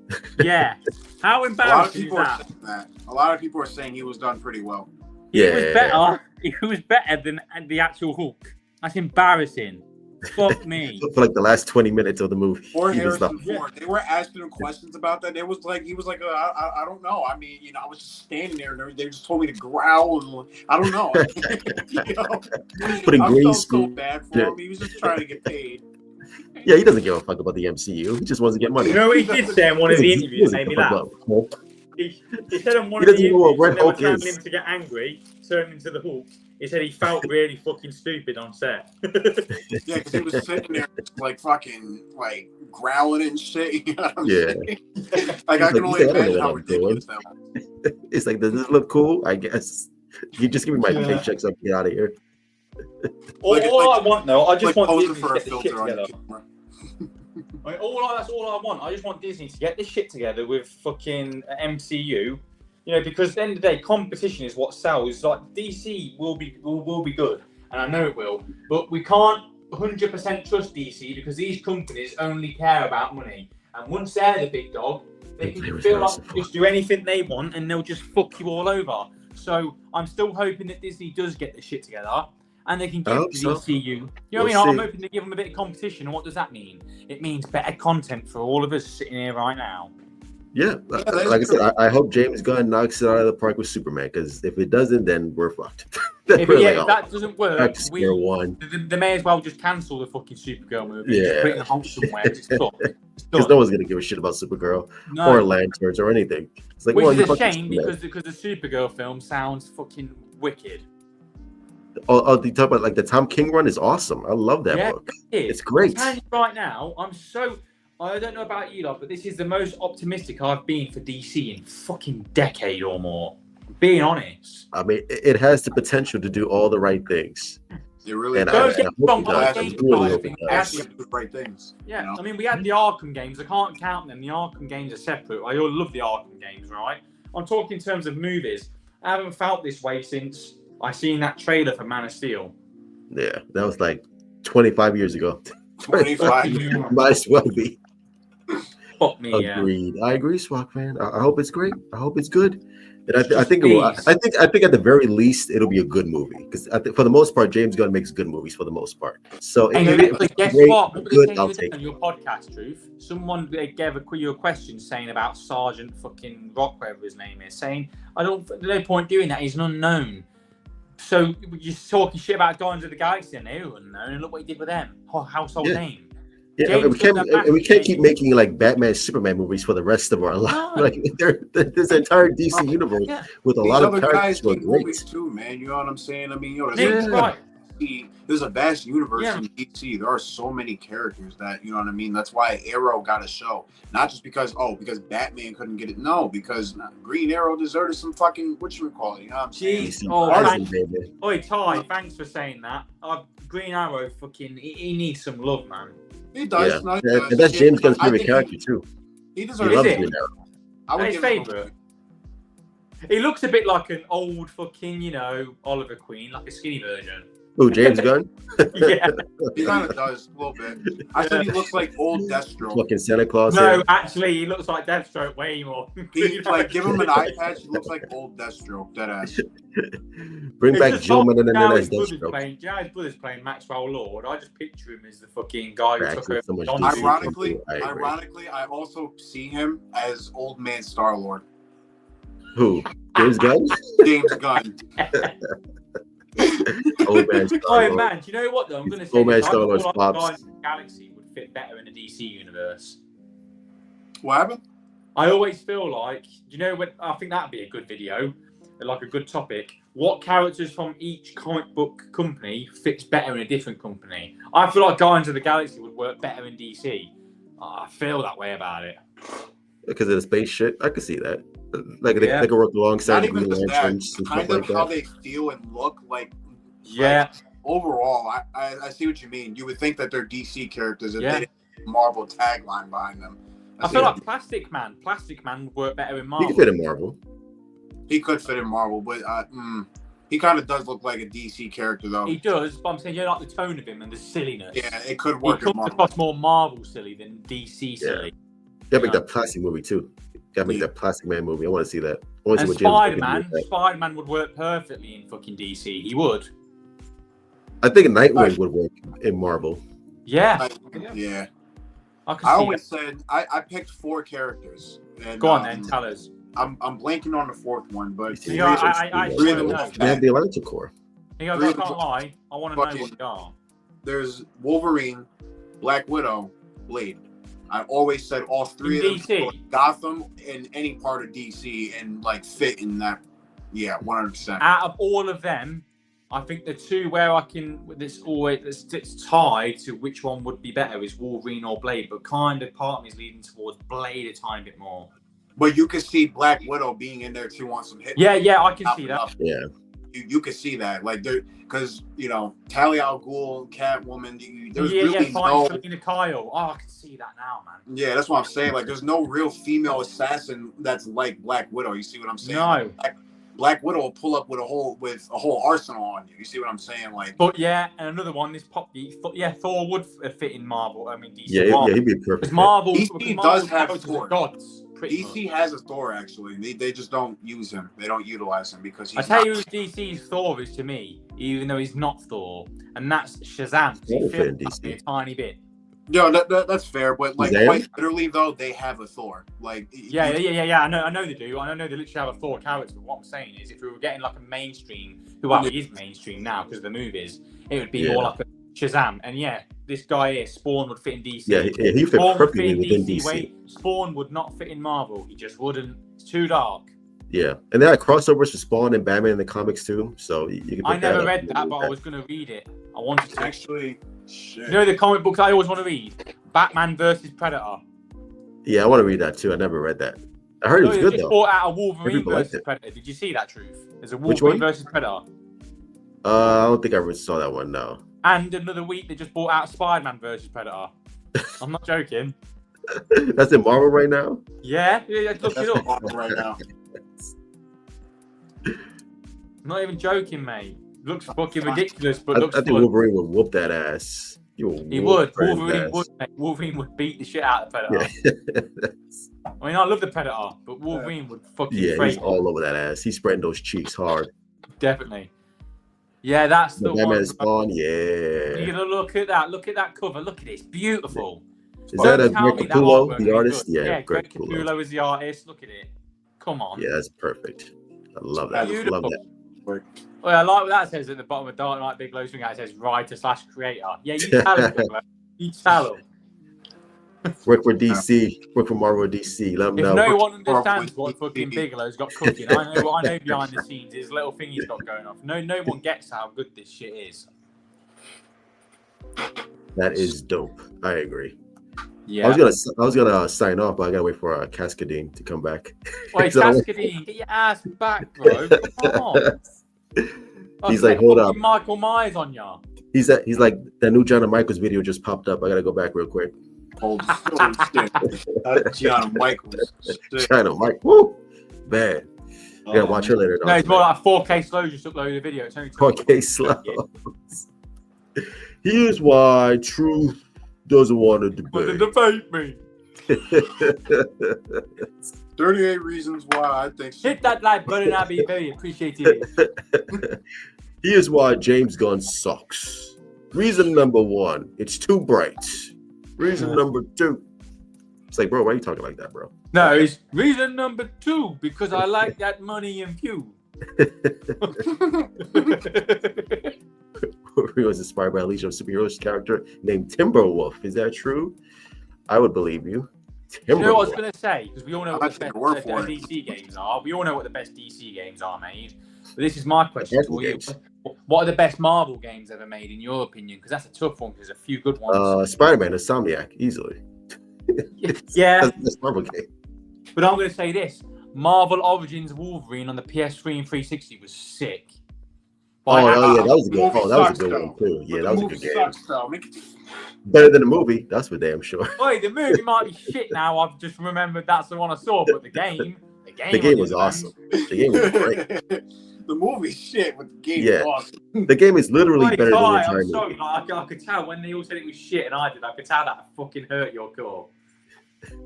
Yeah. How A lot of embarrassing is people are that? saying that. A lot of people are saying he was done pretty well. He Yeah. was better. He was better than the actual Hulk. That's embarrassing. Fuck me. For like the last 20 minutes of the movie. Or he was Harrison not- Ford. They were asking him questions about that. He was like, I don't know. I mean, I was just standing there and they just told me to growl. And, I don't know. Putting I green felt so screen. bad for him. He was just trying to get paid. Yeah, he doesn't give a fuck about the MCU. He just wants to get money. You know what he did say in one of the interviews that made me laugh? He said on one He of the doesn't know what interviews Red when they were Hulk telling is. him to get angry, turn into the Hulk. He said he felt really fucking stupid on set. Yeah, because he was sitting there like fucking like growling and shit. You know what I'm Yeah. saying? Like I can only He's like, I don't know imagine how what I'm doing. ridiculous that was. It's like, does this look cool? I guess. You just give me my Yeah. paycheck so I can get out of here. All I want though, I just Like want posing Disney for to a get this shit filter on together. your camera. That's all I want. I just want Disney to get this shit together with fucking MCU. Because at the end of the day, competition is what sells. Like DC will be good, and I know it will. But we can't 100% trust DC because these companies only care about money. And once they're the big dog, they can feel like they can just do anything they want, and they'll just fuck you all over. So I'm still hoping that Disney does get the shit together. And they can give hope the so. DCU. You know We'll what I mean? I'm see. hoping to give them a bit of competition. And what does that mean? It means better content for all of us sitting here right now. Yeah, that's like I said, true. I hope James Gunn knocks it out of the park with Superman, because if it doesn't, then we're fucked. If that doesn't work, back to square one. they may as well just cancel the fucking Supergirl movie. Yeah. Just put it in the hole somewhere. It's done. It's Because done. no one's gonna give a shit about Supergirl No. or Lanterns or anything. It's like, Which well, you is a fucking shame Superman. because the Supergirl film sounds fucking wicked. The talk about like the Tom King run is awesome. I love that Yeah, book. It is. It's great. I'm telling you right now, I'm so I don't know about you lot, but this is the most optimistic I've been for DC in fucking decade or more. Being honest. I mean, it has the potential to do all the right things. It really And Don't does. get me wrong, I the really game hope side of it things, does. Actually, the right things. yeah, You know? I mean, we had the Arkham games. I can't count them. The Arkham games are separate. I love the Arkham games, right? I'm talking in terms of movies. I haven't felt this way since I seen that trailer for Man of Steel. Yeah, that was like 25 years ago. 25. Might as well be. Fuck me, yeah. Agreed. I agree, Swag man. I hope it's great. I hope it's good. And I Just think it will. please. I think at the very least it'll be a good movie because for the most part, James Gunn makes good movies for the most part. So And if it's guess great, what? Remember good, the I'll thing take on it. your podcast, Truth? Someone gave you a question saying about Sergeant fucking Rock, whatever his name is, saying, there's no point doing that. He's an unknown. So you're talking shit about Guardians of the Galaxy and they're unknown, and look what he did with them. Household Yeah. name. Yeah, and we can't keep making like Batman, Superman movies for the rest of our life. No. Like this entire DC universe Yeah. with a These lot of other guys characters who are make great. movies too, man. You know what I'm saying? I mean, Nick's there's right. there's a vast universe Yeah. in DC. There are so many characters that, you know what I mean? That's why Arrow got a show. Not just because Batman couldn't get it. No, because Green Arrow deserted some fucking, whatchamacallit, you know what I'm saying? Jeez. DC Oh, Artisan, thanks. baby. Oi, Ty, thanks for saying that. Green Arrow, fucking, he needs some love, man. He does. Yeah. No, he And does. that's James Gunn's I favorite think character too. He He deserves loves it? Green Arrow. I would His give him favourite. He looks a bit like an old fucking, Oliver Queen, like a skinny version. Who, James Gunn? Yeah. He kind of does a little bit. I said he looks like old Deathstroke. Fucking Santa Claus. No, here. actually, he looks like Deathstroke way more. He's like, give him an eye patch. He looks like old Deathstroke. Dead ass. Bring It's back just Joe his Menendez brother's playing Maxwell Lord. I just picture him as the fucking guy who took over. So much Johnny. DC. Ironically, I also see him as old man Star-Lord. Who? James Gunn? James Gunn. Old man. Oh man, do you know what though? I'm going to say Old man this. I feel Star-Lord's like pops. Guardians of the Galaxy would fit better in the DC universe. What happened? I always feel like, I think that'd be a good video, like a good topic. What characters from each comic book company fits better in a different company? I feel like Guardians of the Galaxy would work better in DC. I feel that way about it. Because of the space shit, I could see that. Like Yeah. they could work alongside Not even Green just that. Lanterns and Kind stuff of like how that. they feel and look like. Yeah. Overall, I see what you mean. You would think that they're DC characters if Yeah. they didn't have a Marvel tagline behind them. I feel like Plastic Man would work better in He Marvel. could fit in Marvel. he could fit in Marvel, but he kind of does look like a DC character, though. He does, but I'm saying you like the tone of him and the silliness. Yeah, it could He work in comes Marvel. across more Marvel silly than DC silly. Gotta make that plastic movie too. Gotta make that Plastic Man movie. I want to see that. I want to And see what James Gunn can do with that. Spider-Man would work perfectly in fucking DC. He would. I think Nightwing would work in Marvel. Yeah. Yeah. I could I see always said I picked 4 characters. And, that. Go on then, tell us. I'm blanking on the 4th one, but You know, I three of them know. look They have bad. the Atlantic Corps. He goes, Three I of can't them- lie. I want to know fucking- what they are. There's Wolverine, Black Widow, Blade. I always said all 3 In of them DC? could go Gotham in any part of DC and like fit in that. Yeah, 100%. Out of all of them, I think the two where I can it's tied to which one would be better is Wolverine or Blade, but kind of part of me is leaning towards Blade a tiny bit more. But you could see Black Widow being in there too on some hit. Yeah, I can see that. Yeah. You could see that, like, there, because Talia al Ghul, Catwoman. There's really no. Selena Kyle. Oh, I can see that now, man. Yeah, that's what I'm saying. Like, there's no real female assassin that's like Black Widow. You see what I'm saying? No. Black Widow will pull up with a whole arsenal on you. You see what I'm saying? Like, But yeah, and another one, Thor would fit in Marvel. I mean, DC. Yeah, he'd be perfect. Because Marvel, DC Marvel does have characters Thor. are gods. pretty DC much. has a Thor actually. They just don't use him. They don't utilize him because he's I tell not. you who DC's Thor is to me, even though he's not Thor, and that's Shazam. He Won't fit in feels like DC. a tiny bit. No, that's fair, but like Shazam? quite literally though, they have a Thor. Like Yeah. I know they do. I know they literally have a Thor character. But what I'm saying is, if we were getting like a mainstream, who actually is mainstream now because of the movies, it would be Yeah. more like a Shazam. And yeah, this guy here, Spawn, would fit in DC. Yeah, he fit Spawn would perfectly fit in within DC. DC. Way. Spawn would not fit in Marvel. He just wouldn't. It's too dark. Yeah, and they had crossovers for Spawn and Batman in the comics too. So you can. I pick never up read and that, do but I was going to read it. I wanted to. actually, shit. You know the comic books I always want to read? Batman versus Predator. Yeah, I want to read that too. I never read that. I heard it was They good just though. brought out a Wolverine People liked versus it. Predator. Did you see that, Truth? There's a Which Wolverine one? versus Predator. I don't think I ever saw that one. No. And another week they just brought out Spider-Man versus Predator. I'm not joking. That's in Marvel right now. Yeah, look That's it up. Marvel right now. I'm not even joking, mate. Looks fucking ridiculous, but I looks think fun. Wolverine would whoop that ass. He would. Predator's Wolverine ass. would. Mate. Wolverine would beat the shit out of the Predator. Yeah. I mean, I love the Predator, but Wolverine would fucking Yeah, break he's all over that ass. He's spreading those cheeks hard. Definitely. Yeah, that's the Batman one. Spawn, yeah. You're gonna look at that. Look at that cover. Look at it. It's beautiful. Is that a Tell Greg me that Capullo, artwork the ain't artist? good. Yeah, Greg Capullo. Capullo is the artist. Look at it. Come on. Yeah, that's perfect. I love that. Beautiful. Love that. Well, I like what that says at the bottom of Dark Knight Big Low Swing. It says writer/creator. Yeah, you tell him. Big Low. You tell him. Work for DC. Work for Marvel DC. Let them If know. no one understands what fucking Bigelow's got cooking, I know behind the scenes his little thing he's got going off. No one gets how good this shit is. That is dope. I agree. Yeah. I was gonna sign off, but I gotta wait for Cascadine to come back. Wait, So- Cascadine, get your ass back, bro. Come on. He's like, hold up. Michael Myers on ya. He's like that new John Michaels video just popped up. I gotta go back real quick. Holy shit. That's Gianna Michaels. Shit. China Mike, woo, bad. I gotta watch her later. No, it's more like 4K slow. Just upload the video. It's only 4K slow. Here's why truth doesn't want to But debate. debate me. 38 reasons why I think Hit that like button. I'll be very appreciative. Here's why James Gunn sucks. Reason number 1, it's too bright. Reason number 2, it's like, bro, why are you talking like that, bro? No, it's reason number 2 because I like that money and view. He was inspired by a Legion of Superheroes character named Timberwolf. Is that true? I would believe you. You know what I was Timberwolf. going to say? Because we all know I what like the that best word for it. DC games are. We all know what the best DC games are made. But this is my question Marvel for you. games. What are the best Marvel games ever made, in your opinion? Because that's a tough one, because there's a few good ones. Spider-Man, Insomniac, easily. Yeah, That's the best Marvel game. but I'm going to say this. Marvel Origins Wolverine on the PS3 and 360 was sick. Oh, yeah, that was a The good. movie Oh, that was a sucks, good though. one too. Yeah, But that was the a good movie game. sucks, though. Make it- Better than the movie, that's for damn sure. Wait, the movie might be shit now. I've just remembered that's the one I saw, but the game The game was awesome. The game was great. The movie shit, but the game Yeah. was awesome. The game is literally Wait, better than the Ty, entire I'm sorry, movie. like, I could tell when they all said it was shit, and I did. I could tell that fucking hurt your core.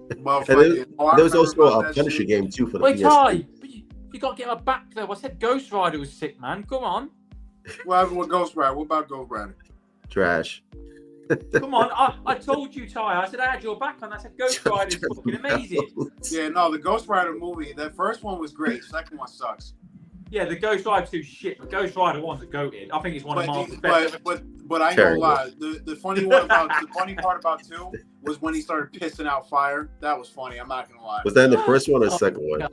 Motherfucker. Oh, I There was remember also about a that Punisher shit. game too for the Wait, PS3. Ty, but you got to get my back though. I said Ghost Rider was sick, man. Come on, What happened with Ghost Rider? What about Ghost Rider? Trash. come on. I told you, Ty. I said I had your back on. I said Ghost Rider's fucking amazing. Yeah, no, the Ghost Rider movie, that first one was great. Second one sucks. Yeah, the Ghost Rider 2's shit, but Ghost Rider 1's a goated. I think it's one of Marvel's best. But I ain't gonna lie. The funny part about 2 was when he started pissing out fire. That was funny. I'm not gonna lie. Was that in the first one or the second one?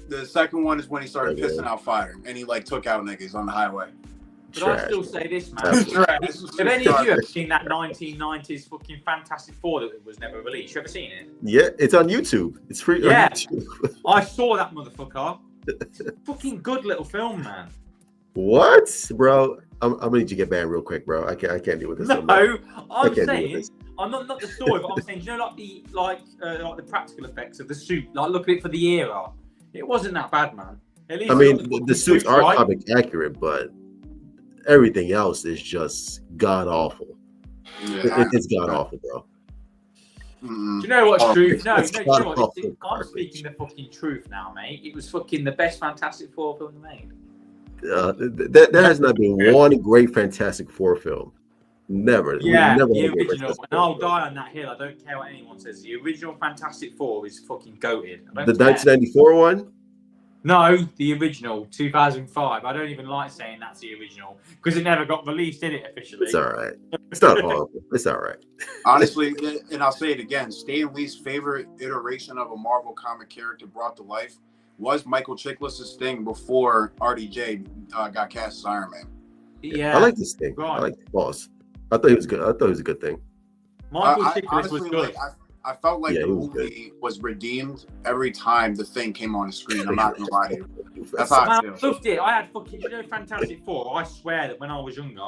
The second one is when he started Okay. pissing out fire and he like took out niggas on the highway. But I still say this, man. Absolutely. Have any of you ever seen that 1990s fucking Fantastic Four that was never released? You ever seen it? Yeah, it's on YouTube. It's free Yeah. on YouTube. I saw that motherfucker. It's a fucking good little film, man. What, bro? I'm gonna need you to get banned real quick, bro. I can't deal with this. No, I I'm can't deal with saying this. I'm not the story, but I'm saying, you know, like the practical effects of the suit. Like, look at it for the era. It wasn't that bad, man. At least I mean, the suits are right? comic accurate, but everything else is just god awful. Yeah. It's god awful, bro. Do you know what's truth? No, It's do you know what? awful I'm garbage. speaking the fucking truth now, mate. It was fucking the best Fantastic Four film made. There has not been one great Fantastic Four film. Never. We Yeah, never the had a great original. Fantastic And Four I'll film. die on that hill. I don't care what anyone says. The original Fantastic Four is fucking goated. I The don't care. 1994 one? No, the original, 2005. I don't even like saying that's the original because it never got released, did it, officially? It's all right. It's not horrible. It's all right. Honestly, and I'll say it again, Stan Lee's favorite iteration of a Marvel comic character brought to life was Michael Chiklis' thing before RDJ got cast as Iron Man. Yeah. I like this thing. Right. I like the boss. I thought he was good. I thought it was a good thing. Michael I- Chiklis was honestly, good. like, I felt like Yeah, the he was movie was redeemed every time the Thing came on the screen. I'm not gonna lie to you. That's how I Man, feel. I loved it. I had fucking, you know, Fantastic Four. I swear that when I was younger,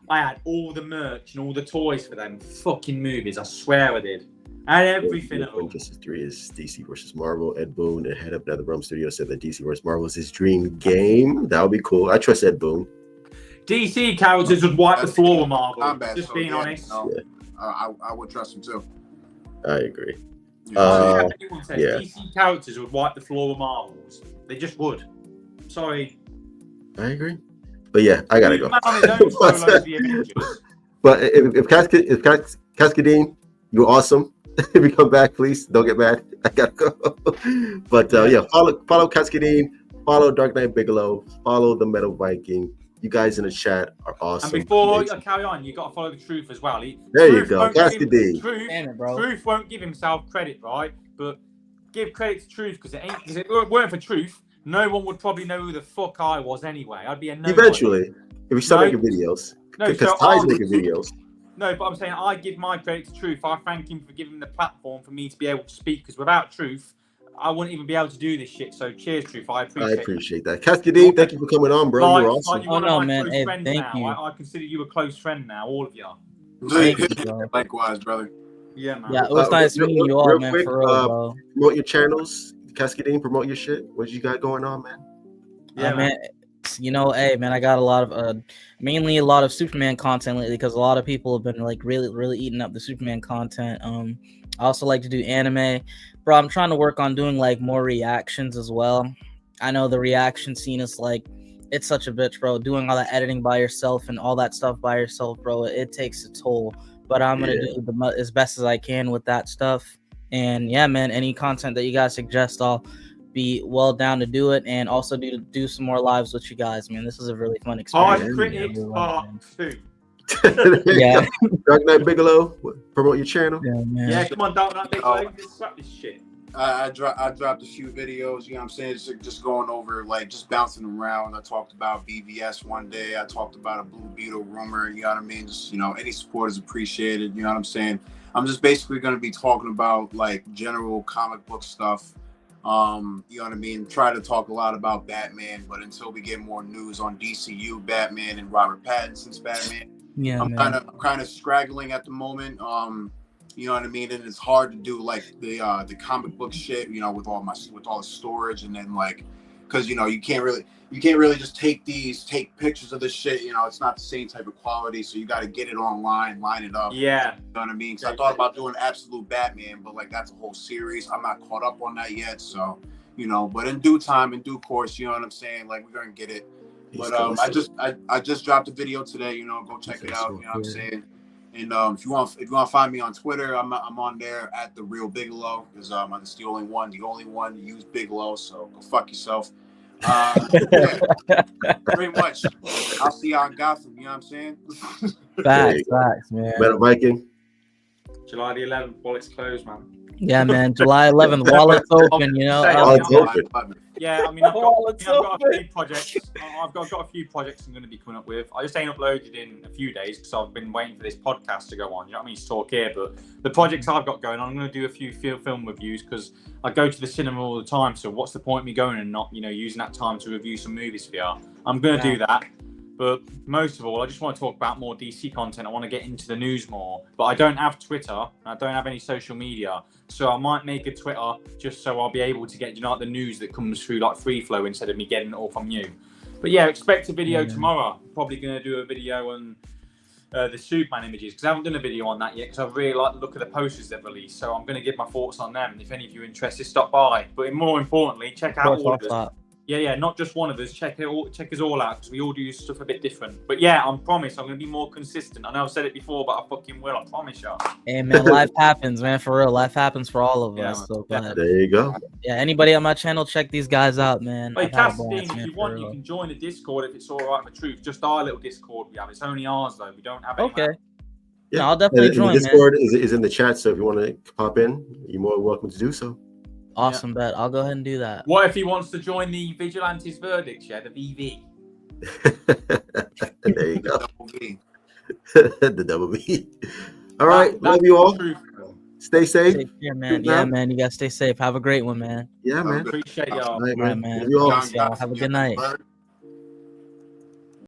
I had all the merch and all the toys for them fucking movies. I swear I did. I had everything of them. Justice 3 is DC versus Marvel. Ed Boon, the head of NetherRealm Studio, said that DC versus Marvel is his dream game. That would be cool. I trust Ed Boon. DC characters would wipe the floor with Marvel. Combat, Just so being yeah, honest. no, I would trust him too. I agree. Anyone says yeah. DC characters would wipe the floor with Marvels. They just would. Sorry. I agree. But yeah, I gotta go. Man on his own solo as the Avengers. But if Cascadine, you're awesome. If you come back, please don't get mad. I gotta go. But yeah, follow Cascadine, follow Dark Knight Bigelow, follow the Metal Viking. You guys in the chat are awesome. And before you carry on, you got to follow the Truth as well. There you go, Cascadine. Truth won't give himself credit, right? But give credit to Truth because if it weren't for Truth, no one would probably know who the fuck I was anyway. I'd be a no. Eventually, if we start making videos, because Ty's making videos. No, but I'm saying I give my credit to Truth. I thank him for giving the platform for me to be able to speak. Because without Truth, I wouldn't even be able to do this shit. So cheers, Truth. I appreciate that. Cascadine, thank you for coming on, bro. You're awesome. You're one of my close friends now. I consider you a close friend now, all of you. Likewise, brother. Yeah, man. Yeah, it was nice meeting you all, man. For real, bro. Promote your channels, Cascadine. Promote your shit. What you got going on, man? Yeah, man. You know, hey, man, I got a lot of mainly a lot of Superman content lately because a lot of people have been like really eating up the Superman content. I also like to do anime, bro. I'm trying to work on doing like more reactions as well. I know the reaction scene is like, it's such a bitch, bro. Doing all that editing by yourself and all that stuff by yourself, bro, it takes a toll. But I'm gonna do as best as I can with that stuff. And yeah, man, any content that you guys suggest, I'll be well down to do it, and also do some more lives with you guys, man. This is a really fun experience. I'm Critics Part 2. Yeah. Dark Knight Bigelow, promote your channel. Yeah, man. Yeah, come on, Dark Knight Bigelow. Just slap this shit. I dropped a few videos, you know what I'm saying? Just going over, like, just bouncing around. I talked about BVS one day. I talked about a Blue Beetle rumor, you know what I mean? Just, you know, any support is appreciated, you know what I'm saying? I'm just basically going to be talking about, like, general comic book stuff. You know what I mean? Try to talk a lot about Batman, but until we get more news on DCU, Batman, and Robert Pattinson's Batman, I'm kind of straggling at the moment. You know what I mean? And it's hard to do like the comic book shit, you know, with all the storage, and then like, because you know you can't really just take pictures of this shit. You know, it's not the same type of quality, so you got to get it online, line it up. Yeah, you know what I mean? So I thought about doing Absolute Batman, but like that's a whole series. I'm not caught up on that yet, so you know. But in due time, in due course, you know what I'm saying? Like we're gonna get it. But I just dropped a video today. You know, go check it out. You know what I'm saying? And if you want to find me on Twitter, I'm on there at The Real Bigelow, because it's the only one to use Bigelow. So go fuck yourself. Yeah, pretty much. I'll see y'all in Gotham. You know what I'm saying? Facts, man. Metal Viking. July the 11th, while it's closed, man. Yeah, man. July 11th, while it's open, you know. Yeah, I mean, I've got a few projects. I've got a few projects I'm going to be coming up with. I just ain't uploaded in a few days because I've been waiting for this podcast to go on. You know what I mean? To talk here, but the projects I've got going on, I'm going to do a few film reviews because I go to the cinema all the time. So what's the point of me going and not, you know, using that time to review some movies for you? I'm going to do that. But most of all, I just want to talk about more DC content. I want to get into the news more. But I don't have Twitter. And I don't have any social media. So I might make a Twitter just so I'll be able to get, you know, like the news that comes through like free flow instead of me getting it all from you. But yeah, expect a video tomorrow. Probably going to do a video on the Superman images because I haven't done a video on that yet because I really like the look of the posters they've released. So I'm going to give my thoughts on them. And if any of you are interested, stop by. But more importantly, check out all of us. Yeah, not just one of us. Check us all out because we all do stuff a bit different. But yeah, I promise I'm going to be more consistent. I know I've said it before, but I fucking will. I promise you. Hey, man, life happens, man. For real, life happens for all of us. So there you go. Yeah, anybody on my channel, check these guys out, man. Hey, Casting, if you want, you can join the Discord if it's all right for Truth. Just our little Discord we have. It's only ours though. We don't have any. Okay. Yeah, no, I'll definitely join. The Discord is in the chat, so if you want to pop in, you're more welcome to do so. Awesome, bet. I'll go ahead and do that. What if he wants to join the Vigilantes Verdicts, the VV? There you go. The double V. All right, love you all. Stay safe. Take care, man. Peace Yeah, out. man. You gotta stay safe. Have a great one, man. Yeah, man. Appreciate All y'all. All right, All right, man. man. Love you all. Peace, y'all. Have a good night.